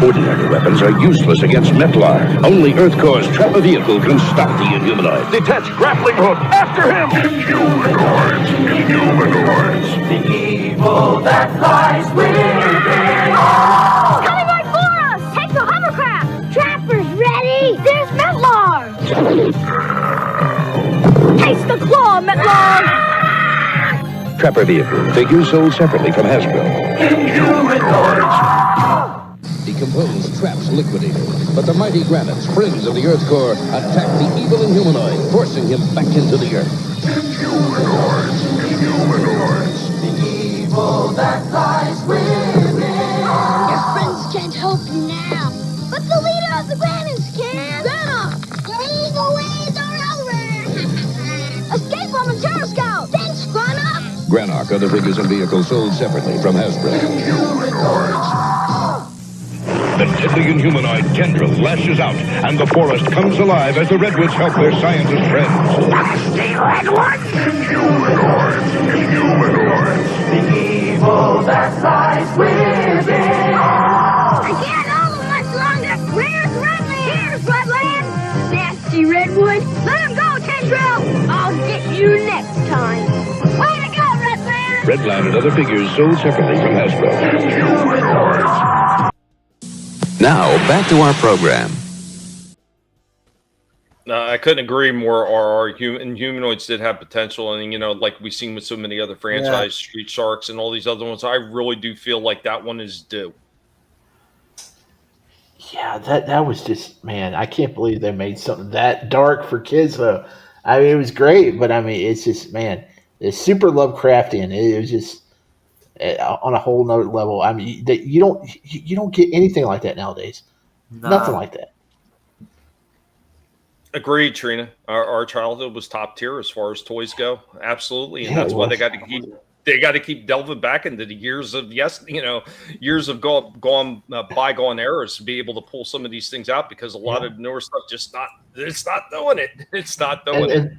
Ordinary weapons are useless against Metlar. Only EarthCore's trapper vehicle can stop the Inhumanoid. Detach grappling hook! After him! Inhumanoids! Inhumanoids! The evil that lies within all. Coming right for us! Take the hovercraft! Trappers ready! There's Metlar! Taste the claw, Metlar! Trapper vehicle. Figures sold separately from Hasbro. Inhumanoids! Decomposed traps liquidated, but the mighty granite springs of the EarthCore attack the evil Inhumanoid, forcing him back into the Earth. Inhumanoids! Inhumanoids! The evil that lies within all. Your friends can't help you now, but the leader of the Granites can. Grana! Your evil ways are over! Escape on the Terror Scout! Thanks, Grana! Granarch are the figures and vehicles sold separately from Hasbro. Inhumanoids! The deadly Inhumanoid tendril lashes out, and the forest comes alive as the redwoods help their scientist friends. Nasty redwoods! Inhumanoids! Inhumanoids! The evil that lies within. I can't hold them much longer. Where's Redland? Here's Redland! Nasty redwood! Let him go, Tendril! I'll get you next time. Way to go, Redland! Redland and other figures sold separately from Hasbro. Inhumanoids! Now, back to our program. I couldn't agree more. Our humanoids did have potential, and like we've seen with so many other franchises, Street Sharks and all these other ones. I really do feel like that one is due. Yeah, that was just, man, I can't believe they made something that dark for kids though. I mean, it was great, but I mean, it's just, man, it's super Lovecraftian. It was just on a whole nother level. I mean, you don't get anything like that nowadays. Nah. Nothing like that. Agreed, Trina. Our childhood was top tier as far as toys go. Absolutely, and Yeah, that's it why was. they got to keep delving back into the years of years of gone bygone eras to be able to pull some of these things out, because a lot of newer stuff it's not doing it. It's not doing it.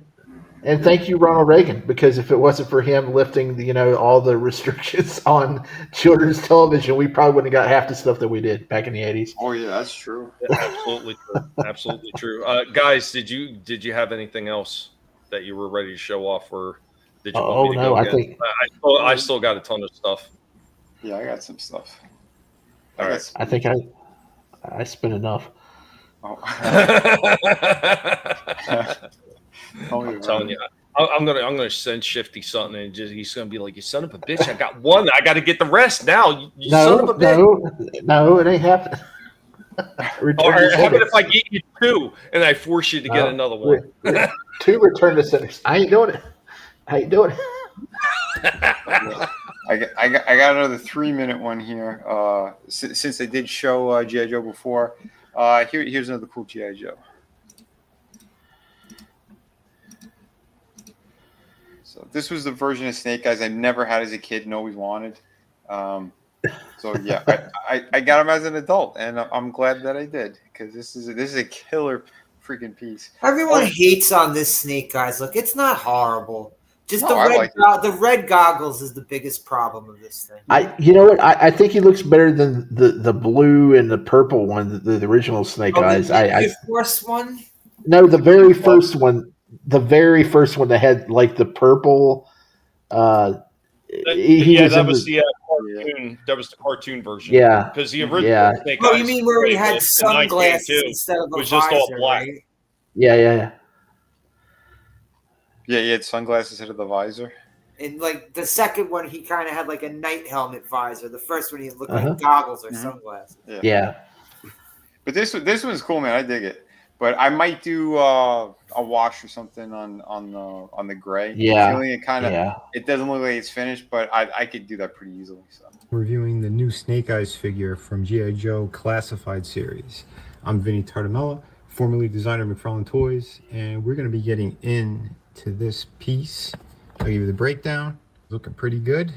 And thank you, Ronald Reagan, because if it wasn't for him lifting all the restrictions on children's television, we probably wouldn't have got half the stuff that we did back in the 80s. Oh yeah, that's true. Absolutely true. Absolutely true. Guys, did you have anything else that you were ready to show off, or did you want me to go again? I still got a ton of stuff. Yeah, I got some stuff. All right. I think I spent enough. Oh. I'm telling you, I'm gonna send Shifty something, and he's gonna be like, "You son of a bitch! I got one. I got to get the rest now." You son of a bitch. No, it ain't happening. Or how about if I get you two and I force you to get another one? 2 return to senders. I ain't doing it. I got another 3-minute one here. Since they did show G.I. Joe before, here's another cool G.I. Joe. So this was the version of Snake Eyes I never had as a kid and always wanted. So yeah, I got him as an adult, and I'm glad that I did, because this is a killer freaking piece. Everyone hates on this Snake Eyes look. It's not horrible. Just the red goggles is the biggest problem of this thing. You know what? I think he looks better than the blue and the purple one, the original Snake Eyes. The first one? No, the very first one. The very first one that had like the purple. That was the cartoon. That was the cartoon version. Yeah, because the original Snake Eyes. You mean where he had sunglasses instead of a was visor, just all black? right? Yeah. Yeah, he had sunglasses instead of the visor. And like the second one, he kind of had like a night helmet visor. The first one, he looked like goggles or sunglasses. Yeah. But this one's cool, man. I dig it. But I might do a wash or something on the gray. Yeah. Feeling it it doesn't look like it's finished, but I could do that pretty easily. So. Reviewing the new Snake Eyes figure from G.I. Joe Classified series. I'm Vinnie Mella, formerly designer of McFarlane Toys, and we're going to be getting into this piece. I'll give you the breakdown. Looking pretty good.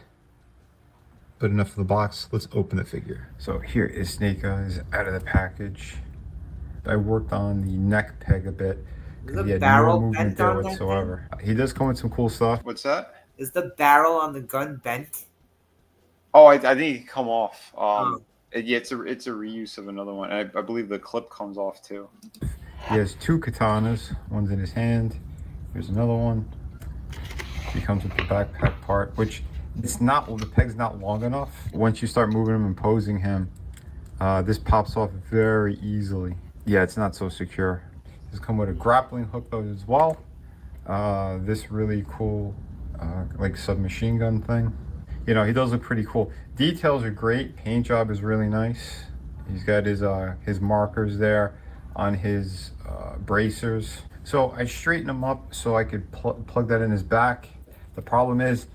But enough of the box. Let's open the figure. So here is Snake Eyes out of the package. I worked on the neck peg a bit. Is He had barrel no movement bent there on that whatsoever. He does come with some cool stuff. What's that? Is the barrel on the gun bent? Oh, I think it can come off. Yeah, it's a reuse of another one. I believe the clip comes off too. He has 2 katanas. One's in his hand. Here's another one. He comes with the backpack part, which the peg's not long enough. Once you start moving him and posing him, this pops off very easily. Yeah, it's not so secure. This come with a grappling hook though as well. This really cool like submachine gun thing. He does look pretty cool. Details are great. Paint job is really nice. He's got his markers there on his bracers. So I straightened him up so I could plug that in his back. The problem is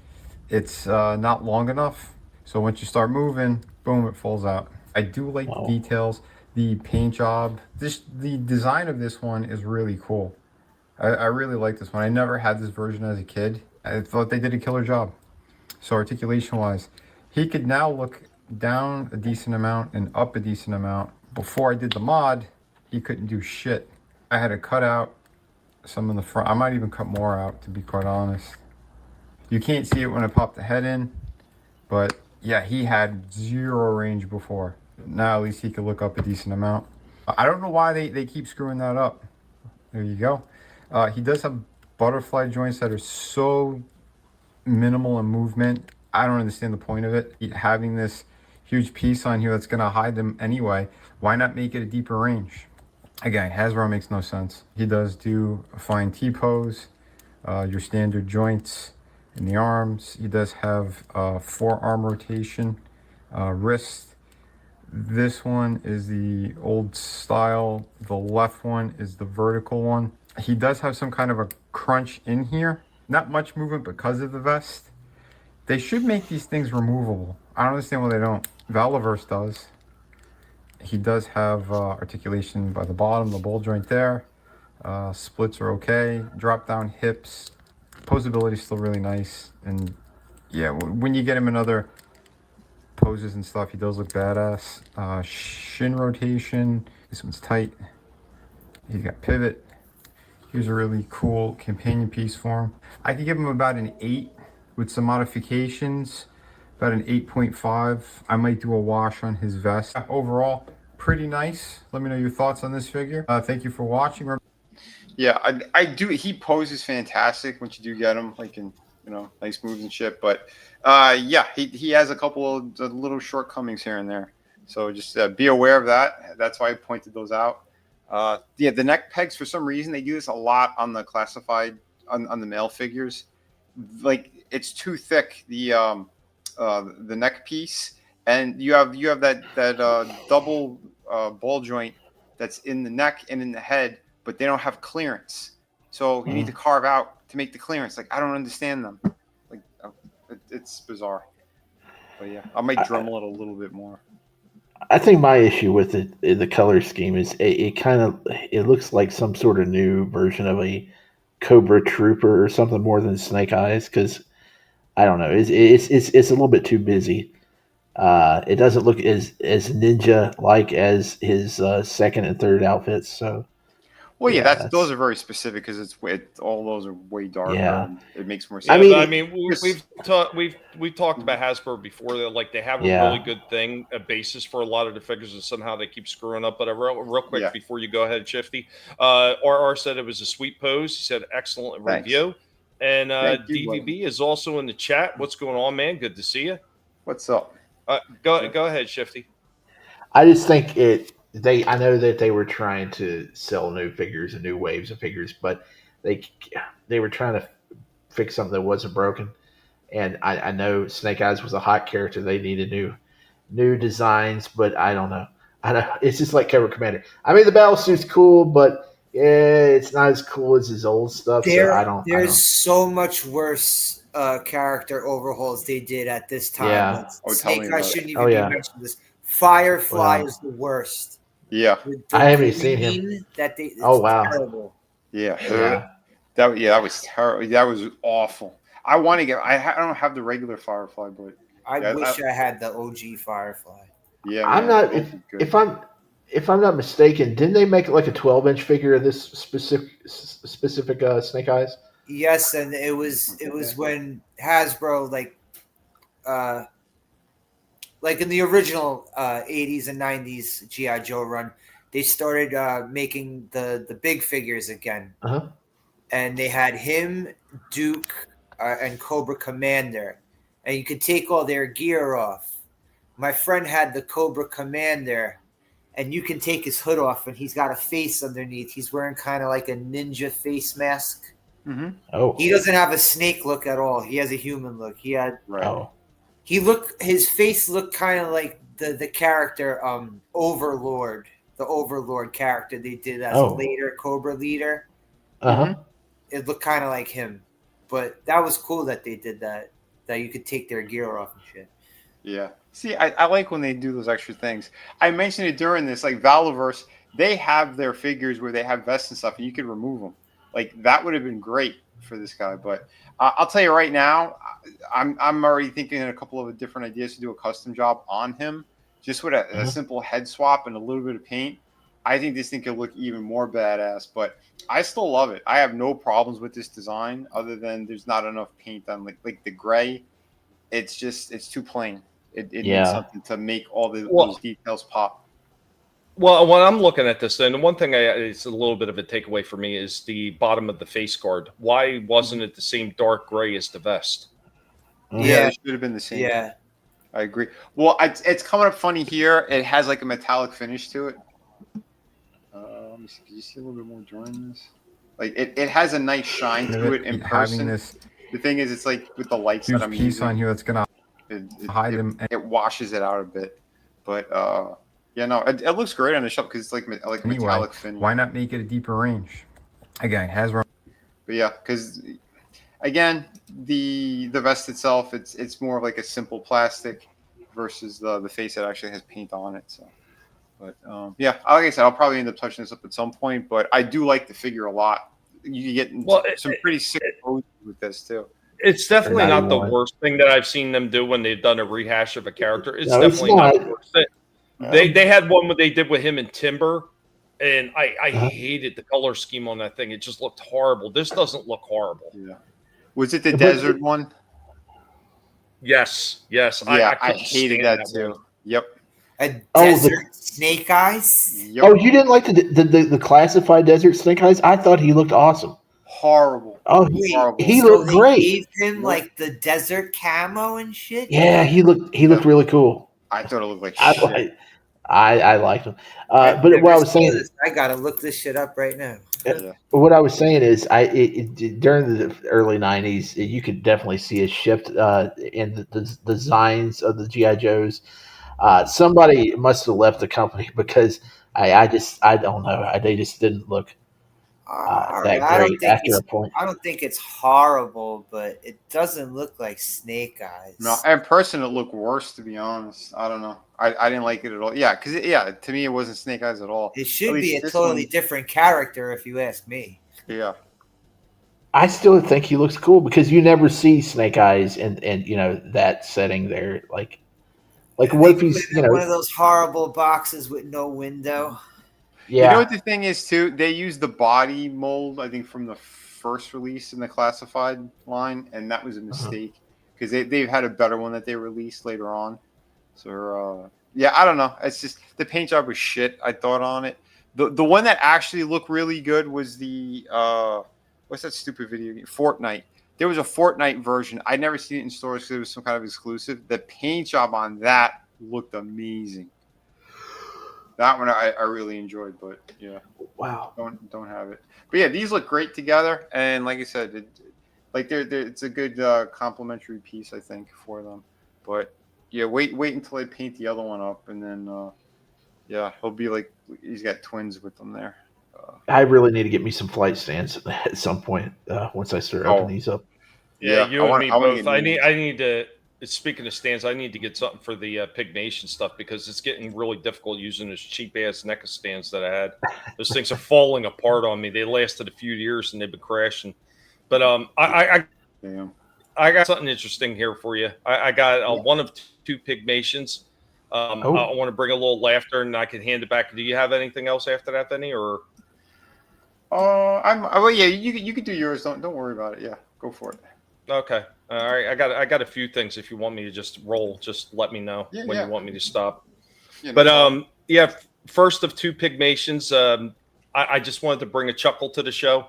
it's not long enough. So once you start moving, boom, it falls out. I do like the details, the paint job. The design of this one is really cool. I really like this one. I never had this version as a kid. I thought they did a killer job. So articulation wise, he could now look down a decent amount and up a decent amount, before I did the mod, he couldn't do shit. I had to cut out some in the front. I might even cut more out, to be quite honest. You can't see it when I pop the head in, but yeah, he had 0 range before. Now at least he could look up a decent amount. I don't know why they keep screwing that up. There you go. He does have butterfly joints that are so minimal in movement. I don't understand the point of it. Having this huge piece on here that's going to hide them anyway, why not make it a deeper range? Again, Hasbro makes no sense. He does do a fine T-pose, your standard joints in the arms. He does have forearm rotation, wrist. This one is the old style. The left one is the vertical one. He does have some kind of a crunch in here. Not much movement because of the vest. They should make these things removable. I don't understand why they don't. Valiverse does. He does have articulation by the bottom, the ball joint there. Splits are okay. Drop down hips. Posability is still really nice. And yeah, when you get him in other poses and stuff, he does look badass. Shin rotation. This one's tight. He's got pivot. Here's a really cool companion piece for him. I could give him about an 8 with some modifications. About an 8.5. I might do a wash on his vest. Overall, pretty nice. Let me know your thoughts on this figure. Thank you for watching. Yeah, I do. He poses fantastic once you do get him, like in, you know, nice moves and shit. But yeah, he has a couple of little shortcomings here and there. So just be aware of that. That's why I pointed those out. Yeah, the neck pegs, for some reason, they do this a lot on the classified, on the male figures. Like, it's too thick, the neck piece, and you have that double ball joint that's in the neck and in the head, but they don't have clearance. So you need to carve out to make the clearance. Like, I don't understand them. Like, it's bizarre. But yeah, I might dremel it a little bit more. I think my issue with it, the color scheme, is it looks like some sort of new version of a Cobra Trooper or something more than Snake Eyes. Because I don't know, it's a little bit too busy. It doesn't look as ninja like as his second and third outfits. So, well, yeah, those are very specific because all those are way darker. Yeah. And it makes more sense. I mean, we've talked about Hasbro before. That like they have a really good thing, a basis for a lot of the figures, and somehow they keep screwing up. But real quick before you go ahead, Shifty, RR said it was a sweet pose. He said excellent review, and DVB is also in the chat. What's going on, man? Good to see you. What's up? Go ahead, Shifty. I just think I know that they were trying to sell new figures and new waves of figures, but they were trying to fix something that wasn't broken. And I know Snake Eyes was a hot character. They needed new designs, but I don't know. It's just like Cobra Commander. I mean, the battle suit's cool, but it's not as cool as his old stuff. There's so much worse character overhauls they did at this time. Yeah. Snake Eyes shouldn't even be mentioned. This Firefly is the worst. Yeah, I haven't seen him. Terrible. Yeah. That was terrible. That was awful. I want to get. I don't have the regular Firefly, but I wish I had the OG Firefly. Yeah, I'm not. If I'm not mistaken, didn't they make like a 12-inch figure of this specific Snake Eyes? Yes, and it was when Hasbro like in the original 80s and 90s G.I. Joe run, they started making the big figures again. Uh-huh. And they had him, Duke, and Cobra Commander. And you could take all their gear off. My friend had the Cobra Commander, and you can take his hood off, and he's got a face underneath. He's wearing kind of like a ninja face mask. Mm-hmm. Oh. He doesn't have a snake look at all. He has a human look. His face looked kind of like the character Overlord, the Overlord character they did as a later Cobra leader. Uh-huh. It looked kind of like him, but that was cool that they did that you could take their gear off and shit. Yeah. See, I like when they do those extra things. I mentioned it during this, like Valiverse, they have their figures where they have vests and stuff, and you could remove them. Like, that would have been great for this guy, but I'll tell you right now, I'm already thinking of a couple of different ideas to do a custom job on him, just with a simple head swap and a little bit of paint, I think this thing could look even more badass. But I still love it. I have no problems with this design, other than there's not enough paint on like the gray. It's too plain. It needs something to make all those details pop. Well, when I'm looking at this, then the one thing it's a little bit of a takeaway for me is the bottom of the face guard. Why wasn't it the same dark gray as the vest? Yeah, it should have been the same. Yeah, I agree. Well, it's coming up funny here. It has like a metallic finish to it. Let me see. Can you see a little bit more drawing this? Like it has a nice shine to it in person. The thing is, it's like with the lights that I'm piece using on here that's gonna hide them. It washes it out a bit, but yeah, no, it looks great on the shelf because it's like Anyway, metallic finish. why not make it a deeper range? Again, it has. But yeah, because again, the vest itself, it's more of like a simple plastic versus the face that actually has paint on it. So, but yeah, like I said, I'll probably end up touching this up at some point. But I do like the figure a lot. You get some pretty sick poses with this too. It's definitely not the worst thing that I've seen them do when they've done a rehash of a character. It's definitely not the worst thing. They had one what they did with him in Timber, and I hated the color scheme on that thing. It just looked horrible. This doesn't look horrible. Yeah. Was it the desert one? Yes. Yeah, I hated that too. One. Yep. A desert Snake Eyes? Yep. Oh, you didn't like the classified desert Snake Eyes? I thought he looked awesome. Horrible. Oh, he looked great. Gave him like the desert camo and shit. Yeah, he looked really cool. I thought it looked like shit. I liked him. But what I was saying is, I gotta look this shit up right now. What I was saying is, during the early '90s, you could definitely see a shift in the designs of the GI Joes. Somebody must have left the company because I don't know. They just didn't look that great after a point. I don't think it's horrible, but it doesn't look like Snake Eyes. No, in person it looked worse, to be honest. I don't know. I didn't like it at all. Yeah, because to me it wasn't Snake Eyes at all. It should be a totally different character, if you ask me. Yeah. I still think he looks cool because you never see Snake Eyes in that setting there. Like what if he's one of those horrible boxes with no window? Yeah. You know what the thing is too? They used the body mold, I think, from the first release in the classified line, and that was a mistake because they've had a better one that they released later on. So yeah, I don't know. It's just the paint job was shit, I thought, on it. The one that actually looked really good was the what's that stupid video game? Fortnite. There was a Fortnite version. I'd never seen it in stores because it was some kind of exclusive. The paint job on that looked amazing. That one I really enjoyed, but yeah. Wow. Don't have it. But yeah, these look great together, and like I said, it's a good complementary piece, I think, for them. But yeah, wait until I paint the other one up, and then yeah, he'll be like he's got twins with them there. I really need to get me some flight stands at some point once I start opening these up. Yeah, you and me both. I need to. Speaking of stands, I need to get something for the Pig Nation stuff because it's getting really difficult using those cheap ass NECA stands that I had. Those things are falling apart on me. They lasted a few years and they've been crashing. But I got something interesting here for you. I got one of two Pig Nations. I want to bring a little laughter and I can hand it back. Do you have anything else after that, Vinnie? Or well, yeah, you can do yours. Don't worry about it. Yeah, go for it. Okay. All right. I got a few things. If you want me to just roll, just let me know when you want me to stop. Yeah, but yeah, first of two Pygmations, I just wanted to bring a chuckle to the show.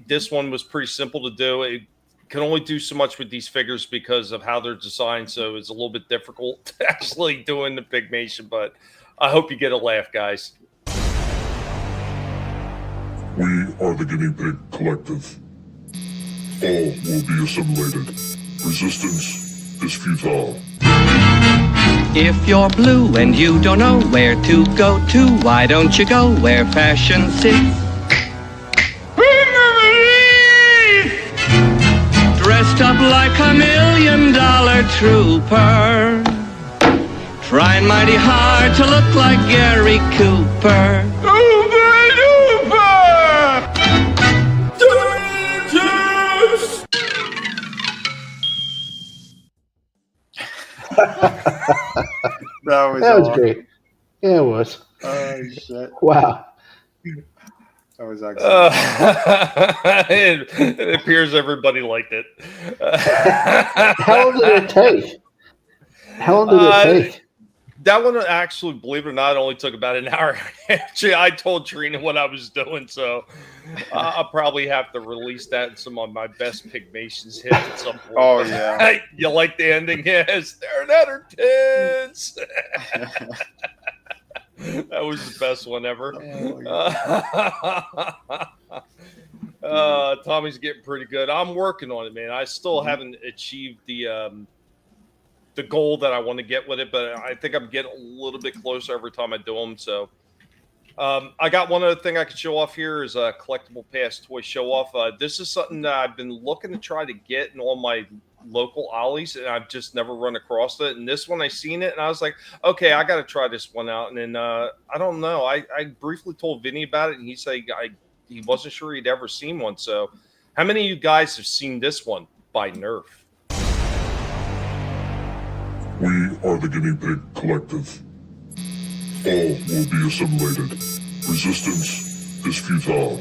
This one was pretty simple to do. It can only do so much with these figures because of how they're designed, so it's a little bit difficult actually doing the Pygmation, but I hope you get a laugh, guys. We are the Guinea Pig Collective. All will be assimilated. Resistance is futile. If you're blue and you don't know where to go to, why don't you go where fashion sits? Dressed up like $1 million trooper, trying mighty hard to look like Gary Cooper. That was That was awesome. great. Yeah, it was. Oh shit! Wow. That was excellent. It appears everybody liked it. How long did it take? How long did it take? That one actually, believe it or not, only took about an hour. Actually, I told Trina what I was doing, so I'll probably have to release that in some of my best Pygmations hits at some point. Oh yeah. You like the ending? Yes, staring at her tits. That was the best one ever. Tommy's getting pretty good. I'm working on it, man. I still haven't achieved the goal that I want to get with it, but I think I'm getting a little bit closer every time I do them. So I got one other thing I could show off here is a Collectable Past toy show off. This is something that I've been looking to try to get in all my local ollies, and I've just never run across it. And this one, I seen it, and I was like, okay, I got to try this one out. And then I don't know. I briefly told Vinnie about it, and he said he wasn't sure he'd ever seen one. So how many of you guys have seen this one by Nerf? We are the Guinea Pig Collective. All will be assimilated. Resistance is futile.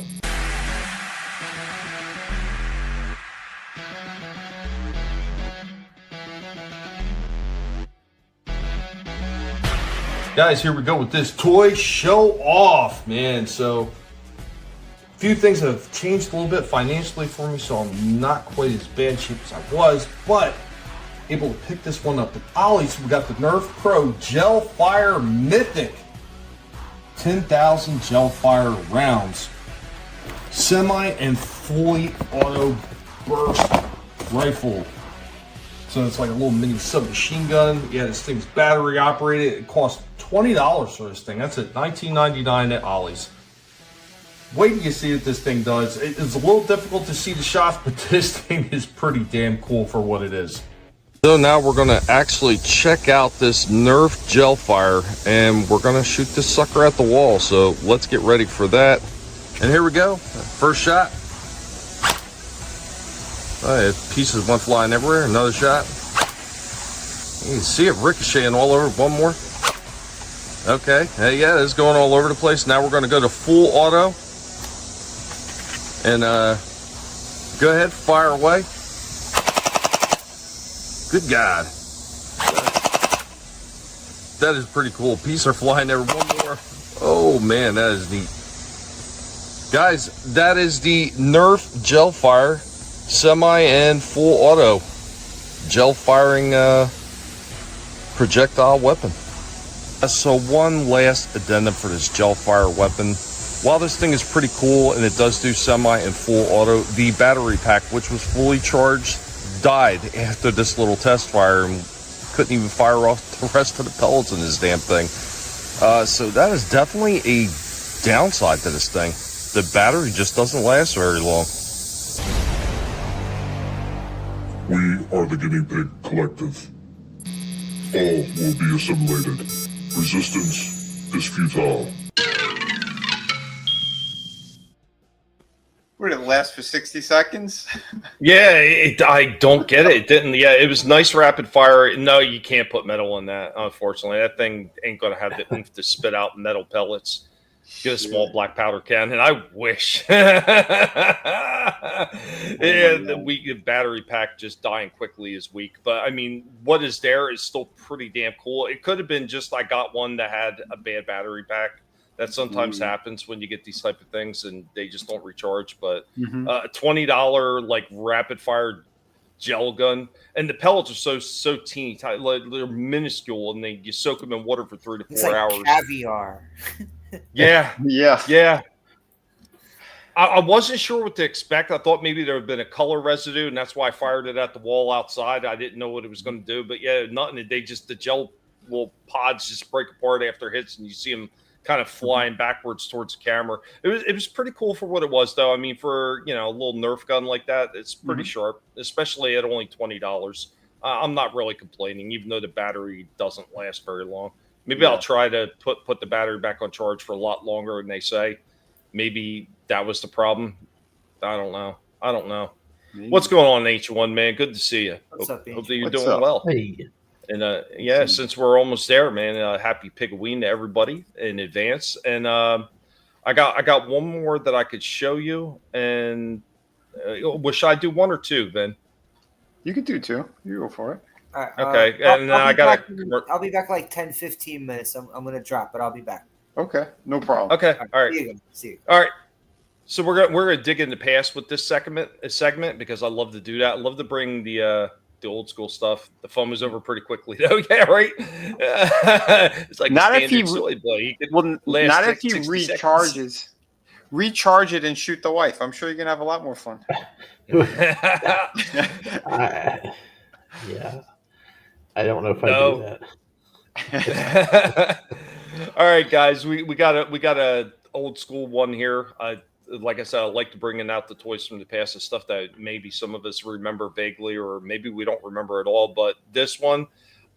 Guys, here we go with this toy show off, man. So a few things have changed a little bit financially for me, so I'm not quite as bad shape as I was, but able to pick this one up. The ollies, we got the Nerf Pro Gel Fire Mythic 10,000 gel fire rounds, semi and fully auto burst rifle. So it's like a little mini submachine gun. Yeah, this thing's battery operated. It costs $20 for this thing. That's at $19.99 at Ollie's. Wait till you see what this thing does. It's a little difficult to see the shots, but this thing is pretty damn cool for what it is. So now we're going to actually check out this Nerf Gel Fire, and we're going to shoot this sucker at the wall. So let's get ready for that. And here we go. First shot. Pieces went flying everywhere. Another shot. You can see it ricocheting all over. One more. Okay. Yeah, it's going all over the place. Now we're going to go to full auto. And go ahead, fire away. Good God. That is pretty cool. Pieces are flying there. One more. Oh, man, that is neat. Guys, that is the Nerf Gel Fire semi and full auto gel firing projectile weapon. So one last addendum for this gel fire weapon. While this thing is pretty cool and it does do semi and full auto, the battery pack, which was fully charged, died after this little test fire and couldn't even fire off the rest of the pellets in this damn thing. So that is definitely a downside to this thing. The battery just doesn't last very long. We are the Guinea Pig Collective. All will be assimilated. Resistance is futile. Would it last for 60 seconds? Yeah, I don't get it. It didn't. Yeah, it was nice rapid fire. No, you can't put metal in that, unfortunately. That thing ain't going to have the oomph to spit out metal pellets. Get a small black powder cannon. I wish. The weak battery pack just dying quickly is weak. But, I mean, what is there is still pretty damn cool. It could have been just I got one that had a bad battery pack. That sometimes happens when you get these type of things and they just don't recharge. But a $20 like rapid fire gel gun, and the pellets are so teeny tiny, like, they're minuscule, and you soak them in water for 3 to 4 It's like hours. caviar. Yeah. Yeah. I wasn't sure what to expect. I thought maybe there had been a color residue, and that's why I fired it at the wall outside. I didn't know what it was going to do, but yeah, nothing. The gel little pods just break apart after hits, and you see them kind of flying backwards towards the camera. It was pretty cool for what it was, though. I mean, for a little Nerf gun like that, it's pretty sharp, especially at only $20. I'm not really complaining, even though the battery doesn't last very long. Maybe I'll try to put the battery back on charge for a lot longer than they say. Maybe that was the problem. I don't know. Maybe. What's going on, H1, man? Good to see you. What's up, hope that you're doing well. And yeah, since we're almost there, man, happy Pigaween to everybody in advance. And I got one more that I could show you. And should I do one or two, then? You could do two. You go for it. All right, Okay, and I got I'll be back like 10, 15 minutes. I'm gonna drop, but I'll be back. Okay, no problem. Okay, all right. See you. All right. So we're gonna dig into past with this segment because I love to do that. I love to bring the old school stuff. The phone was over pretty quickly though. Yeah, right. It's like not a if he silly boy. He not if he recharges. Recharge it and shoot the wife. I'm sure you're gonna have a lot more fun. Yeah. I don't know if I do that. All right, guys, we got a old school one here. Like I said, I like to bring out the toys from the past, the stuff that maybe some of us remember vaguely, or maybe we don't remember at all. But this one,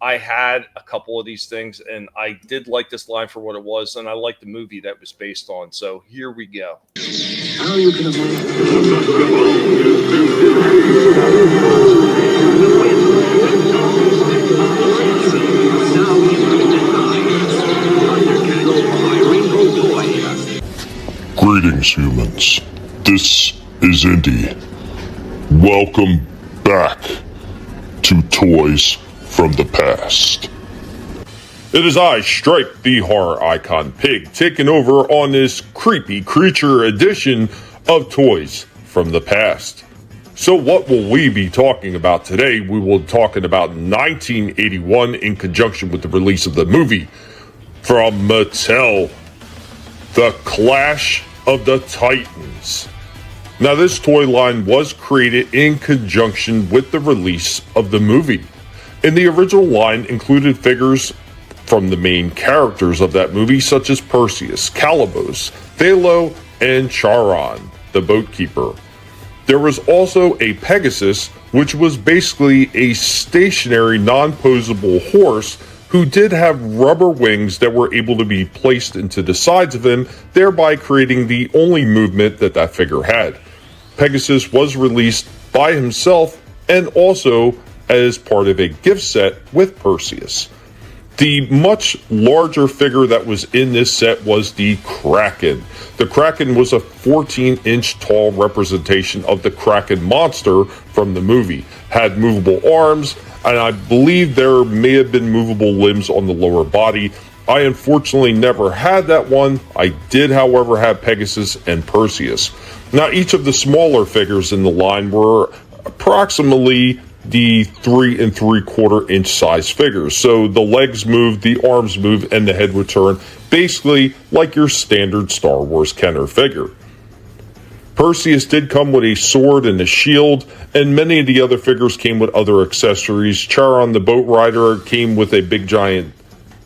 I had a couple of these things, and I did like this line for what it was, and I like the movie that was based on. So here we go. How you can Greetings, humans. This is Indy. Welcome back to Toys from the Past. It is I, Stripe, the horror icon pig, taking over on this creepy creature edition of Toys from the Past. So what will we be talking about today? We will be talking about 1981 in conjunction with the release of the movie from Mattel, The Clash of the Titans. Now, this toy line was created in conjunction with the release of the movie. And the original line included figures from the main characters of that movie, such as Perseus, Calibos, Thalo, and Charon, the boat keeper. There was also a Pegasus, which was basically a stationary, non-posable horse who did have rubber wings that were able to be placed into the sides of him, thereby creating the only movement that that figure had. Pegasus was released by himself and also as part of a gift set with Perseus. The much larger figure that was in this set was the Kraken. The Kraken was a 14-inch tall representation of the Kraken monster from the movie. Had movable arms, and I believe there may have been movable limbs on the lower body. I unfortunately never had that one. I did, however, have Pegasus and Perseus. Now, each of the smaller figures in the line were approximately the 3 3/4 inch size figures. So the legs move, the arms move, and the head would turn, basically like your standard Star Wars Kenner figure. Perseus did come with a sword and a shield, and many of the other figures came with other accessories. Charon, the boat rider, came with a big giant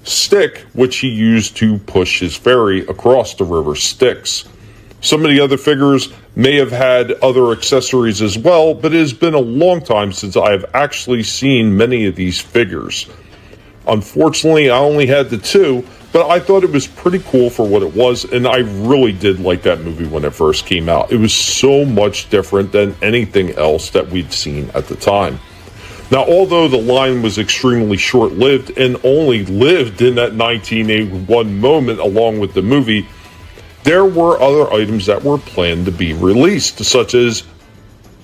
stick, which he used to push his ferry across the river Styx. Some of the other figures may have had other accessories as well, but it has been a long time since I have actually seen many of these figures. Unfortunately, I only had the two, but I thought it was pretty cool for what it was, and I really did like that movie when it first came out. It was so much different than anything else that we'd seen at the time. Now, although the line was extremely short-lived and only lived in that 1981 moment along with the movie, there were other items that were planned to be released, such as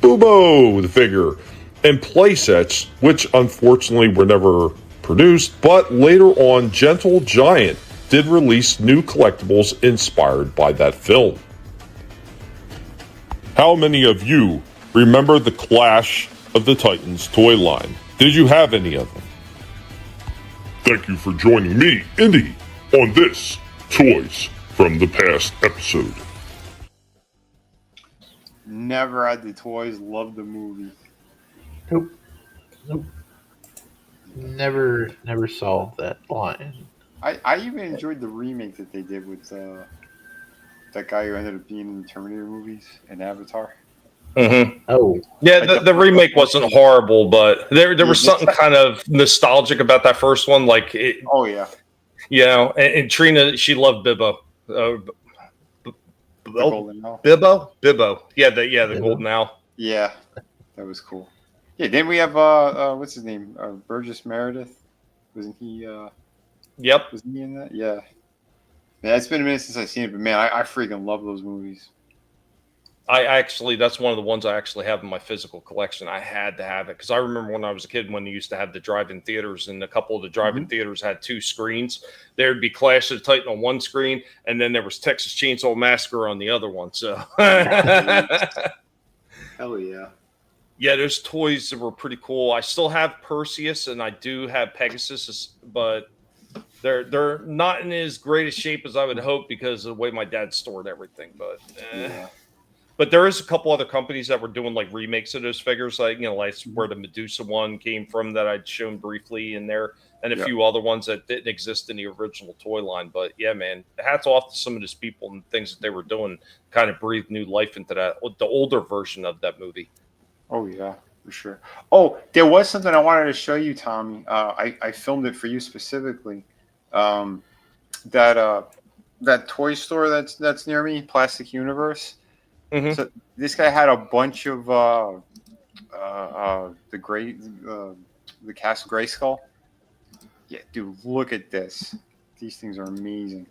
Bubo, the figure, and playsets, which unfortunately were never produced, but later on, Gentle Giant did release new collectibles inspired by that film. How many of you remember the Clash of the Titans toy line? Did you have any of them? Thank you for joining me, Indy, on this Toys from the Past episode. Never had the toys, loved the movie. Nope. Never saw that line. I even enjoyed the remake that they did with that guy who ended up being in the Terminator movies and Avatar. Mm-hmm. Oh, yeah. The remake wasn't horrible, but there was something kind of nostalgic about that first one. Like, oh yeah, you know. And Trina, she loved Bibbo. Bibbo. Yeah, the Golden Owl. Yeah, that was cool. Yeah, didn't we have what's his name? Burgess Meredith. Wasn't he? Yep. Wasn't he in that? Yeah. Man, it's been a minute since I've seen it, but man, I freaking love those movies. I actually, that's one of the ones I actually have in my physical collection. I had to have it because I remember when I was a kid when they used to have the drive-in theaters, and a couple of the drive-in theaters had 2 screens. There'd be Clash of the Titan on one screen, and then there was Texas Chainsaw Massacre on the other one. So, hell yeah. Yeah, those toys that were pretty cool. I still have Perseus and I do have Pegasus, but they're not in as great a shape as I would hope because of the way my dad stored everything. But but there is a couple other companies that were doing like remakes of those figures, like like where the Medusa one came from that I'd shown briefly in there, and a few other ones that didn't exist in the original toy line. But yeah, man, hats off to some of those people and things that they were doing, kind of breathed new life into that the older version of that movie. Oh yeah, for sure. Oh, there was something I wanted to show you, Tommy. I filmed it for you specifically. That toy store that's near me, Plastic Universe. So this guy had a bunch of the Castle Grayskull. Yeah, dude, look at this. These things are amazing.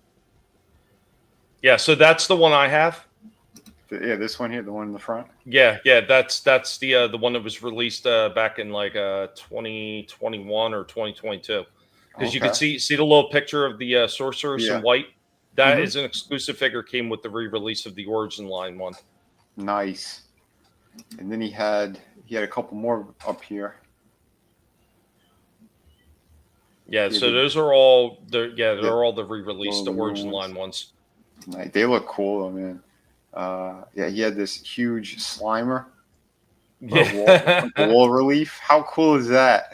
Yeah, so that's the one I have. Yeah, this one here, the one in the front. Yeah, that's the one that was released back in like 2021 or 2022. Because you can see the little picture of the sorceress in white. That is an exclusive figure. Came with the re-release of the Origin line one. Nice. And then he had a couple more up here. Yeah, so those are all they're all the re-released the Origin line ones. Nice. They look cool though, man. Yeah, he had this huge Slimer. Wall relief. How cool is that?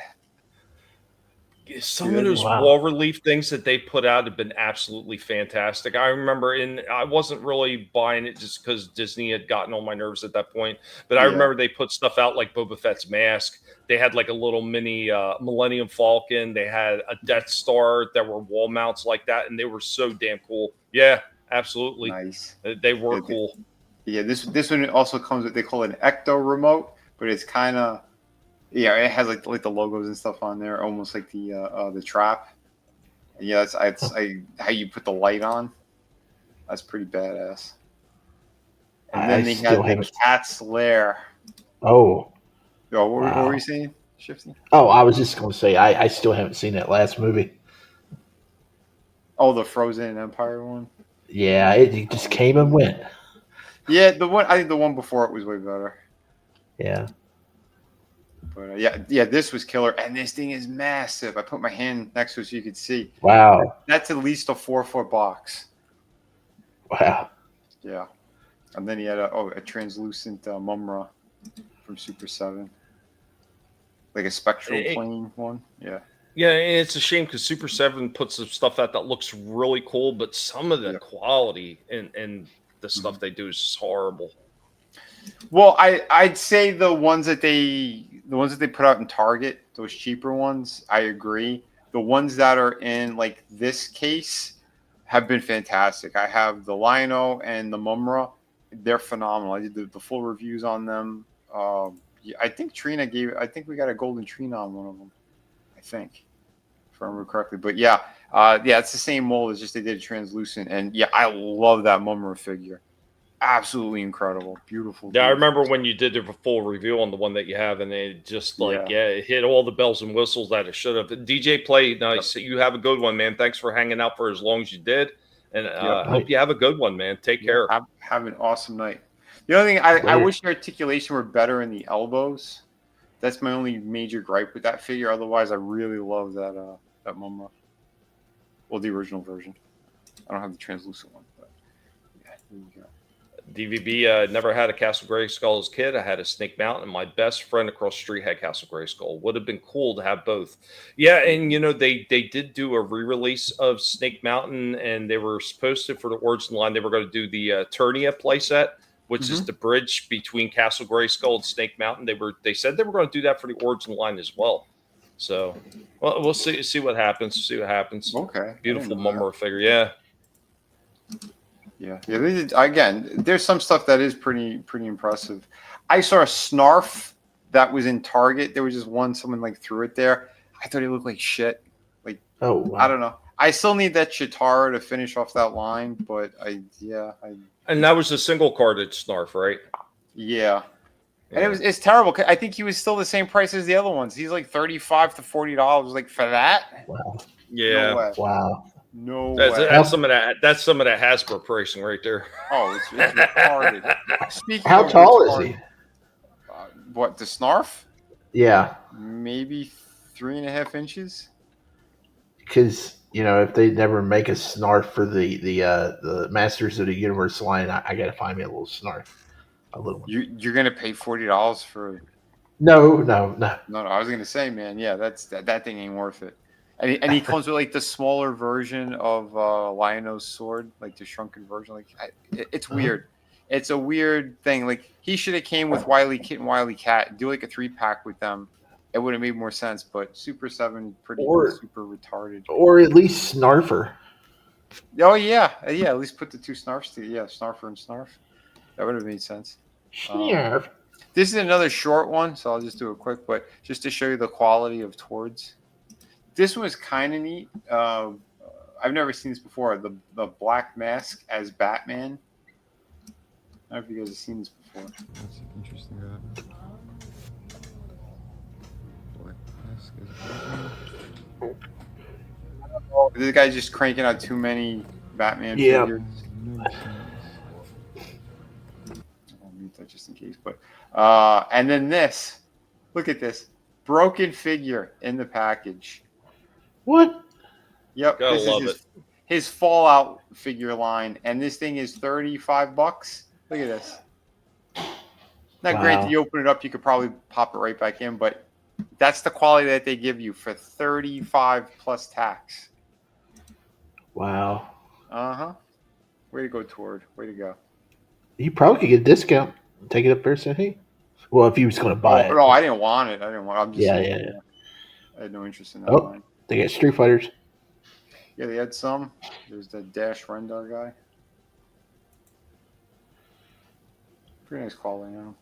Some of those wall relief things that they put out have been absolutely fantastic. I remember I wasn't really buying it just because Disney had gotten on my nerves at that point. But I remember they put stuff out like Boba Fett's mask. They had like a little mini Millennium Falcon. They had a Death Star that were wall mounts like that. And they were so damn cool. Yeah, absolutely. Nice. They were cool. Yeah, this one also comes with, they call it an Ecto remote, but it's kind of, it has like the logos and stuff on there, almost like the trap. And yeah, that's how you put the light on. That's pretty badass. And then they had the Cat's Lair. Oh. What were you saying, Shifty? Oh, I was just going to say, I still haven't seen that last movie. Oh, the Frozen Empire one? Yeah, it just came and went. Yeah, I think the one before it was way better. Yeah. But yeah, this was killer, and this thing is massive. I put my hand next to it so you could see. Wow. That's at least a 4-foot box. Wow. Yeah. And then he had a translucent Mumra from Super 7. Like a spectral plane one. Yeah. Yeah, and it's a shame because Super 7 puts some stuff out that looks really cool, but some of the quality and the stuff they do is horrible. Well, I'd say the ones that they put out in Target, those cheaper ones, I agree. The ones that are in like this case have been fantastic. I have the Lino and the Mumra. They're phenomenal. I did the full reviews on them. I think we got a golden Trina on one of them. I think, if I remember correctly. But yeah, it's the same mold. It's just they did translucent, and yeah, I love that Mumra figure. Absolutely incredible, beautiful. Yeah, I remember when you did the full review on the one that you have, and it just it hit all the bells and whistles that it should have. DJ Play, nice. You have a good one, man. Thanks for hanging out for as long as you did, and hope you have a good one, man. Take care. Have an awesome night. The only thing I wish the articulation were better in the elbows. That's my only major gripe with that figure. Otherwise, I really love that Mumra. Well, the original version. I don't have the translucent one, but yeah, here you go. DVB never had a Castle Grayskull as a kid. I had a Snake Mountain, and my best friend across the street had Castle Grayskull. Would have been cool to have both. Yeah, and they did do a re-release of Snake Mountain, and they were supposed to, for the Origin line, they were going to do the Eternia playset, which is the bridge between Castle Grayskull and Snake Mountain. They said they were going to do that for the Origin line as well. So, well, we'll see what happens. Okay. Beautiful Mumra figure. Yeah. Yeah. Again, there's some stuff that is pretty impressive. I saw a Snarf that was in Target. There was just one, someone like threw it there. I thought he looked like shit. Oh, wow. I don't know. I still need that Chitara to finish off that line, but And that was a single carded Snarf, right? Yeah. And it's terrible. I think he was still the same price as the other ones. He's like $35 to $40, like for that. Wow. Yeah. No way. Wow. No That's, way. that's some of that. That's some of that Hasbro pricing right there. Oh, it's retarded. Speaking How of tall is he? What, the Snarf? Yeah. Maybe 3.5 inches. Because if they never make a Snarf for the Masters of the Universe line, I got to find me a little Snarf, a little one. You're gonna pay $40 for? No. No. I was gonna say, man, yeah, that thing ain't worth it. And he comes with like the smaller version of Lionel's sword, like the shrunken version. Like it's weird. It's a weird thing. Like he should have came with Wily Kit and Wily Cat, do like a 3-pack with them. It would have made more sense. But Super 7 super retarded. Or at least Snarfer. Oh yeah. At least put the two Snarfs together. Yeah, Snarfer and Snarf. That would have made sense. Snarf. This is another short one, so I'll just do it quick. But just to show you the quality of Tords. This one was kind of neat. I've never seen this before. The Black Mask as Batman. I don't know if you guys have seen this before. That's interesting. Black Mask as Batman. This guy's just cranking out too many Batman figures. I'll mute that just in case. But and then this. Look at this. Broken figure in the package. What? Yep. Gotta this love is his Fallout figure line. And this thing is $35. Look at this. Now, granted, you open it up, you could probably pop it right back in, but that's the quality that they give you for $35 plus tax. Wow. Way to go, Tord. Way to go. You probably could get a discount. Take it up there, say, hey. Well, if he was going to buy it. No, I didn't want it. I'm just saying, Yeah. I had no interest in that line. They got Street Fighters. Yeah, they had some. There's the Dash Rendar guy. Pretty nice quality on him.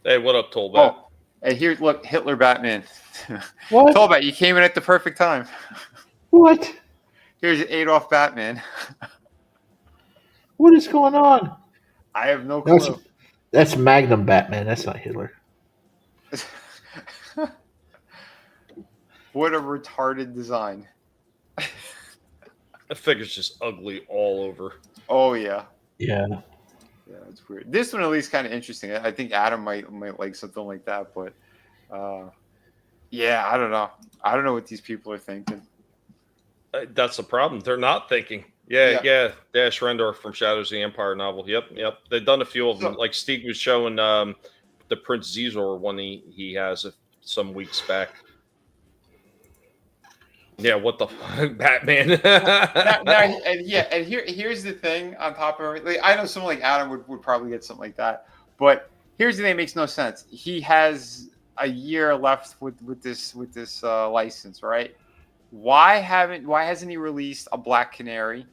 Hey, what up, Tollbat? Oh, and here, look, Hitler Batman. What? Tollbat, you came in at the perfect time. What? Here's Adolf Batman. What is going on? I have no clue. That's Magnum Batman. That's not Hitler. What a retarded design. The figure's just ugly all over. Oh, yeah. Yeah. Yeah, it's weird. This one at least kind of interesting. I think Adam might like something like that, but yeah, I don't know. I don't know what these people are thinking. That's the problem. They're not thinking. Yeah. Dash Rendar from Shadows of the Empire novel. Yep. They've done a few of them. Like Steve was showing the Prince Zizor one he has some weeks back. Yeah, what the fuck, Batman? and here's the thing on top of it. Like, I know someone like Adam would probably get something like that, but here's the thing that makes no sense. He has a year left with this license, right? Why hasn't he released a Black Canary?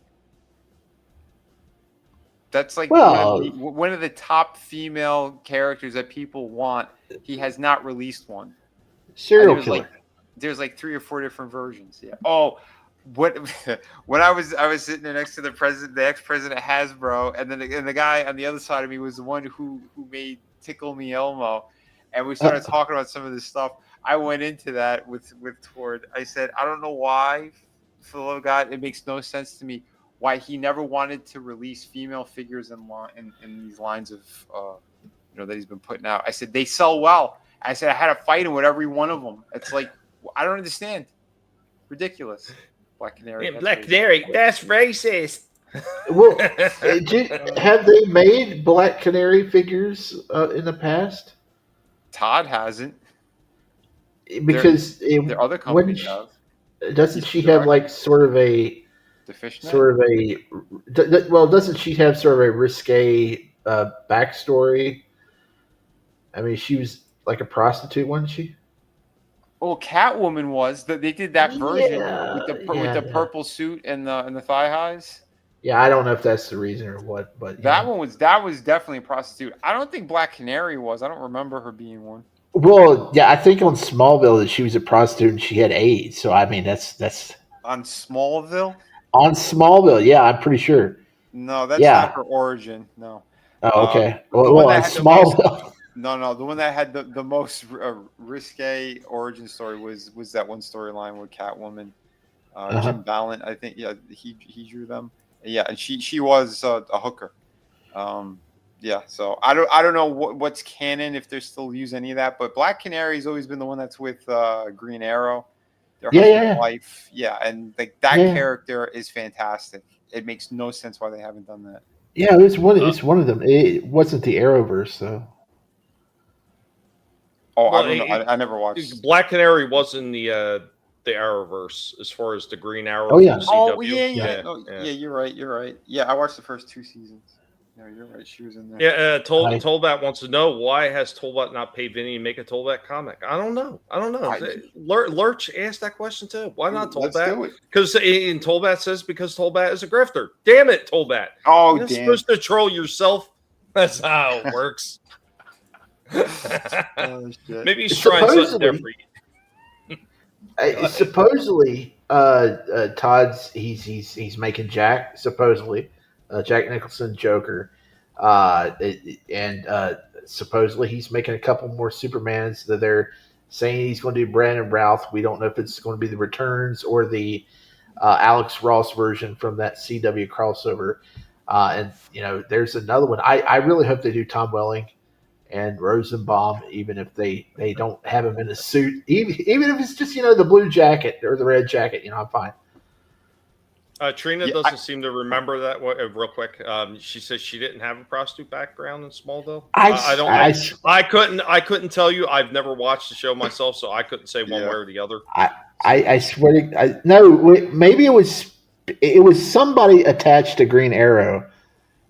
That's like one of the top female characters that people want. He has not released one. Serial killer. There's like 3 or 4 different versions. Yeah. Oh, when I was sitting there next to the ex-president of Hasbro, and then the guy on the other side of me was the one who made Tickle Me Elmo, and we started talking about some of this stuff. I went into that with Tord. I said, I don't know why, for the love of God, it makes no sense to me why he never wanted to release female figures in these lines of that he's been putting out. I said they sell well. I said I had a fight in with every one of them. It's like, I don't understand. Ridiculous. Black Canary. Yeah, Black Canary. That's racist. Well, have they made Black Canary figures in the past? Todd hasn't. Because their other companies have. Doesn't she have like sort of a doesn't she have sort of a risque backstory? I mean, she was like a prostitute, wasn't she? Well, Catwoman was that they did that version with the purple suit and the thigh highs. Yeah, I don't know if that's the reason or what, but that was definitely a prostitute. I don't think Black Canary was. I don't remember her being one. Well, yeah, I think on Smallville that she was a prostitute and she had AIDS. So I mean, that's On Smallville? on Smallville. Yeah, I'm pretty sure. No, that's not Yeah. her origin. No. Oh, okay. The Well, one on that had the most. Smallville. No. The one that had the most risque origin story was that one storyline with Catwoman. Jim Ballant, I think. Yeah, he drew them. Yeah, and she was a hooker. Yeah, so I don't know what's canon if they still use any of that, but Black Canary's always been the one that's with Green Arrow, their husband and wife. Yeah, and like that character is fantastic. It makes no sense why they haven't done that. Yeah, it's one of them. It wasn't the Arrowverse, though. Oh, Well, I don't know. I never watched. Black Canary was in the Arrowverse as far as the Green Arrow. Oh, yeah. from Oh CW. yeah. You're right. Yeah, I watched the first 2 seasons. No, you're right. She was in there. Yeah, Tollbat wants to know, why has Tollbat not paid Vinny to make a Tollbat comic? I don't know. Lurch asked that question too. Why not Let's do Tollbat? it. Because in Tollbat says because Tollbat is a grifter. Damn it, Tollbat. Oh, You're damn. supposed to troll yourself. That's how it works. Oh, shit. Maybe he's trying something different. Supposedly, Todd's he's making Jack supposedly, Jack Nicholson Joker, and supposedly he's making a couple more Supermans that they're saying he's going to do Brandon Routh. We don't know if it's going to be the Returns or the Alex Ross version from that CW crossover. And there's another one. I really hope they do Tom Welling and Rosenbaum, even if they don't have him in a suit, even if it's just the blue jacket or the red jacket, I'm fine. Trina doesn't seem to remember that. Real quick, she says she didn't have a prostitute background in Smallville. I couldn't tell you. I've never watched the show myself, so I couldn't say one way or the other. I swear to no, maybe it was somebody attached to Green Arrow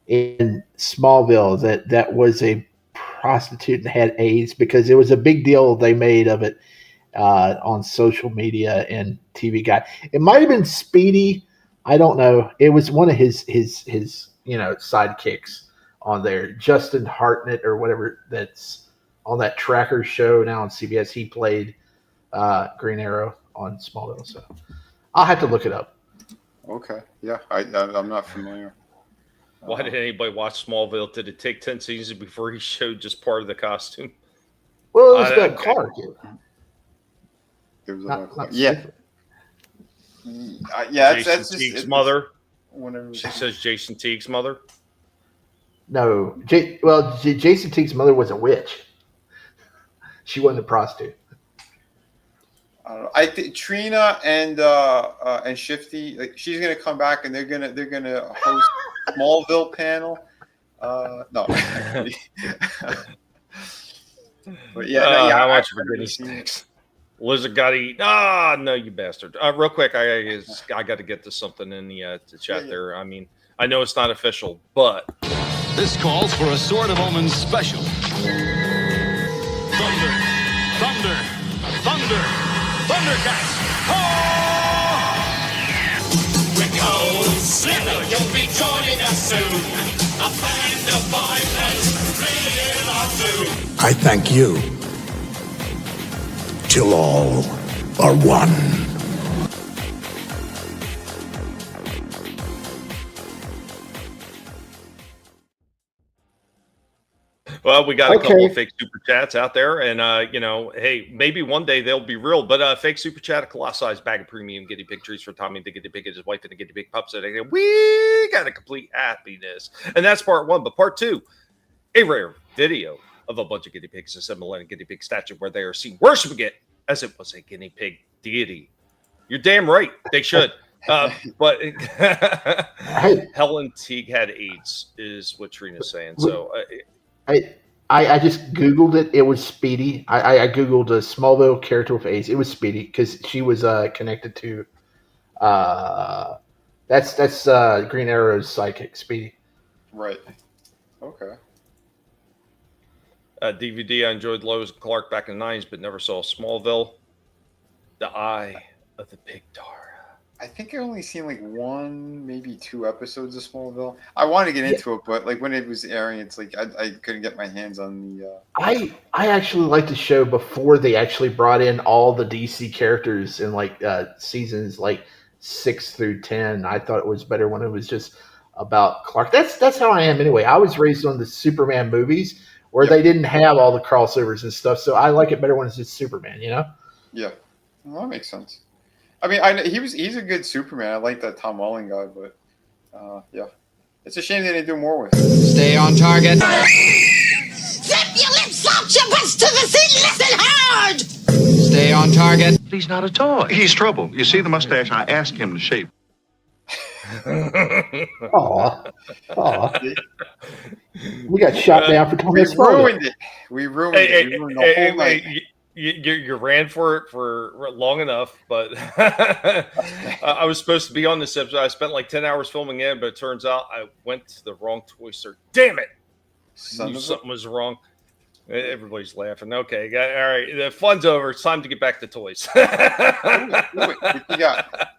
in Smallville that was a prostitute and had AIDS, because it was a big deal they made of it on social media and TV Guide. It might have been Speedy. I don't know. It was one of his sidekicks on there, Justin Hartnett or whatever, that's on that Tracker show now on CBS. He played Green Arrow on Smallville, so I'll have to look it up. Okay, yeah, I'm not familiar. Why did anybody watch Smallville? Did it take 10 seasons before he showed just part of the costume? Well, it was about Clark. It was Not about Clark. Jason Jason Teague's mother. She says Jason Teague's mother. No, Jason Teague's mother was a witch. She wasn't a prostitute. I don't know. I think Trina and Shifty, like, she's gonna come back and they're gonna host Smallville panel. No. But yeah, how much for goodness sakes? Lizard got to eat. No, you bastard. Real quick, I got to get to something in the chat there. I mean, I know it's not official, but this calls for a Sword of Omen special. Thunder, Thundercats! We go Slither, you'll be joining us soon. A band of violence, real or blue. I thank you. Till all are one. well, we got a couple of fake super chats out there, and hey, maybe one day they'll be real. But fake super chat, a colossalized bag of premium guinea pig trees for Tommy the guinea pig and his wife and the guinea pig pups. And we got a complete happiness, and that's part one. But part two, a rare video of a bunch of guinea pigs assembling a guinea pig statue where they are seen worshiping it as it was a guinea pig deity. You're damn right, they should. But Helen Teague had AIDS, is what Trina's saying. So I just Googled it. It was Speedy. I Googled a Smallville character with AIDS. It was Speedy because she was connected to that's Green Arrow's psychic, Speedy. Right. Okay. DVD, I enjoyed Lois and Clark back in the 90s, but never saw Smallville. The Eye of the Pig Tara. I think I only seen like one, maybe 2 episodes of Smallville. I wanted to get into it, but like when it was airing, it's like I couldn't get my hands on the. I actually liked the show before they actually brought in all the DC characters in like seasons like 6 through 10. I thought it was better when it was just about Clark. That's how I am anyway. I was raised on the Superman movies where they didn't have all the crossovers and stuff, so I like it better when it's just Superman. You know? Yeah, well, that makes sense. I mean, he's a good Superman. I like that Tom Welling guy, but yeah, it's a shame they didn't do more with it. Stay on target. Zip your lips out your butts to the seat, listen hard! Stay on target. He's not at all. He's trouble. You see the mustache? I asked him to shave. Aw. We got shot down for talking about ruined it. We ruined it. We ruined the whole night. You ran for it for long enough, but I was supposed to be on this episode. I spent like 10 hours filming in, but it turns out I went to the wrong toy store. Damn it! I knew something was wrong. Everybody's laughing. Okay, all right. The fun's over. It's time to get back to toys. What you got?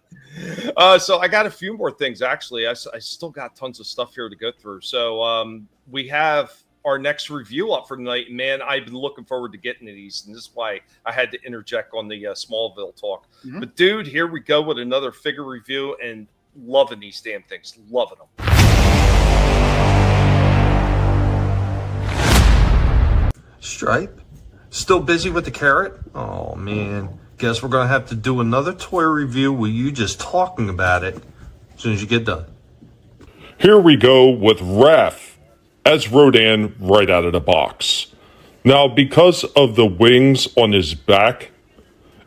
So I got a few more things, actually. I still got tons of stuff here to go through. So we have our next review up for tonight. Man, I've been looking forward to getting to these, and this is why I had to interject on the Smallville talk. Mm-hmm. But, dude, here we go with another figure review, and loving these damn things. Loving them. Stripe? Still busy with the carrot? Oh, man. Guess we're going to have to do another toy review with you just talking about it as soon as you get done. Here we go with Raph as Rodan right out of the box. Now, because of the wings on his back,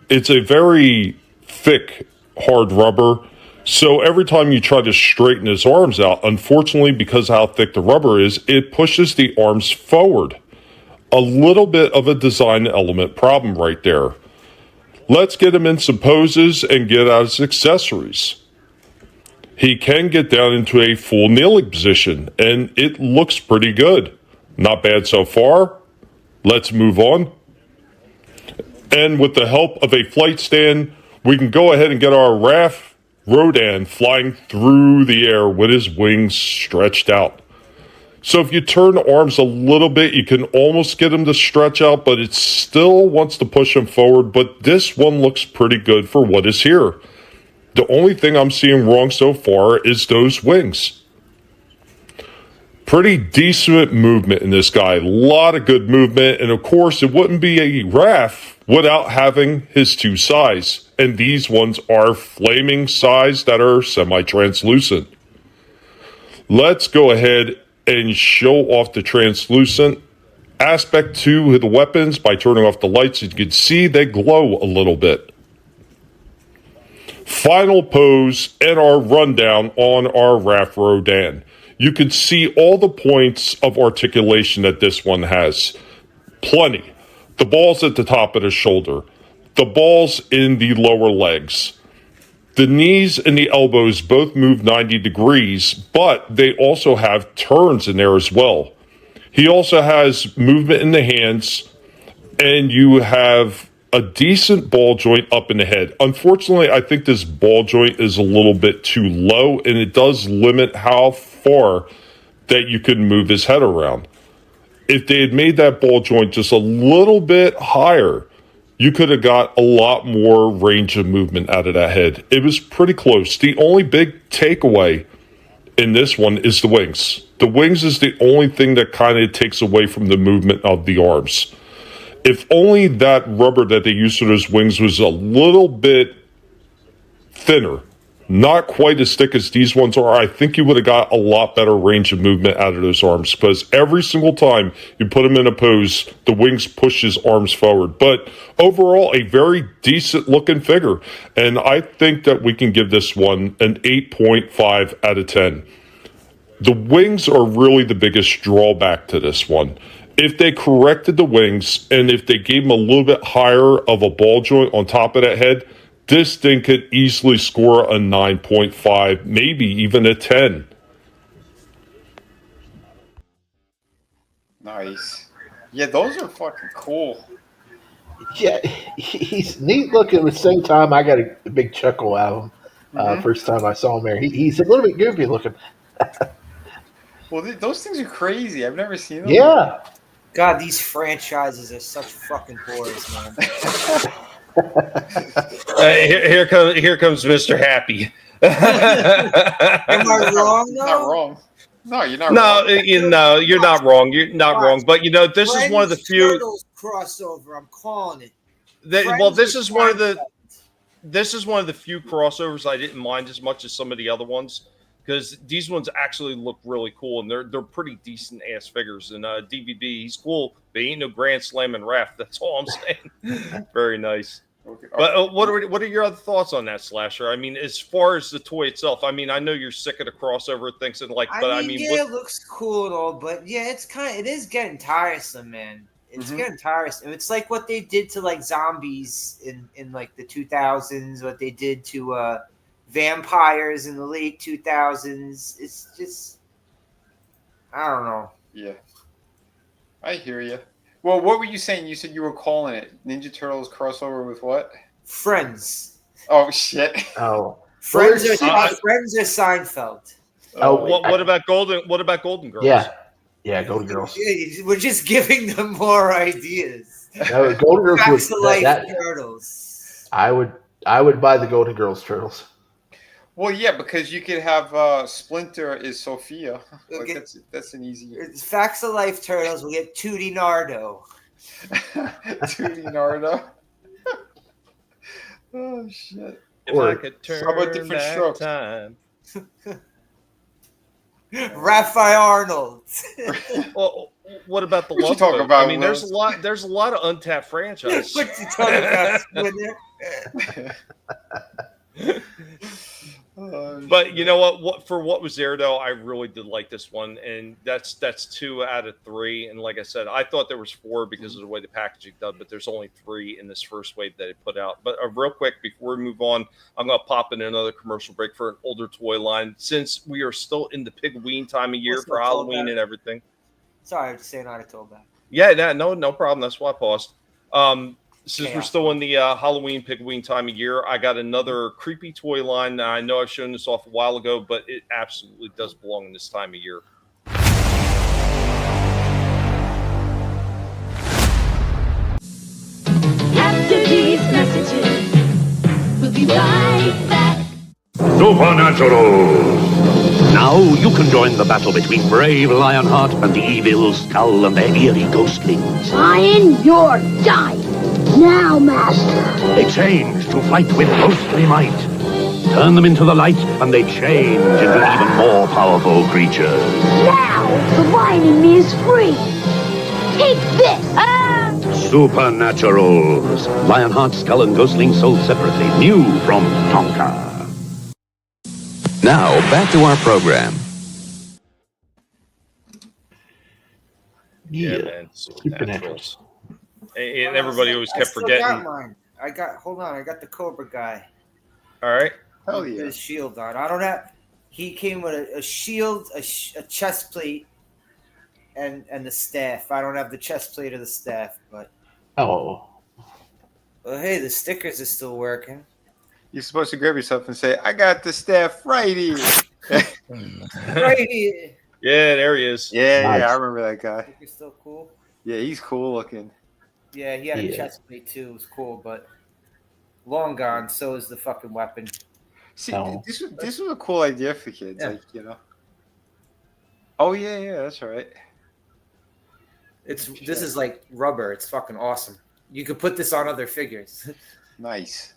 it's a very thick, hard rubber. So every time you try to straighten his arms out, unfortunately, because of how thick the rubber is, it pushes the arms forward. A little bit of a design element problem right there. Let's get him in some poses and get out his accessories. He can get down into a full kneeling position, and it looks pretty good. Not bad so far. Let's move on. And with the help of a flight stand, we can go ahead and get our Raph Rodan flying through the air with his wings stretched out. So if you turn the arms a little bit, you can almost get him to stretch out, but it still wants to push him forward. But this one looks pretty good for what is here. The only thing I'm seeing wrong so far is those wings. Pretty decent movement in this guy. A lot of good movement. And of course, it wouldn't be a Raph without having his 2 sides. And these ones are flaming sides that are semi-translucent. Let's go ahead and show off the translucent aspect to the weapons by turning off the lights. As you can see, they glow a little bit. Final pose and our rundown on our Raph Rodan. You can see all the points of articulation that this one has. Plenty. The balls at the top of the shoulder. The balls in the lower legs. The knees and the elbows both move 90 degrees, but they also have turns in there as well. He also has movement in the hands, and you have a decent ball joint up in the head. Unfortunately, I think this ball joint is a little bit too low, and it does limit how far that you can move his head around. If they had made that ball joint just a little bit higher, you could have got a lot more range of movement out of that head. It was pretty close. The only big takeaway in this one is the wings. The wings is the only thing that kind of takes away from the movement of the arms. If only that rubber that they used for those wings was a little bit thinner, not quite as thick as these ones are, I think you would have got a lot better range of movement out of those arms, because every single time you put them in a pose, the wings push his arms forward. But overall, a very decent looking figure, and I think that we can give this one an 8.5 out of 10. The wings are really the biggest drawback to this one. If they corrected the wings, and if they gave them a little bit higher of a ball joint on top of that head, this thing could easily score a 9.5, maybe even a 10. Nice. Yeah, those are fucking cool. Yeah, he's neat looking. At the same time, I got a big chuckle out of him. First time I saw him there, he's a little bit goofy looking. Well, those things are crazy. I've never seen them. Yeah. God, these franchises are such fucking bores, man. Here comes Mr. Happy. Am I wrong? You're not wrong. No, you're not No, wrong. you're not wrong. You're not wrong. But this is one of the few Turtles crossover. I'm calling it. this is one of the few crossovers I didn't mind as much as some of the other ones, because these ones actually look really cool and they're pretty decent ass figures. And DVD, he's cool, but he ain't no Grand Slam and Ref. That's all I'm saying. Very nice. Okay. But what are your other thoughts on that, Slasher? I mean, as far as the toy itself, I mean, I know you're sick of the crossover things and yeah, it looks cool and all, but yeah, it is getting tiresome, man. It's getting tiresome. It's like what they did to like zombies in like the 2000s, what they did to vampires in the late 2000s. It's just, I don't know. Yeah, I hear you. Well, what were you saying? You said you were calling it Ninja Turtles crossover with what? Friends. Oh shit. Oh, Friends are Seinfeld. Oh, what about Golden Girls? Yeah, Golden Girls. Yeah, we're just giving them more ideas. No, Golden Girls was that Turtles. I would buy the Golden Girls turtles. Well, yeah, because you could have Splinter is Sophia. Like, that's an easy. It's Facts of Life Turtles. We'll get Tootie Nardo. Tootie Nardo. Oh shit! If I could turn how about different back strokes? time. Raphael Arnold. Well, what about the What you Love talking Boat? about, I mean, Will? there's a lot of untapped franchises. What you talking about, Splinter? But you know what? For what was there though, I really did like this one, and that's 2 out of 3. And like I said, I thought there was 4 because of the way the packaging done, but there's only 3 in this first wave that it put out. But real quick before we move on, I'm gonna pop in another commercial break for an older toy line, since we are still in the Pigween time of year What's for that Halloween called? and everything. Sorry, I was saying I told that. Yeah, no problem. That's why I paused. Since we're Chaos. still in the Halloween Pigween time of year, I got another creepy toy line. I know I've shown this off a while ago, but it absolutely does belong in this time of year. After these messages, we'll be right back. Supernatural! Now you can join the battle between brave Lionheart and the evil Skull and their eerie ghostlings. Lion, you're dying. Now, Master. They change to fight with ghostly might. Turn them into the light and they change into even more powerful creatures. Now, the lion in me is free. Take this. Supernaturals. Lionheart, Skull, and Ghostling sold separately. New from Tonka. Now, back to our program. Yeah, man. Supernaturals. And everybody always kept forgetting. Got mine. Hold on, I got the Cobra guy. All right. Hell With yeah. his shield on. I don't have. He came with a shield, a chest plate, and the staff. I don't have the chest plate or the staff, but. Oh. Well, hey, the stickers are still working. You're supposed to grab yourself and say, "I got the staff right here." Right here. Yeah, there he is. Yeah, Nice. I remember that guy. He's still cool. Yeah, he's cool looking. Yeah, he had a Yeah. chest plate too. It was cool, but long gone. So is the fucking weapon. See, Oh. this was a cool idea for kids, Yeah. like, you know. Oh yeah, that's right. This is like rubber. It's fucking awesome. You could put this on other figures. Nice.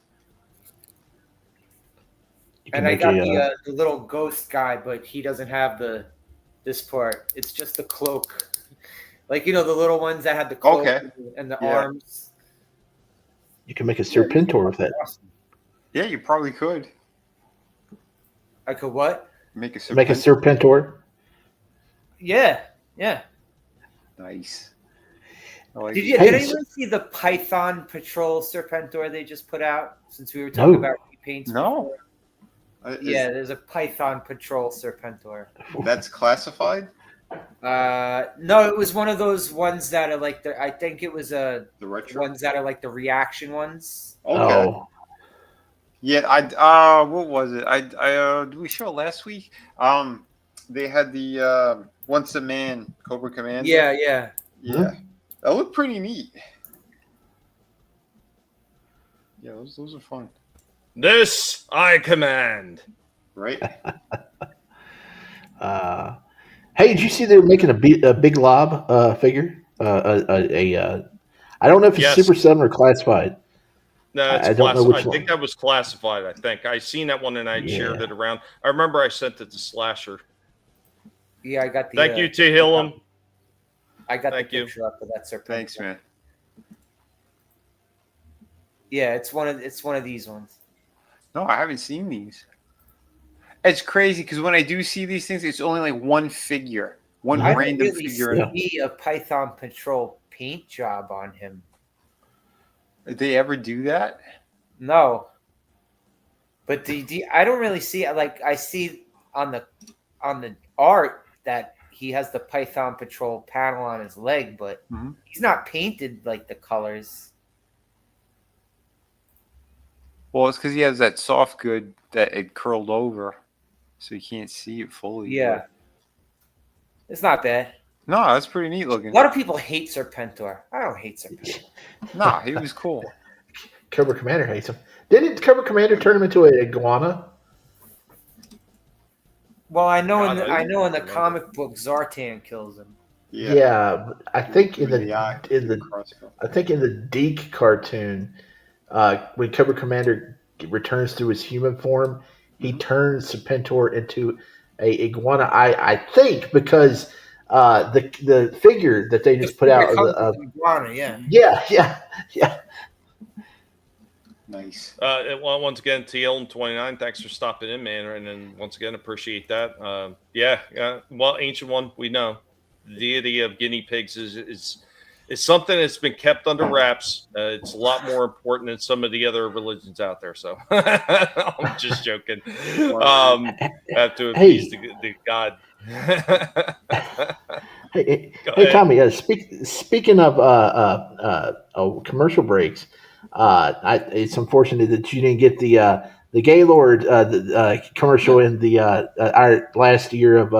And I got the little ghost guy, but he doesn't have this part. It's just the cloak. Like, you know, the little ones that had the cloak and the arms. You can make a Serpentor with that. Awesome. Yeah, you probably could. I could what? Make a Make a Serpentor. Yeah. Nice. Like Did anyone see the Python Patrol Serpentor they just put out? Since we were talking about repaints. No. Yeah, there's a Python Patrol Serpentor. That's classified? No, it was one of those ones that are like I think it was the retro ones that are like the reaction ones. Okay. Yeah, what was it? Did we show it last week? They had the Once a Man Cobra Commander. Yeah. Yeah. That looked pretty neat. Yeah, those are fun. This I command. Right. Hey, did you see they were making a big lob figure? I don't know if it's Yes. Super 7 or classified. No, it's I don't know classified. which I think one. that was classified. I think I seen that one and I shared Yeah. it around. I remember I sent it to Slasher. Yeah, I got the. Thank you, T. Hillam. I got Thank the you. picture up of that serpent. Thanks, man. Yeah, it's one of these ones. No, I haven't seen these. It's crazy because when I do see these things, it's only like one figure, one I random didn't really figure. see a Python Patrol paint job on him. Did they ever do that? No. But I don't really see it. Like I see on the art that he has the Python Patrol panel on his leg, but he's not painted like the colors. Well, it's because he has that soft good that it curled over, so you can't see it fully. Yeah. It's not bad. No, that's pretty neat looking. A lot of people hate Serpentor. I don't hate Serpentor. Nah, he was cool. Cobra Commander hates him. Didn't Cobra Commander turn him into an iguana? Well, I know in the comic book Zartan kills him. Yeah, but I think in the Deke cartoon, when Cobra Commander returns to his human form, he turns Serpentor into a iguana. I think because the figure that they just put out of iguana, yeah. Nice. Well, once again, TL29, thanks for stopping in, man. And then once again, appreciate that. Well, Ancient One, we know the deity of guinea pigs is something that's been kept under wraps. It's a lot more important than some of the other religions out there. So I'm just joking. Have to appease the God. Hey, Tommy. Speaking of commercial breaks, it's unfortunate that you didn't get the Gaylord commercial in the our last year of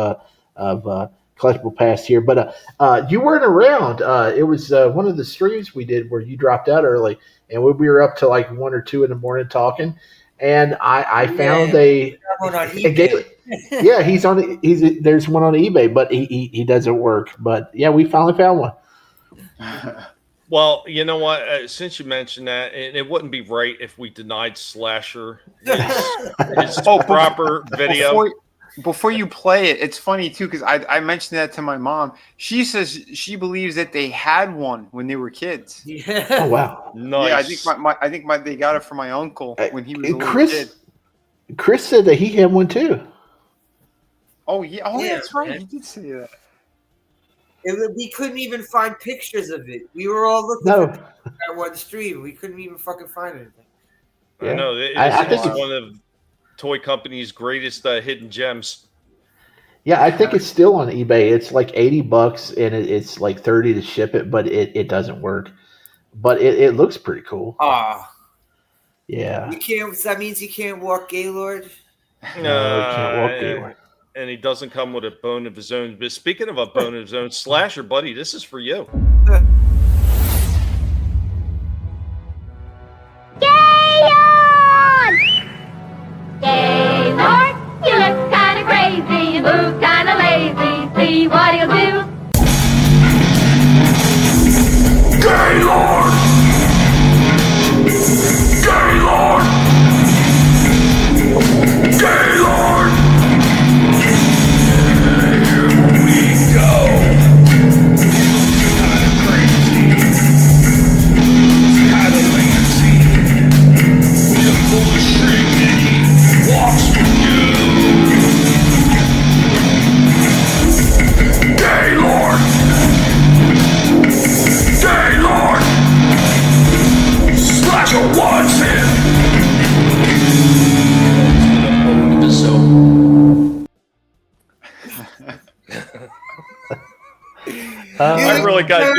Collectible Past here, but you weren't around. It was one of the streams we did where you dropped out early, and we were up to like 1 or 2 in the morning talking. And I found a Gaylord. Yeah, there's one on eBay, but he doesn't work. But yeah, we finally found one. Well, you know what? Since you mentioned that, it wouldn't be right if we denied Slasher his proper video. Before you play it, it's funny too because I mentioned that to my mom. She says she believes that they had one when they were kids. Yeah. Oh wow. Nice. Yeah, I think they got it from my uncle when he was a little kid. Chris said that he had one too. Oh yeah. Oh, yeah, that's right. Man. He did say that. We couldn't even find pictures of it. We were all looking at one stream. We couldn't even fucking find anything. Yeah. I know. It's one of toy company's greatest hidden gems. Yeah, I think it's still on eBay. It's like $80 and it's like $30 to ship it, but it doesn't work. But it looks pretty cool. Yeah. You can't. That means you can't walk Gaylord. No, you can't walk Gaylord. And he doesn't come with a bone of his own. But speaking of a bone of his own, Slasher, buddy, this is for you. Gaylord! Gaylord, you look kinda crazy, you move kinda lazy. See what he'll do. Gaylord! Gaylord! Gaylord! I really got to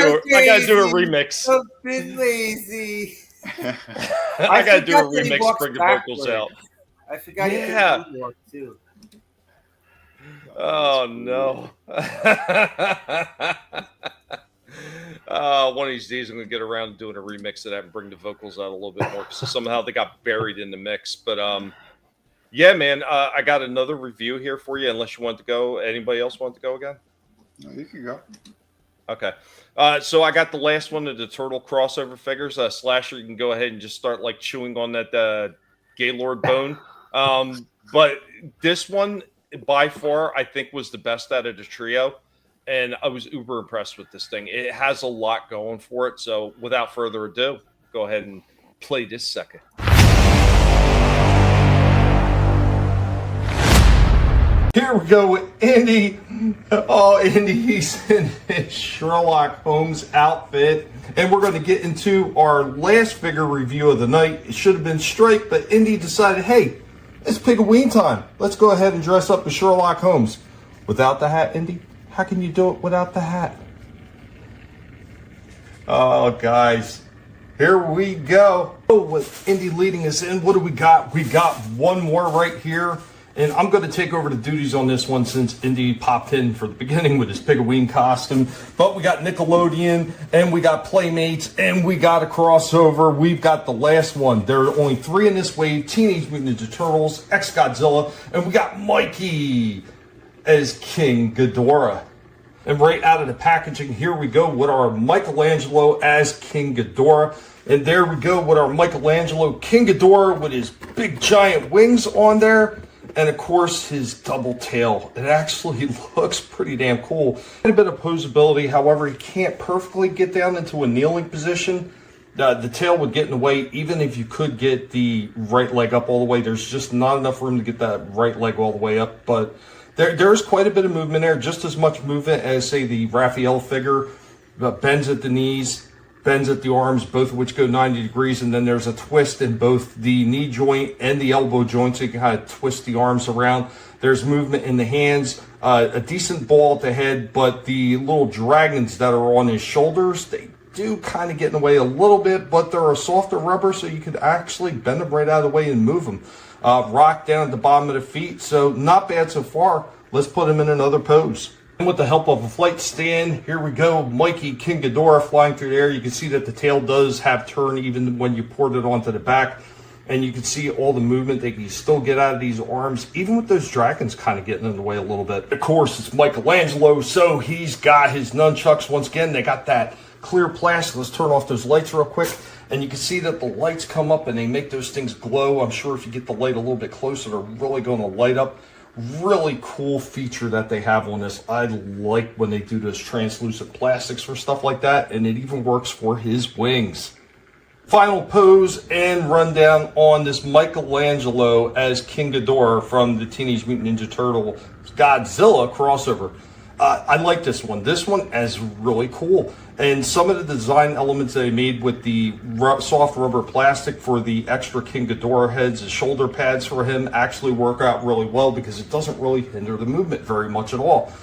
do a remix. I've been lazy. I gotta do a forgot that he remix, walks bring the vocals backward. out. I forgot he Yeah. could walk too. Oh no. One of these days I'm gonna get around to doing a remix of that and bring the vocals out a little bit more because somehow they got buried in the mix. But yeah, man, I got another review here for you. Unless you want to go, anybody else want to go again? No, you can go. Okay. So I got the last one of the turtle crossover figures. Slasher, you can go ahead and just start like chewing on that Gaylord bone. But this one, by far, I think was the best out of the trio. And I was uber impressed with this thing. It has a lot going for it. So without further ado, go ahead and play this second. Here we go with Indy. Oh, Indy, he's in his Sherlock Holmes outfit. And we're going to get into our last figure review of the night. It should have been Stripe, but Indy decided, hey, it's Pigaween time. Let's go ahead and dress up as Sherlock Holmes. Without the hat, Indy? How can you do it without the hat? Oh, guys. Here we go. Oh, with Indy leading us in, what do we got? We got one more right here. And I'm going to take over the duties on this one since Indy popped in for the beginning with his Pigaween costume. But we got Nickelodeon, and we got Playmates, and we got a crossover. We've got the last one. There are only 3 in this wave: Teenage Mutant Ninja Turtles, X-Godzilla, and we got Mikey as King Ghidorah. And right out of the packaging, here we go with our Michelangelo as King Ghidorah. And there we go with our Michelangelo King Ghidorah with his big giant wings on there. And of course, his double tail. It actually looks pretty damn cool. A bit of posability, however, he can't perfectly get down into a kneeling position. The tail would get in the way, even if you could get the right leg up all the way. There's just not enough room to get that right leg all the way up. But there's quite a bit of movement there, just as much movement as, say, the Raphael figure. Bends at the knees, bends at the arms, both of which go 90 degrees, and then there's a twist in both the knee joint and the elbow joint, so you can kind of twist the arms around. There's movement in the hands, a decent ball at the head, but the little dragons that are on his shoulders, they do kind of get in the way a little bit, but they're a softer rubber, so you could actually bend them right out of the way and move them. Rock down at the bottom of the feet, so not bad so far. Let's put him in another pose. And with the help of a flight stand, here we go. Mikey King Ghidorah flying through the air. You can see that the tail does have turn even when you port it onto the back. And you can see all the movement that you still get out of these arms, even with those dragons kind of getting in the way a little bit. Of course, it's Michelangelo, so he's got his nunchucks. Once again, they got that clear plastic. Let's turn off those lights real quick. And you can see that the lights come up and they make those things glow. I'm sure if you get the light a little bit closer, they're really going to light up. Really cool feature that they have on this. I like when they do those translucent plastics for stuff like that, and it even works for his wings. Final pose and rundown on this Michelangelo as King Ghidorah from the Teenage Mutant Ninja Turtle Godzilla crossover. I like this one. This one is really cool. And some of the design elements that they made with the soft rubber plastic for the extra King Ghidorah heads, the shoulder pads for him, actually work out really well because it doesn't really hinder the movement very much at all.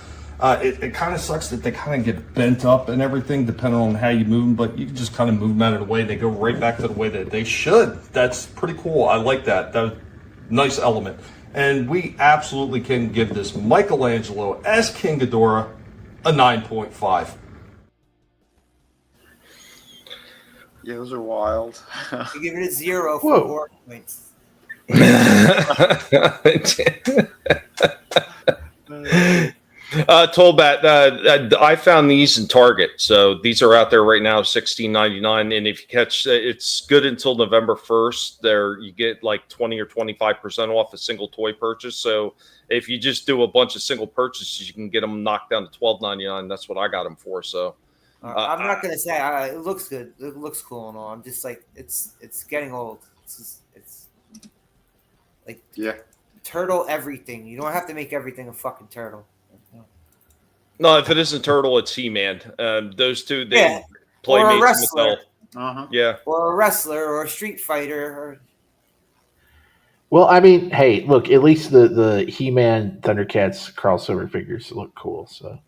It kind of sucks that they kind of get bent up and everything depending on how you move them, but you can just kind of move them out of the way and they go right back to the way that they should. That's pretty cool. I like that. That's a nice element. And we absolutely can give this Michelangelo as King Ghidorah a 9.5. Yeah, those are wild. You give it a 0 for 4 points. Tollbat, I found these in Target, so these are out there right now, $16.99. And if you catch, it's good until November 1st. There, you get like 20 or 25% off a single toy purchase. So if you just do a bunch of single purchases, you can get them knocked down to $12.99. That's what I got them for. So I'm not gonna say it looks good. It looks cool and all. I'm just like it's getting old. It's like turtle everything. You don't have to make everything a fucking turtle. No, if it isn't Turtle, it's He-Man. Those two, they or a Playmates wrestler. Mattel. Yeah. Or a wrestler or a street fighter. Or... Well, I mean, hey, look, at least the He-Man Thundercats crossover figures look cool. So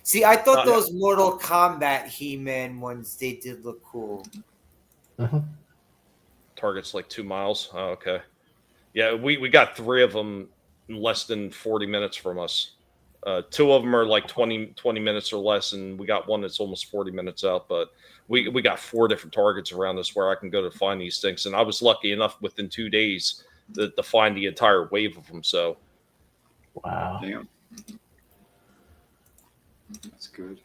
See, I thought those Mortal Kombat He-Man ones, they did look cool. Target's like 2 miles. Oh, okay. Yeah, we got 3 of them in less than 40 minutes from us. 2 of them are like 20 minutes or less, and we got one that's almost 40 minutes out. But we got 4 different targets around us where I can go to find these things. And I was lucky enough within 2 days to find the entire wave of them. So, wow. Damn. That's good.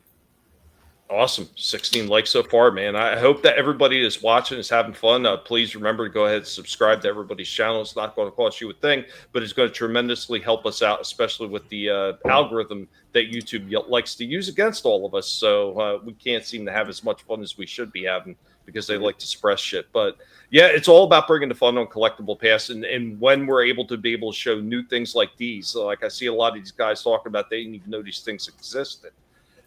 Awesome. 16 likes so far, man. I hope that everybody that's watching is having fun. Please remember to go ahead and subscribe to everybody's channel. It's not going to cost you a thing, but it's going to tremendously help us out, especially with the algorithm that YouTube likes to use against all of us. So we can't seem to have as much fun as we should be having because they like to suppress shit. But yeah, it's all about bringing the fun on Collectible Past. And when we're able to show new things like these, so like I see a lot of these guys talking about they didn't even know these things existed.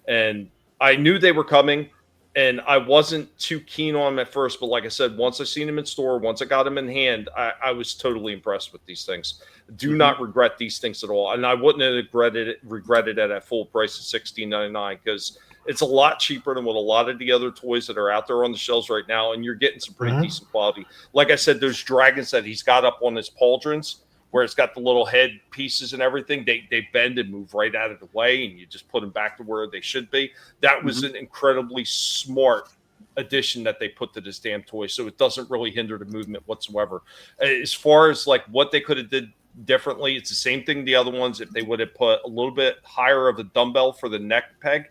And I knew they were coming, and I wasn't too keen on them at first. But like I said, once I seen them in store, once I got them in hand, I was totally impressed with these things. Do not regret these things at all. And I wouldn't have regretted it at full price of $16.99 because it's a lot cheaper than what a lot of the other toys that are out there on the shelves right now. And you're getting some pretty decent quality. Like I said, those dragons that he's got up on his pauldrons, where it's got the little head pieces and everything, they bend and move right out of the way, and you just put them back to where they should be. That was an incredibly smart addition that they put to this damn toy, so it doesn't really hinder the movement whatsoever. As far as like what they could have did differently, it's the same thing the other ones. If they would have put a little bit higher of a dumbbell for the neck peg,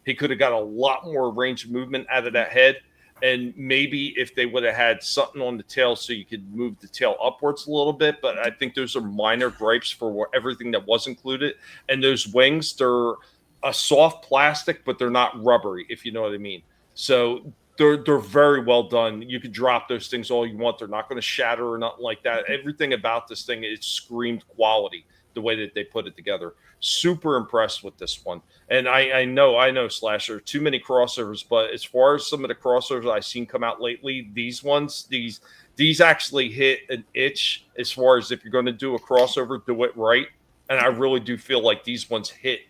he could have got a lot more range of movement out of that head. And maybe if they would have had something on the tail so you could move the tail upwards a little bit. But I think those are minor gripes for everything that was included. And those wings, they're a soft plastic, but they're not rubbery, if you know what I mean. So they're very well done. You could drop those things all you want. They're not going to shatter or nothing like that. Everything about this thing, it screamed quality, the way that they put it together. Super impressed with this one. And I know, Slasher, too many crossovers, but as far as some of the crossovers I've seen come out lately, these ones, these actually hit an itch as far as if you're going to do a crossover, do it right. And I really do feel like these ones hit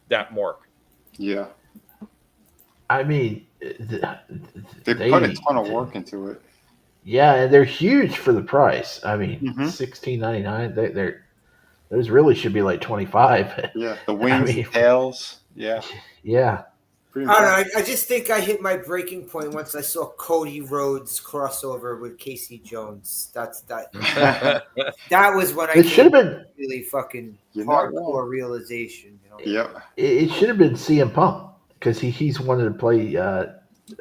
that mark. Yeah. I mean, they put a ton of work into it. Yeah, and they're huge for the price. I mean, $16.99. Those really should be like $25. Yeah, the wings, the tails. Yeah. Yeah. I don't know. I just think I hit my breaking point once I saw Cody Rhodes crossover with Casey Jones. That was when I should have been really fucking hardcore realization. You know? Yeah. It should have been CM Punk because he's wanted to play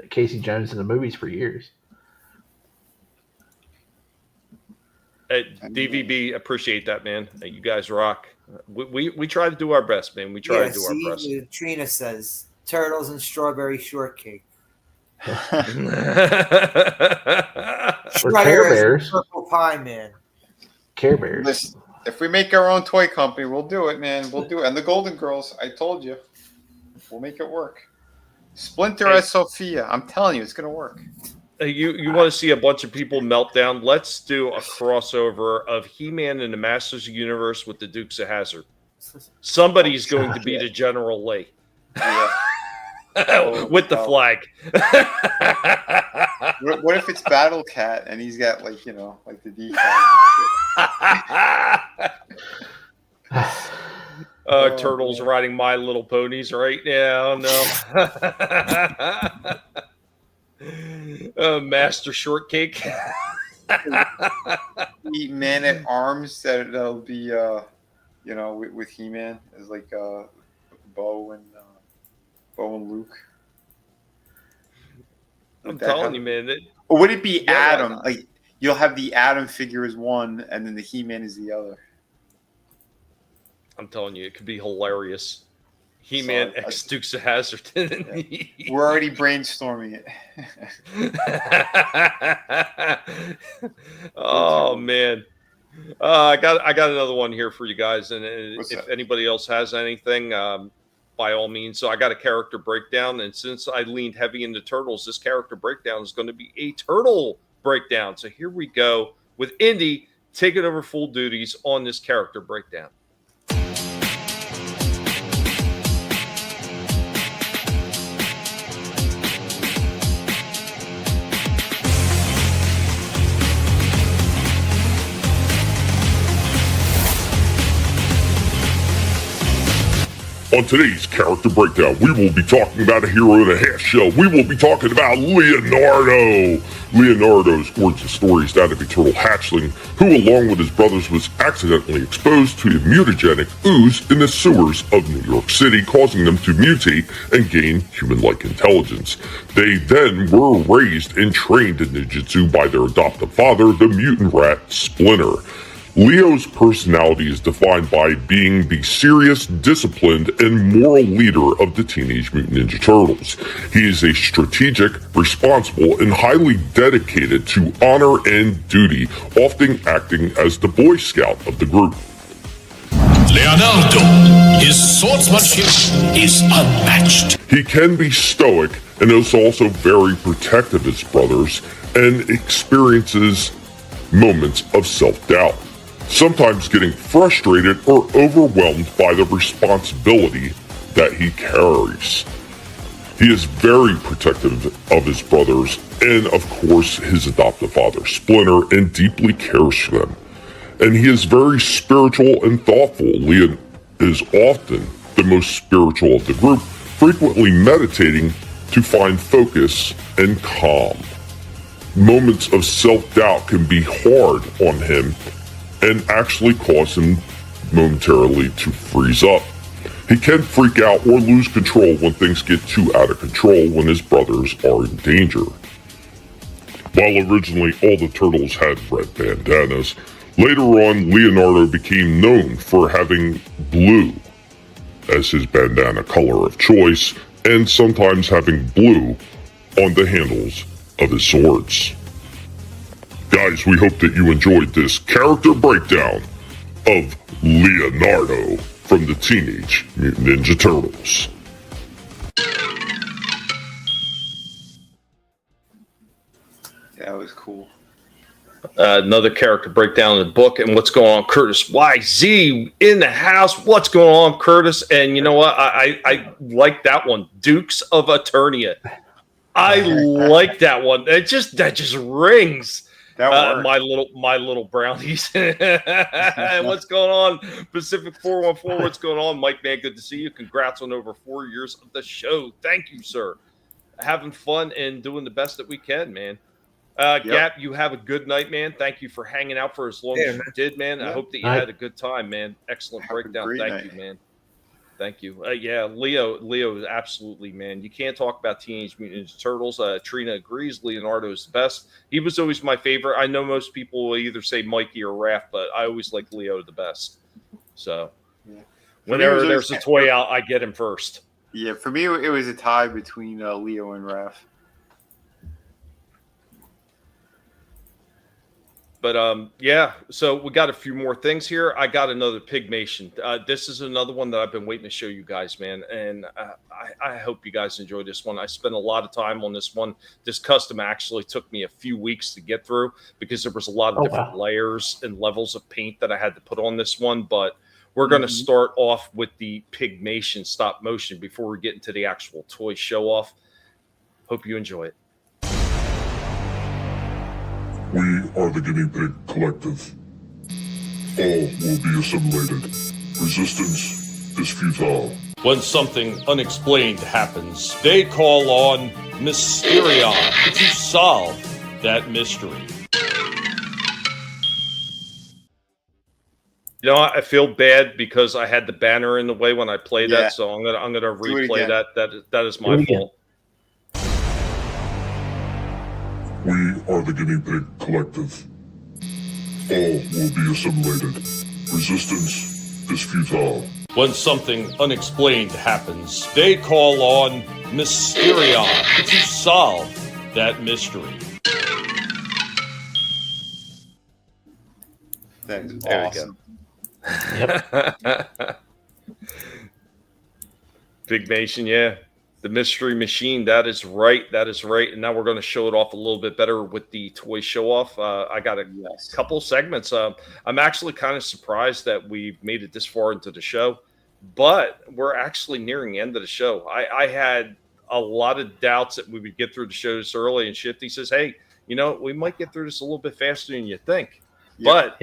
Casey Jones in the movies for years. DVB, appreciate that, man. You guys rock. We try to do our best, man. We try to do our best. Trina says turtles and strawberry shortcake. Or Care Bears. Purple pie, man. Care Bears. Listen, if we make our own toy company, we'll do it, man. We'll do it. And the Golden Girls, I told you, we'll make it work. Splinter as Sophia. I'm telling you, it's going to work. You want to see a bunch of people melt down? Let's do a crossover of He-Man and the Masters of the Universe with the Dukes of Hazzard. Somebody's going to be the General Lee. Yeah. With the flag. What if it's Battle Cat and he's got like the decal? Turtles riding My Little Ponies right now. No. Master Shortcake. Man at Arms that'll be with He-Man as like Bo and Luke. I'm telling you, man. Or would it be Adam? Like you'll have the Adam figure as one, and then the He-Man is the other. I'm telling you, it could be hilarious. He-Man X Dukes of Hazzard. We're already brainstorming it. Oh man, I got another one here for you guys, and if anybody else has anything, by all means. So I got a character breakdown, and since I leaned heavy into turtles, this character breakdown is going to be a turtle breakdown. So here we go with Indy taking over full duties on this character breakdown. On today's Character Breakdown, we will be talking about a hero and a half shell. We will be talking about Leonardo. Leonardo's origin story is that of a turtle hatchling who, along with his brothers, was accidentally exposed to a mutagenic ooze in the sewers of New York City, causing them to mutate and gain human-like intelligence. They then were raised and trained in ninjutsu by their adoptive father, the mutant rat Splinter. Leo's personality is defined by being the serious, disciplined, and moral leader of the Teenage Mutant Ninja Turtles. He is a strategic, responsible, and highly dedicated to honor and duty, often acting as the Boy Scout of the group. Leonardo, his swordsmanship is unmatched. He can be stoic and is also very protective of his brothers and experiences moments of self-doubt, sometimes getting frustrated or overwhelmed by the responsibility that he carries. He is very protective of his brothers and, of course, his adoptive father, Splinter, and deeply cares for them. And he is very spiritual and thoughtful. Leon is often the most spiritual of the group, frequently meditating to find focus and calm. Moments of self-doubt can be hard on him and actually cause him momentarily to freeze up. He can freak out or lose control when things get too out of control when his brothers are in danger. While originally all the turtles had red bandanas, later on Leonardo became known for having blue as his bandana color of choice, and sometimes having blue on the handles of his swords. Guys, we hope that you enjoyed this character breakdown of Leonardo from the Teenage Mutant Ninja Turtles. That was cool. Another character breakdown in the book. And what's going on, Curtis YZ in the house? What's going on, Curtis? And you know what? I like that one, Dukes of Eternia. I like that one. That just rings. My little brownies. What's going on, Pacific 414? What's going on, Mike? Man, good to see you. Congrats on over 4 years of the show. Thank you, sir. Having fun and doing the best that we can, man. Gap, you have a good night, man. Thank you for hanging out for as long as you did, man. I hope that you had a good time, man. Excellent breakdown. Thank you, man. Thank you. Leo is absolutely, man. You can't talk about Teenage Mutant Ninja Turtles. Trina agrees. Leonardo is the best. He was always my favorite. I know most people will either say Mikey or Raph, but I always like Leo the best. So whenever there's a toy out, I get him first. Yeah, for me, it was a tie between Leo and Raph. But so we got a few more things here. I got another Pygmation. This is another one that I've been waiting to show you guys, man. And I hope you guys enjoy this one. I spent a lot of time on this one. This custom actually took me a few weeks to get through because there was a lot of different layers and levels of paint that I had to put on this one. But we're going to start off with the Pygmation stop motion before we get into the actual toy show off. Hope you enjoy it. We are the Guinea Pig Collective. All will be assimilated. Resistance is futile. When something unexplained happens, they call on Mysterion to solve that mystery. You know, I feel bad because I had the banner in the way when I played that, so I'm gonna replay that. That is my fault. We are the Guinea Pig Collective. All will be assimilated. Resistance is futile. When something unexplained happens, they call on Mysterion to solve that mystery. That's awesome. Yep. Pygmation, yeah. The Mystery Machine, that is right. That is right. And now we're going to show it off a little bit better with the toy show off. I got a couple segments. I'm actually kind of surprised that we made it this far into the show, but we're actually nearing the end of the show. I had a lot of doubts that we would get through the show this early, and Shifty says, hey, you know, we might get through this a little bit faster than you think. But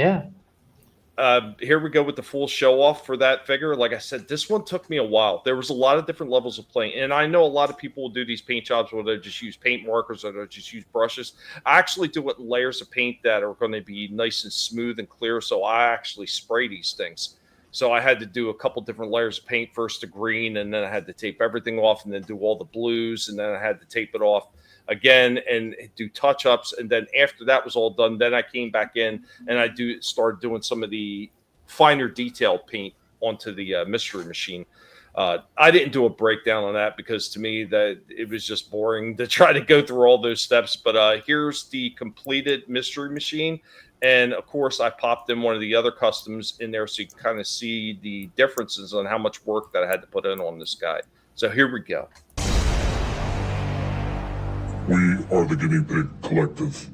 here we go with the full show off for that figure. Like I said, this one took me a while. There was a lot of different levels of playing, and I know a lot of people will do these paint jobs where they just use paint markers or they just use brushes. I actually do it in layers of paint that are going to be nice and smooth and clear, so I actually spray these things. So I had to do a couple different layers of paint, first to green, and then I had to tape everything off and then do all the blues, and then I had to tape it off again and do touch-ups. And then after that was all done, then I came back in and I started doing some of the finer detail paint onto the mystery machine. I didn't do a breakdown on that because to me that it was just boring to try to go through all those steps. But here's the completed mystery machine. And of course I popped in one of the other customs in there so you can kind of see the differences on how much work that I had to put in on this guy. So here we go. We are the Guinea Pig Collective.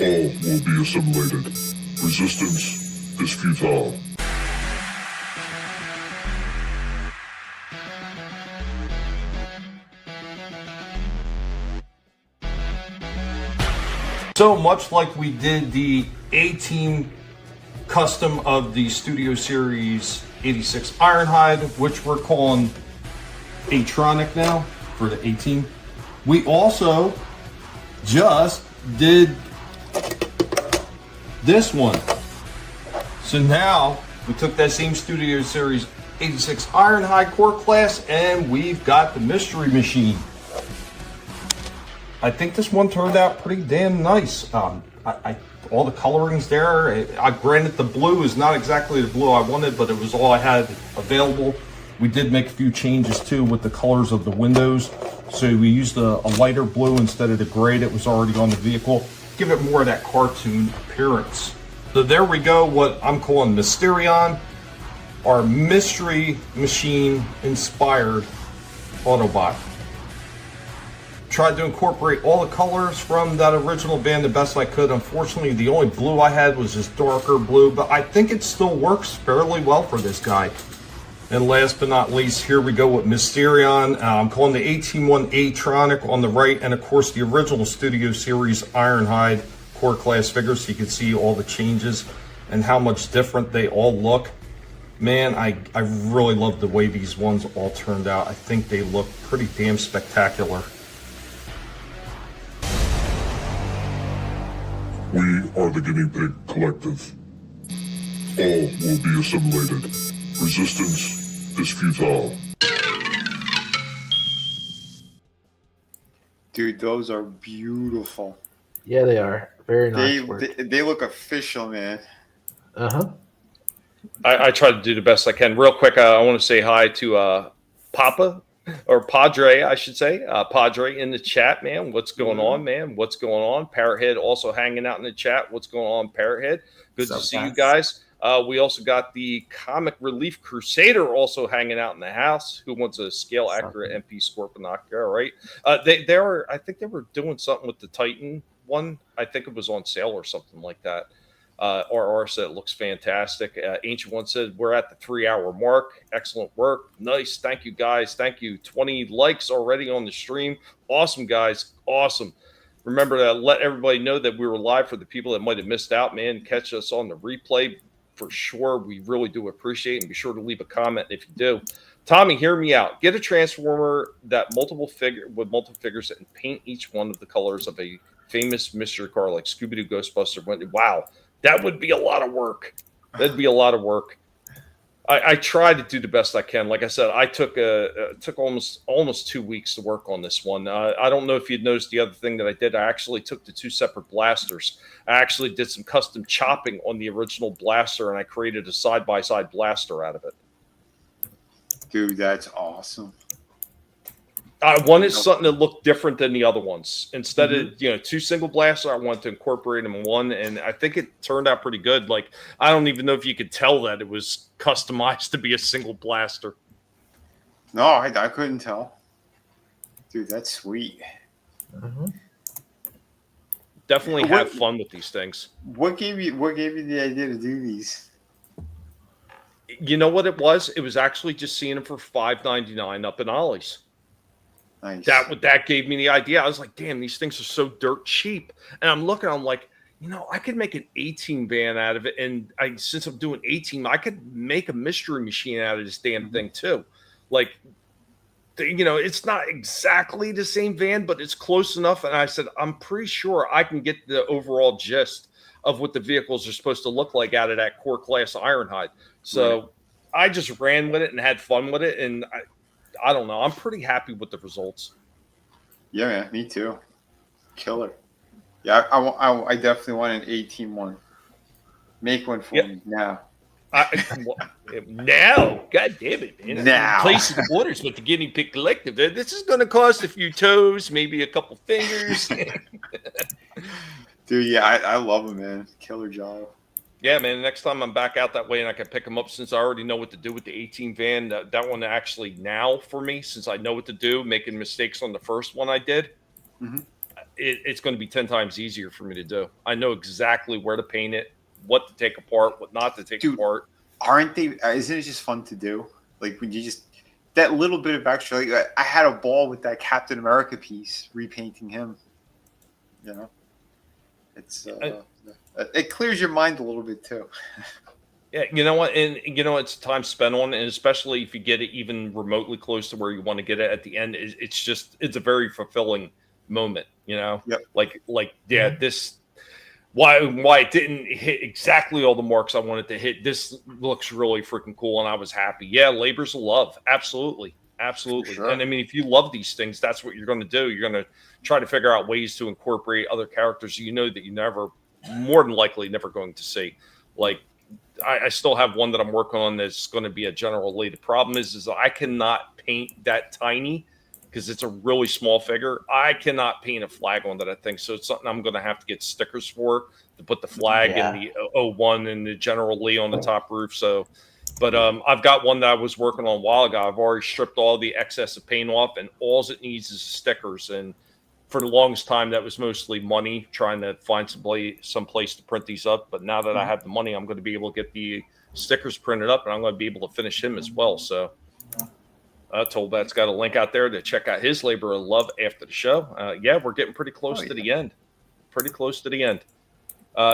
All will be assimilated. Resistance is futile. So much like we did the A-Team custom of the Studio Series 86 Ironhide, which we're calling A-Tronic now for the A-Team. We also just did this one. So now we took that same Studio Series 86 Ironhide core class and we've got the mystery machine. I think this one turned out pretty damn nice. All the colorings there. Granted, the blue is not exactly the blue I wanted, but it was all I had available. We did make a few changes too with the colors of the windows. So we used a lighter blue instead of the gray that was already on the vehicle. Give it more of that cartoon appearance. So there we go, what I'm calling Mysterion, our mystery machine inspired Autobot. Tried to incorporate all the colors from that original band the best I could. Unfortunately, the only blue I had was this darker blue, but I think it still works fairly well for this guy. And last but not least, here we go with Mysterion. I'm calling the A-Team 1 A-Tronic on the right, and of course the original Studio Series Ironhide core class figures, so you can see all the changes and how much different they all look. Man, I really love the way these ones all turned out. I think they look pretty damn spectacular. We are the Guinea Pig Collective. All will be assimilated. Resistance is futile. Dude, those are beautiful. Yeah, they are. Very nice work. They look official, man. Uh-huh. I try to do the best I can. Real quick, I want to say hi to Papa, or Padre, I should say. Padre in the chat, man. What's going on, man? What's going on? Parrothead also hanging out in the chat. What's going on, Parrothead? Good to see you guys. We also got the Comic Relief Crusader also hanging out in the house, who wants a scale accurate MP Scorpionaca, right? They were, I think they were doing something with the Titan one. I think it was on sale or something like that. RR said it looks fantastic. Ancient One said we're at the 3-hour mark. Excellent work. Nice. Thank you, guys. Thank you. 20 likes already on the stream. Awesome, guys. Awesome. Remember to let everybody know that we were live for the people that might have missed out, man. Catch us on the replay for sure. We really do appreciate it. And be sure to leave a comment if you do. Tommy, hear me out. Get a transformer with multiple figures and paint each one of the colors of a famous mystery car like Scooby-Doo, Ghostbuster. Wow. That would be a lot of work. That'd be a lot of work. I tried to do the best I can. Like I said, I took almost 2 weeks to work on this one. I don't know if you'd noticed the other thing that I did. I actually took the 2 separate blasters. I actually did some custom chopping on the original blaster, and I created a side-by-side blaster out of it. Dude, that's awesome. I wanted something that looked different than the other ones. Instead of 2 single blasters, I wanted to incorporate them in one, and I think it turned out pretty good. Like, I don't even know if you could tell that it was customized to be a single blaster. No, I couldn't tell. Dude, that's sweet. Definitely have fun with these things. What gave you the idea to do these? You know what it was? It was actually just seeing them for $5.99 up in Ollie's. Nice. That gave me the idea. I was like, damn, these things are so dirt cheap. And I'm looking, I'm like, I could make an 18 van out of it. And since I'm doing 18, I could make a mystery machine out of this damn thing too. Like, it's not exactly the same van, but it's close enough. And I said, I'm pretty sure I can get the overall gist of what the vehicles are supposed to look like out of that core class Ironhide. So I just ran with it and had fun with it. And I don't know. I'm pretty happy with the results. Yeah, man. Me too. Killer. Yeah, I definitely want an 18 one. Make one for me now. Now, God damn it, man! Now, placing orders with the Guinea Pig Collective. This is going to cost a few toes, maybe a couple fingers. Dude, yeah, I love them, man. Killer job. Yeah, man. Next time I'm back out that way and I can pick them up, since I already know what to do with the 18 van. That one actually now for me, since I know what to do, making mistakes on the first one I did. Mm-hmm. It's going to be 10 times easier for me to do. I know exactly where to paint it, what to take apart, what not to take apart. Aren't they? Isn't it just fun to do? Like when you just that little bit of extra. Like, I had a ball with that Captain America piece, repainting him. It's it clears your mind a little bit too. Yeah, you know what, and it's time spent on it, and especially if you get it even remotely close to where you want to get it at the end. It's a very fulfilling moment. This. Why it didn't hit exactly all the marks I wanted to hit. This looks really freaking cool, and I was happy. Yeah, labors of love. Absolutely. Sure. And I mean, if you love these things, that's what you're going to do. You're going to try to figure out ways to incorporate other characters that you never, more than likely, never going to see. Like, I still have one that I'm working on that's going to be a general lead. The problem is I cannot paint that tiny, because it's a really small figure. I cannot paint a flag onto that thing. So it's something I'm going to have to get stickers for, to put the flag and the 01 and the General Lee on the top roof. So, but I've got one that I was working on a while ago. I've already stripped all the excess of paint off, and all it needs is stickers. And for the longest time, that was mostly money, trying to find some place to print these up. But now that I have the money, I'm going to be able to get the stickers printed up, and I'm going to be able to finish him as well. So Tolbat's got a link out there to check out his labor of love after the show. We're getting pretty close to the end.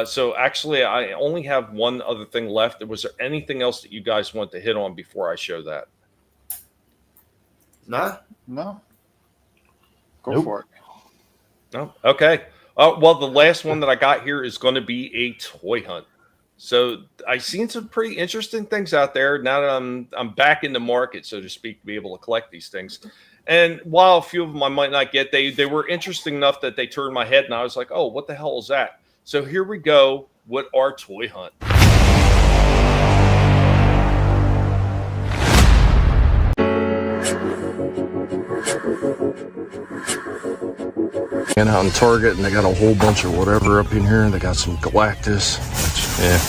So actually, I only have one other thing left. Was there anything else that you guys want to hit on before I show that? No. Go for it. No. Okay. Well, the last one that I got here is going to be a toy hunt. So I've seen some pretty interesting things out there now that I'm back in the market, so to speak, to be able to collect these things. And while a few of them I might not get, they were interesting enough that they turned my head, and I was like, oh, what the hell is that? So here we go with our toy hunt. And out in Target, and they got a whole bunch of whatever up in here. They got some Galactus,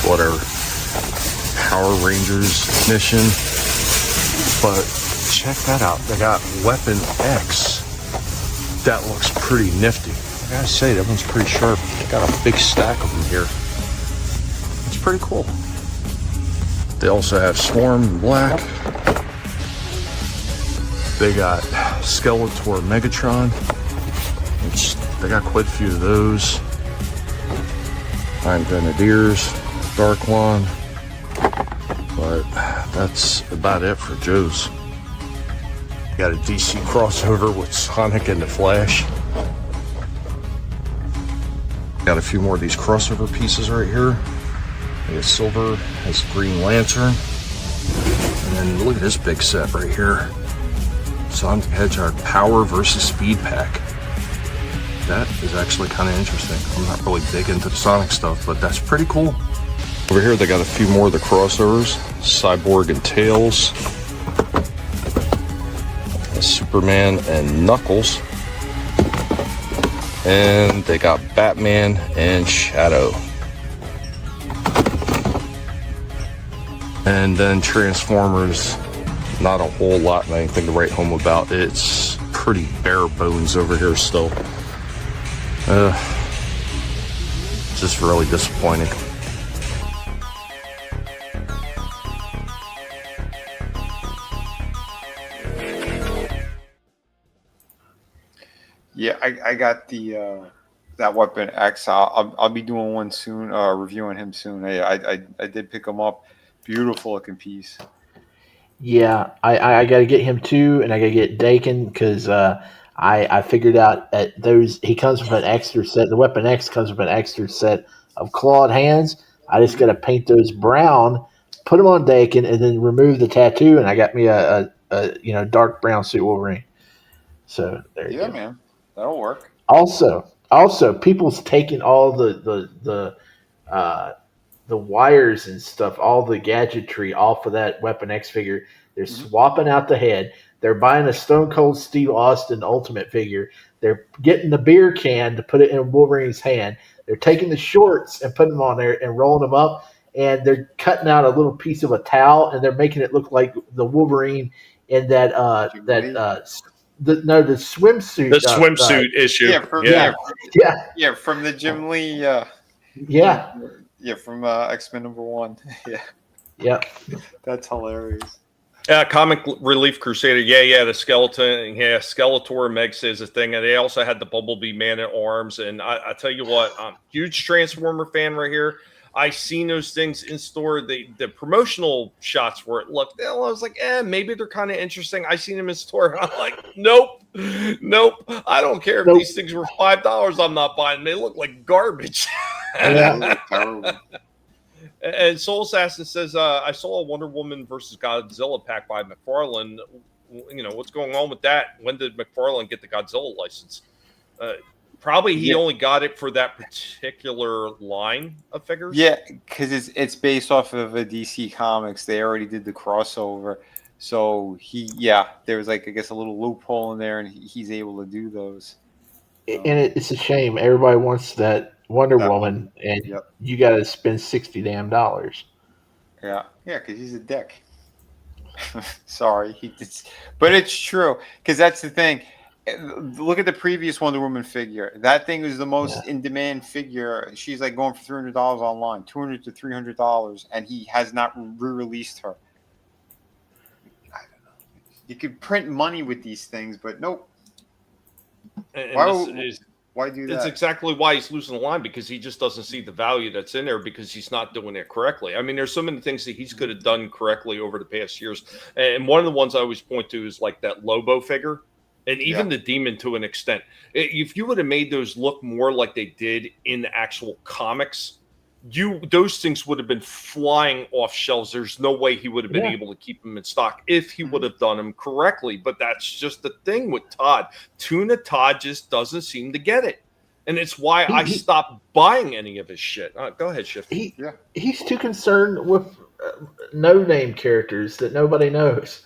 whatever. Power Rangers mission. But check that out. They got Weapon X. That looks pretty nifty. I gotta say, that one's pretty sharp. They got a big stack of them here. It's pretty cool. They also have Swarm in black. They got Skeletor Megatron. They got quite a few of those. Iron Grenadiers, Dark One. But that's about it for Joe's. Got a DC crossover with Sonic and the Flash. Got a few more of these crossover pieces right here. We got Silver has Green Lantern. And then look at this big set right here. Sonic the Hedgehog Power versus Speed Pack. That is actually kind of interesting. I'm not really big into the Sonic stuff, but that's pretty cool. Over here, they got a few more of the crossovers. Cyborg and Tails. Superman and Knuckles. And they got Batman and Shadow. And then Transformers. Not a whole lot of anything to write home about. It's pretty bare bones over here still. Just really disappointing. Yeah, I got the that Weapon X. I'll be doing one soon, reviewing him soon. I did pick him up. Beautiful looking piece. Yeah, I got to get him too, and I got to get Dakin because I figured out that those he comes with an extra set. The Weapon X comes with an extra set of clawed hands. I just got to paint those brown, put them on Dakin, and then remove the tattoo, and I got me a dark brown suit Wolverine. So there you go. Man, that'll work. Also, people's taking all the wires and stuff, all the gadgetry off of that Weapon X figure. They're swapping out the head. They're buying a Stone Cold Steve Austin Ultimate figure. They're getting the beer can to put it in Wolverine's hand. They're taking the shorts and putting them on there and rolling them up. And they're cutting out a little piece of a towel and they're making it look like the Wolverine in that the swimsuit. The swimsuit issue. Yeah, from the Jim Lee. From X-Men #1. Yep. That's hilarious. Comic Relief Crusader. The skeleton. Yeah, Skeletor Megs is a thing. And they also had the Bumblebee Man at Arms. And I tell you what, I'm a huge Transformer fan right here. I seen those things in store. The promotional shots where it looked, I was like, maybe they're kind of interesting. I seen them in store. I'm like, nope. I don't care if these things were $5. I'm not buying them. They look like garbage. And Soul Assassin says, I saw a Wonder Woman versus Godzilla pack by McFarlane. What's going on with that? When did McFarlane get the Godzilla license? Probably he only got it for that particular line of figures. Yeah, because it's based off of a DC Comics. They already did the crossover. So there was like, I guess, a little loophole in there, and he's able to do those. And it's a shame. Everybody wants that Wonder Woman, and you got to spend $60 damn. Yeah, because he's a dick. Sorry, but it's true because that's the thing. Look at the previous Wonder Woman figure. That thing was the most in-demand figure. She's like going for $300 online, $200 to $300, and he has not re-released her. I don't know. You could print money with these things, but nope. Why do that? It's exactly why he's losing the line, because he just doesn't see the value that's in there because he's not doing it correctly. I mean, there's so many things that he's could have done correctly over the past years. And one of the ones I always point to is like that Lobo figure. And even the Demon to an extent. If you would have made those look more like they did in the actual comics, those things would have been flying off shelves. There's no way he would have been able to keep them in stock if he would have done them correctly. But that's just the thing with Todd. Tuna Todd just doesn't seem to get it. And it's why I stopped buying any of his shit. Go ahead, Shifty. He's too concerned with no-name characters that nobody knows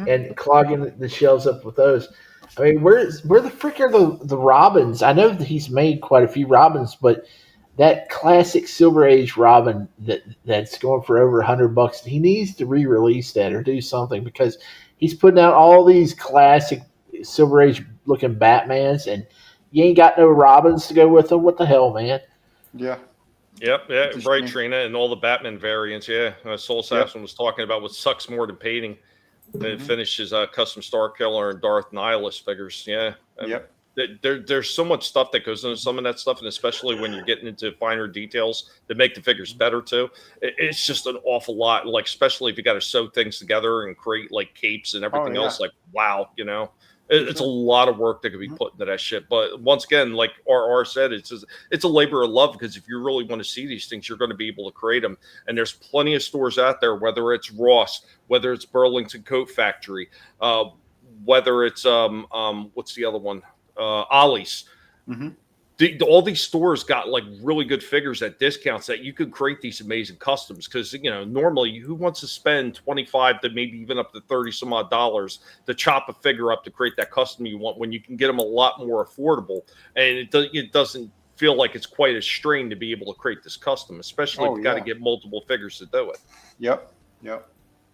and clogging the shelves up with those. I mean, where the frick are the Robins? I know that he's made quite a few Robins, but that classic Silver Age Robin that's going for over $100, he needs to re-release that or do something, because he's putting out all these classic Silver Age looking Batmans, and you ain't got no Robins to go with them. What the hell, man? Yeah. Yep, right, Trina, and all the Batman variants. Soul Assassin was talking about what sucks more than painting. It finishes custom Star Killer and Darth Nihilus figures. There's so much stuff that goes into some of that stuff, and especially when you're getting into finer details that make the figures better too. It's just an awful lot. Like, especially if you got to sew things together and create like capes and everything else. Like, wow, it's a lot of work that could be put into that shit. But once again, like RR said, it's a labor of love, because if you really want to see these things, you're going to be able to create them. And there's plenty of stores out there, whether it's Ross, whether it's Burlington Coat Factory, whether it's what's the other one? Ollie's. All these stores got like really good figures at discounts that you could create these amazing customs, because normally who wants to spend 25 to maybe even up to 30 some odd dollars to chop a figure up to create that custom you want, when you can get them a lot more affordable, and it doesn't feel like it's quite a strain to be able to create this custom, especially if you got to get multiple figures to do it. Yep.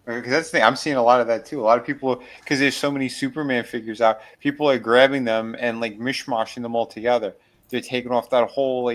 Because that's the thing, I'm seeing a lot of that too. A lot of people, because there's so many Superman figures out, people are grabbing them and like mishmashing them all together. They're taking off that whole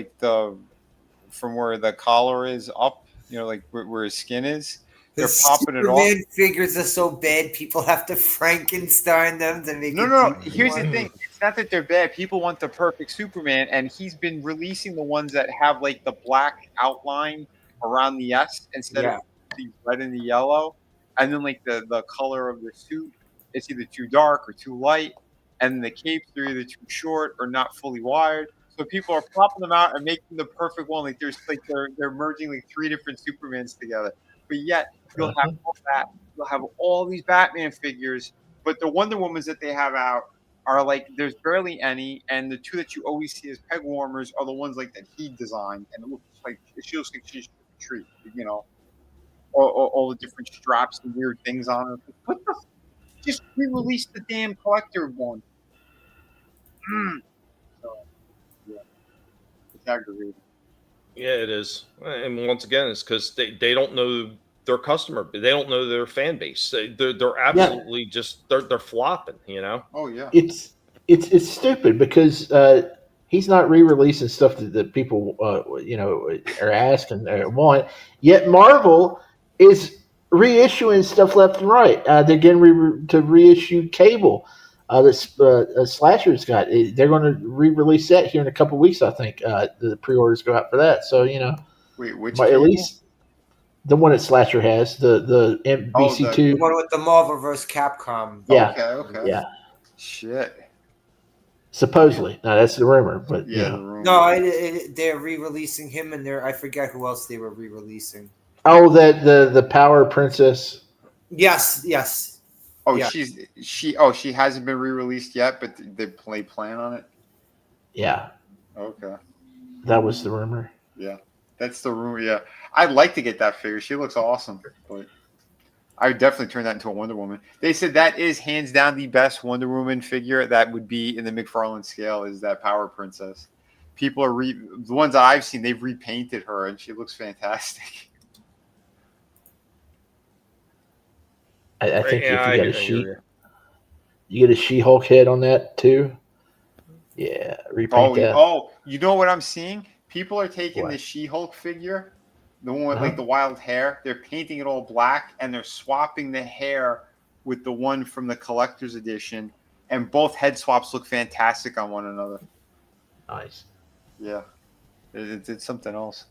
from where the collar is up, like where his skin is. They're The popping it off. Superman figures are so bad, people have to Frankenstein them to make it. No. Here's the thing. It's not that they're bad. People want the perfect Superman, and he's been releasing the ones that have like the black outline around the S instead of the red and the yellow, and then like the color of the suit, it's either too dark or too light, and the capes are either too short or not fully wired. So people are popping them out and making the perfect one. Like they're merging like 3 different Supermans together. But yet you'll have all that. You'll have all these Batman figures, but the Wonder Womans that they have out are like there's barely any, and the 2 that you always see as peg warmers are the ones like that he designed, and it looks like she's a treat, you know, all the different straps and weird things on her. What the? Just re-release the damn collector one. So, yeah, it's aggravating. Yeah, it is. And once again, it's because they don't know their customer. They don't know their fan base. They're absolutely just they're flopping, you know? Oh, yeah. It's stupid because he's not re-releasing stuff that people, are asking or want. Yet Marvel is reissuing stuff left and right. They're getting to reissue Cable. Slasher's got. They're going to re-release that here in a couple weeks, I think. The pre-orders go out for that. So wait, which at least the one that Slasher has, the MBC2, the one with the Marvel vs. Capcom. Yeah. Okay. Yeah. Shit. Supposedly, now that's the rumor, but yeah, the rumor. No, they're re-releasing him, and I forget who else they were re-releasing. Oh, that the Power Princess. Yes. Oh, yeah. she hasn't been re-released yet, but they plan on it. Yeah. Okay. That was the rumor. Yeah, that's the rumor. Yeah, I'd like to get that figure. She looks awesome, but I would definitely turn that into a Wonder Woman. They said that is hands down the best Wonder Woman figure that would be in the McFarlane scale is that Power Princess. People are the ones that I've seen. They've repainted her, and she looks fantastic. I think if you get you get a She-Hulk head on that too. Yeah, repaint that. Oh, you know what I'm seeing? People are taking the She-Hulk figure, the one with like the wild hair. They're painting it all black, and they're swapping the hair with the one from the collector's edition, and both head swaps look fantastic on one another. Nice. Yeah, it's something else.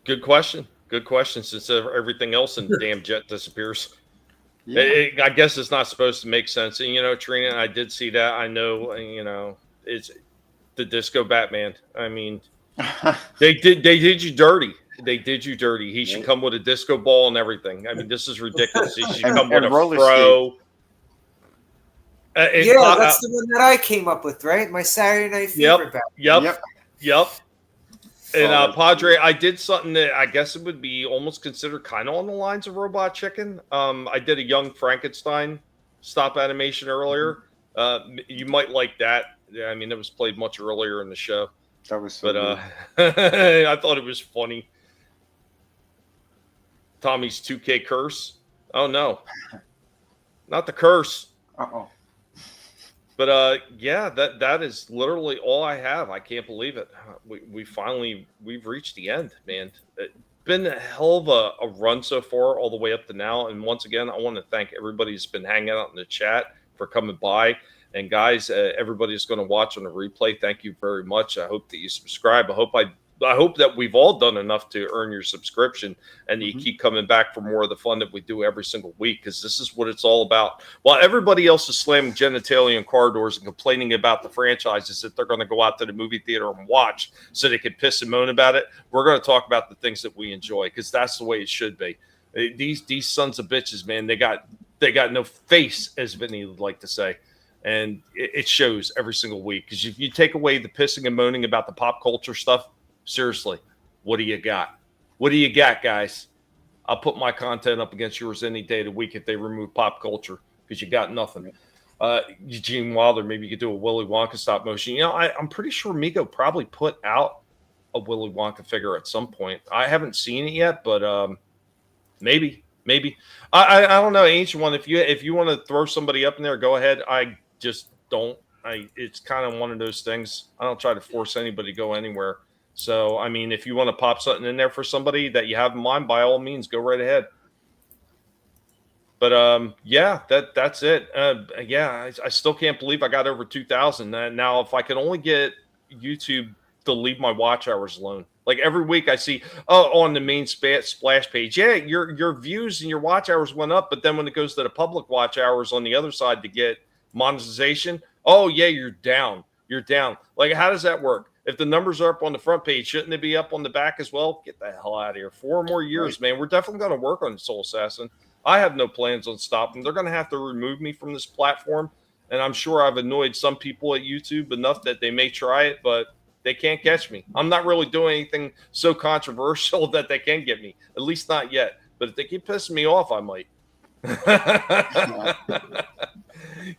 Good question. Good question. Since everything else in damn Jet disappears, I guess it's not supposed to make sense. And Trina, I did see that. I know. It's the Disco Batman. I mean, they did you dirty. They did you dirty. He should come with a disco ball and everything. I mean, this is ridiculous. He should come with a fro. That's the one that I came up with, right? My Saturday Night Fever Batman. Yep. And Padre, I did something that I guess it would be almost considered kind of on the lines of Robot Chicken. I did a Young Frankenstein stop animation earlier. You might like that. I mean, it was played much earlier in the show. That was so good. I thought it was funny. Tommy's 2K curse. Oh, no. Not the curse. Uh-oh. But that is literally all I have. I can't believe it. We've reached the end, man. It's been a hell of a run so far, all the way up to now. And once again, I want to thank everybody who's been hanging out in the chat for coming by. And guys, everybody who's going to watch on the replay, thank you very much. I hope that you subscribe. I hope that we've all done enough to earn your subscription and you keep coming back for more of the fun that we do every single week, because this is what it's all about. While everybody else is slamming genitalia and car doors and complaining about the franchises that they're going to go out to the movie theater and watch so they can piss and moan about it, we're going to talk about the things that we enjoy, because that's the way it should be. These sons of bitches, man, they got no face, as Vinnie would like to say. And it shows every single week, because if you take away the pissing and moaning about the pop culture stuff, seriously, what do you got? What do you got, guys? I'll put my content up against yours any day of the week if they remove pop culture, because you got nothing. Eugene Wilder, maybe you could do a Willy Wonka stop motion. I'm pretty sure Mego probably put out a Willy Wonka figure at some point. I haven't seen it yet, but maybe. I don't know, Ancient One. If you want to throw somebody up in there, go ahead. I just don't. It's kind of one of those things. I don't try to force anybody to go anywhere. So, I mean, if you want to pop something in there for somebody that you have in mind, by all means, go right ahead. But yeah, that's it. Yeah, I still can't believe I got over 2,000. Now, if I could only get YouTube to leave my watch hours alone. Like every week, I see on the main splash page, yeah, your views and your watch hours went up, but then when it goes to the public watch hours on the other side to get monetization, oh yeah, you're down. You're down. Like, how does that work? If the numbers are up on the front page, shouldn't they be up on the back as well? Get the hell out of here. 4 more years, man. We're definitely going to work on Soul Assassin. I have no plans on stopping. They're going to have to remove me from this platform. And I'm sure I've annoyed some people at YouTube enough that they may try it, but they can't catch me. I'm not really doing anything so controversial that they can get me, at least not yet. But if they keep pissing me off, I might.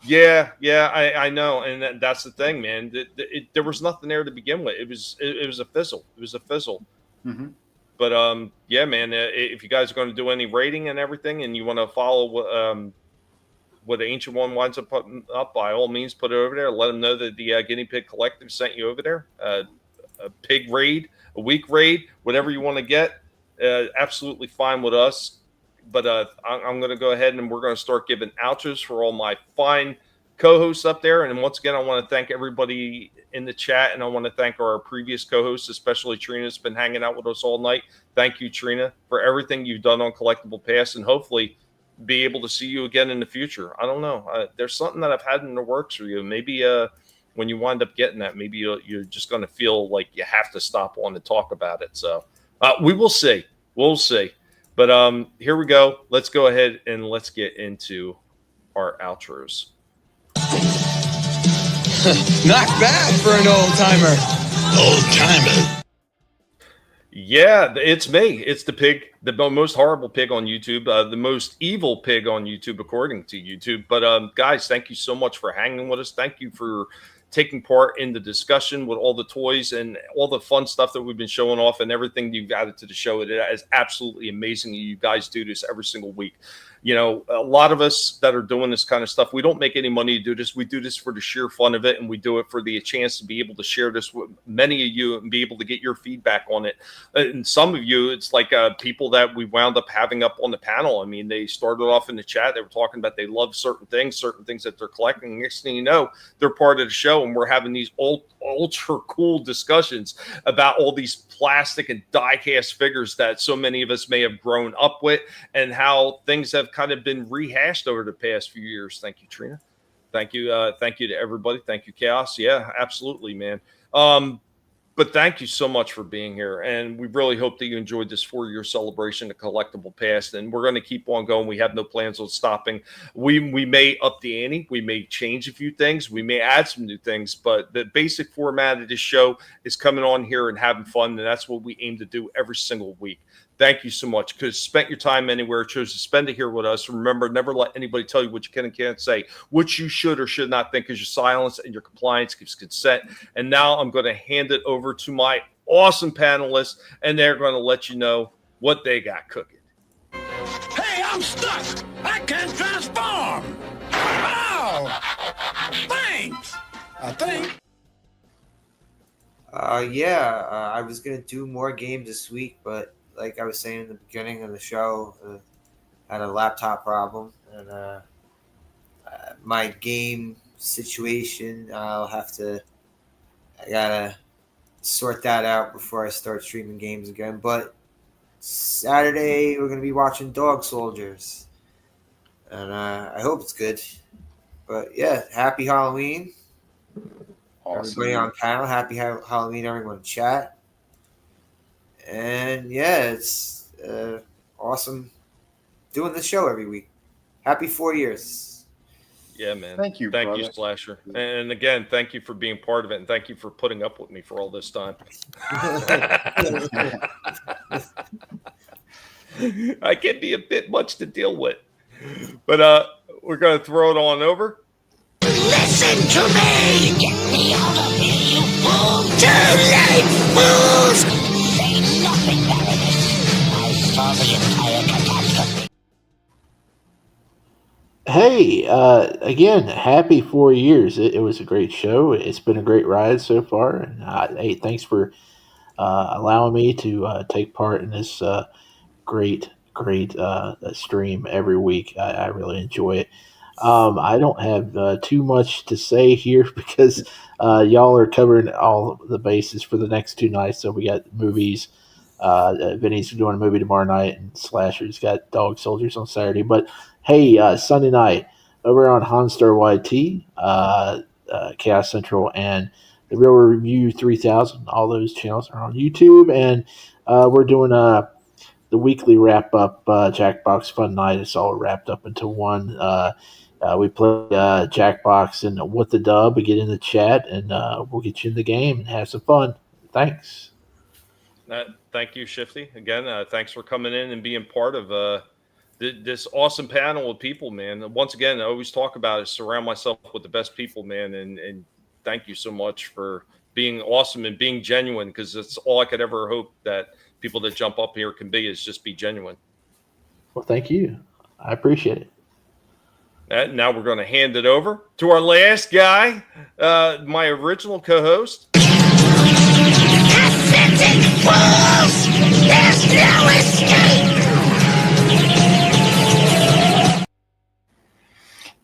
Yeah, I know. And that's the thing, man. There was nothing there to begin with. It was a fizzle. It was a fizzle. Mm-hmm. But yeah, man, if you guys are going to do any rating and everything and you want to follow what the Ancient One winds up putting up, by all means, put it over there. Let them know that the Guinea Pig Collective sent you over there. A pig raid, a week raid, whatever you want to get, absolutely fine with us. But I'm going to go ahead and we're going to start giving outros for all my fine co-hosts up there. And once again, I want to thank everybody in the chat, and I want to thank our previous co-hosts, especially Trina, that's been hanging out with us all night. Thank you, Trina, for everything you've done on Collectible Past, and hopefully be able to see you again in the future. I don't know. There's something that I've had in the works for you. Maybe when you wind up getting that, maybe you're just going to feel like you have to stop on and talk about it. So we will see. We'll see. But here we go. Let's go ahead and let's get into our outros. Not bad for an old timer. Old timer. Yeah, it's me. It's the pig, the most horrible pig on YouTube, the most evil pig on YouTube, according to YouTube. But guys, thank you so much for hanging with us. Thank you for taking part in the discussion with all the toys and all the fun stuff that we've been showing off and everything you've added to the show. It is absolutely amazing. You guys do this every single week. You know, a lot of us that are doing this kind of stuff, we don't make any money to do this. We do this for the sheer fun of it, and we do it for the chance to be able to share this with many of you and be able to get your feedback on it. And some of you, it's like people that we wound up having up on the panel. I mean, they started off in the chat. They were talking about they love certain things that they're collecting. Next thing you know, they're part of the show, and we're having these ultra cool discussions about all these plastic and die-cast figures that so many of us may have grown up with, and how things have kind of been rehashed over the past few years. Thank you, Trina. Thank you to everybody. Thank you, Chaos. Yeah, absolutely, man. But thank you so much for being here, and we really hope that you enjoyed this 4-year celebration of Collectible Past, and we're going to keep on going. We have no plans on stopping. We may up the ante. We may change a few things. We may add some new things, but the basic format of this show is coming on here and having fun, and that's what we aim to do every single week. Thank you so much, because spent your time anywhere, chose to spend it here with us. Remember, never let anybody tell you what you can and can't say. What you should or should not think, is your silence and your compliance gives consent. And now I'm going to hand it over to my awesome panelists, and they're going to let you know what they got cooking. Hey, I'm stuck. I can't transform. Oh, thanks. I think. I was gonna do more games this week, but like I was saying in the beginning of the show, I had a laptop problem, and my game situation, I gotta sort that out before I start streaming games again. But Saturday we're gonna be watching Dog Soldiers, and I hope it's good. But yeah, happy Halloween. Awesome. Everybody on panel, happy Halloween, everyone in chat. And yeah, it's awesome doing this show every week. Happy 4 years. Yeah, man. Thank you, Thank brother. you, Splasher. And again, thank you for being part of it, and thank you for putting up with me for all this time. I can be a bit much to deal with. But we're going to throw it on over. Listen to me! Get me out of here, you fool! Too late, fools! Say nothing, Baroness. I saw the entire catastrophe. Hey, again, happy 4 years. It was a great show. It's been a great ride so far. And hey, thanks for allowing me to take part in this great stream every week. I really enjoy it. I don't have too much to say here because y'all are covering all the bases for the next 2 nights. So we got movies. Vinny's doing a movie tomorrow night, and Slasher's got Dog Soldiers on Saturday. But hey, Sunday night over on Honstar YT, Chaos Central, and the Real Review 3000. All those channels are on YouTube, and we're doing the weekly wrap up Jackbox Fun Night. It's all wrapped up into one. We play Jackbox and What the Dub. Get in the chat, and we'll get you in the game and have some fun. Thanks. Thank you, Shifty. Again, thanks for coming in and being part of this awesome panel of people, man. Once again, I always talk about it, surround myself with the best people, man. And thank you so much for being awesome and being genuine, because it's all I could ever hope that people that jump up here can be, is just be genuine. Well, thank you. I appreciate it. And now we're going to hand it over to our last guy, my original co-host. Fools! There's no escape!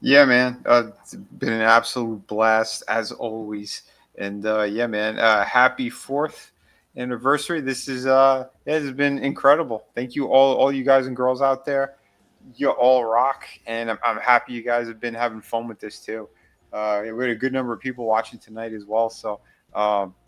Yeah, man. It's been an absolute blast as always. And yeah, man. Happy 4th anniversary. This is it has been incredible. Thank you all you guys and girls out there. You all rock, and I'm happy you guys have been having fun with this too. We had a good number of people watching tonight as well. So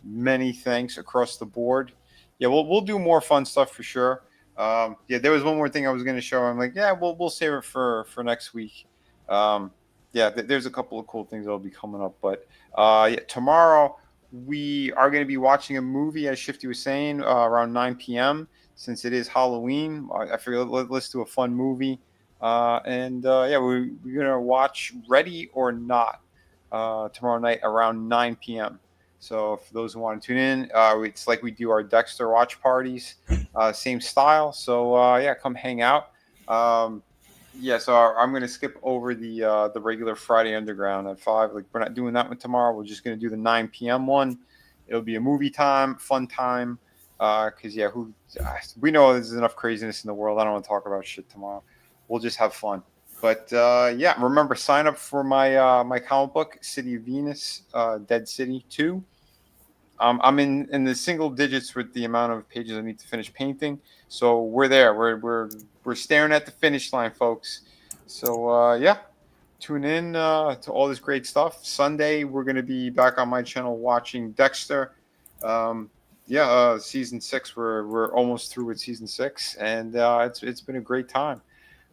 many thanks across the board. Yeah, we'll do more fun stuff for sure. Yeah, there was one more thing I was going to show. I'm like, yeah, we'll save it for next week. Yeah, there's a couple of cool things that'll be coming up. But yeah, tomorrow we are going to be watching a movie, as Shifty was saying, around 9 p.m. Since it is Halloween, I figured let's do a fun movie. And yeah, we're going to watch Ready or Not tomorrow night around 9 p.m. So for those who want to tune in, it's like we do our Dexter watch parties, same style. So yeah, come hang out. Yeah, so I'm going to skip over the regular Friday Underground at 5. Like, we're not doing that one tomorrow. We're just going to do the 9 p.m. one. It'll be a movie time, fun time. Because yeah, we know there's enough craziness in the world. I don't want to talk about shit tomorrow. We'll just have fun. But yeah, remember, sign up for my my comic book, City of Venus, Dead City 2. I'm in the single digits with the amount of pages I need to finish painting. So we're there. We're staring at the finish line, folks. So yeah, tune in to all this great stuff. Sunday, we're going to be back on my channel watching Dexter. Yeah, season 6. We're almost through with season 6, and it's been a great time.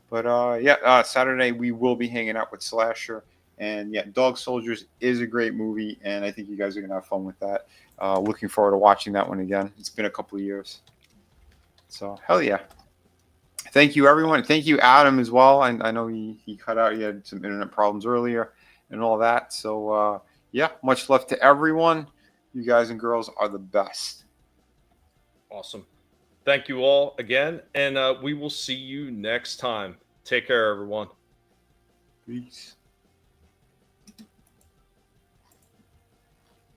But yeah, Saturday we will be hanging out with Slasher. And yeah, Dog Soldiers is a great movie, and I think you guys are going to have fun with that. Looking forward to watching that one again. It's been a couple of years. So, hell yeah. Thank you, everyone. Thank you, Adam, as well. I know he cut out. He had some internet problems earlier and all that. So, yeah, much love to everyone. You guys and girls are the best. Awesome. Thank you all again, and we will see you next time. Take care, everyone. Peace.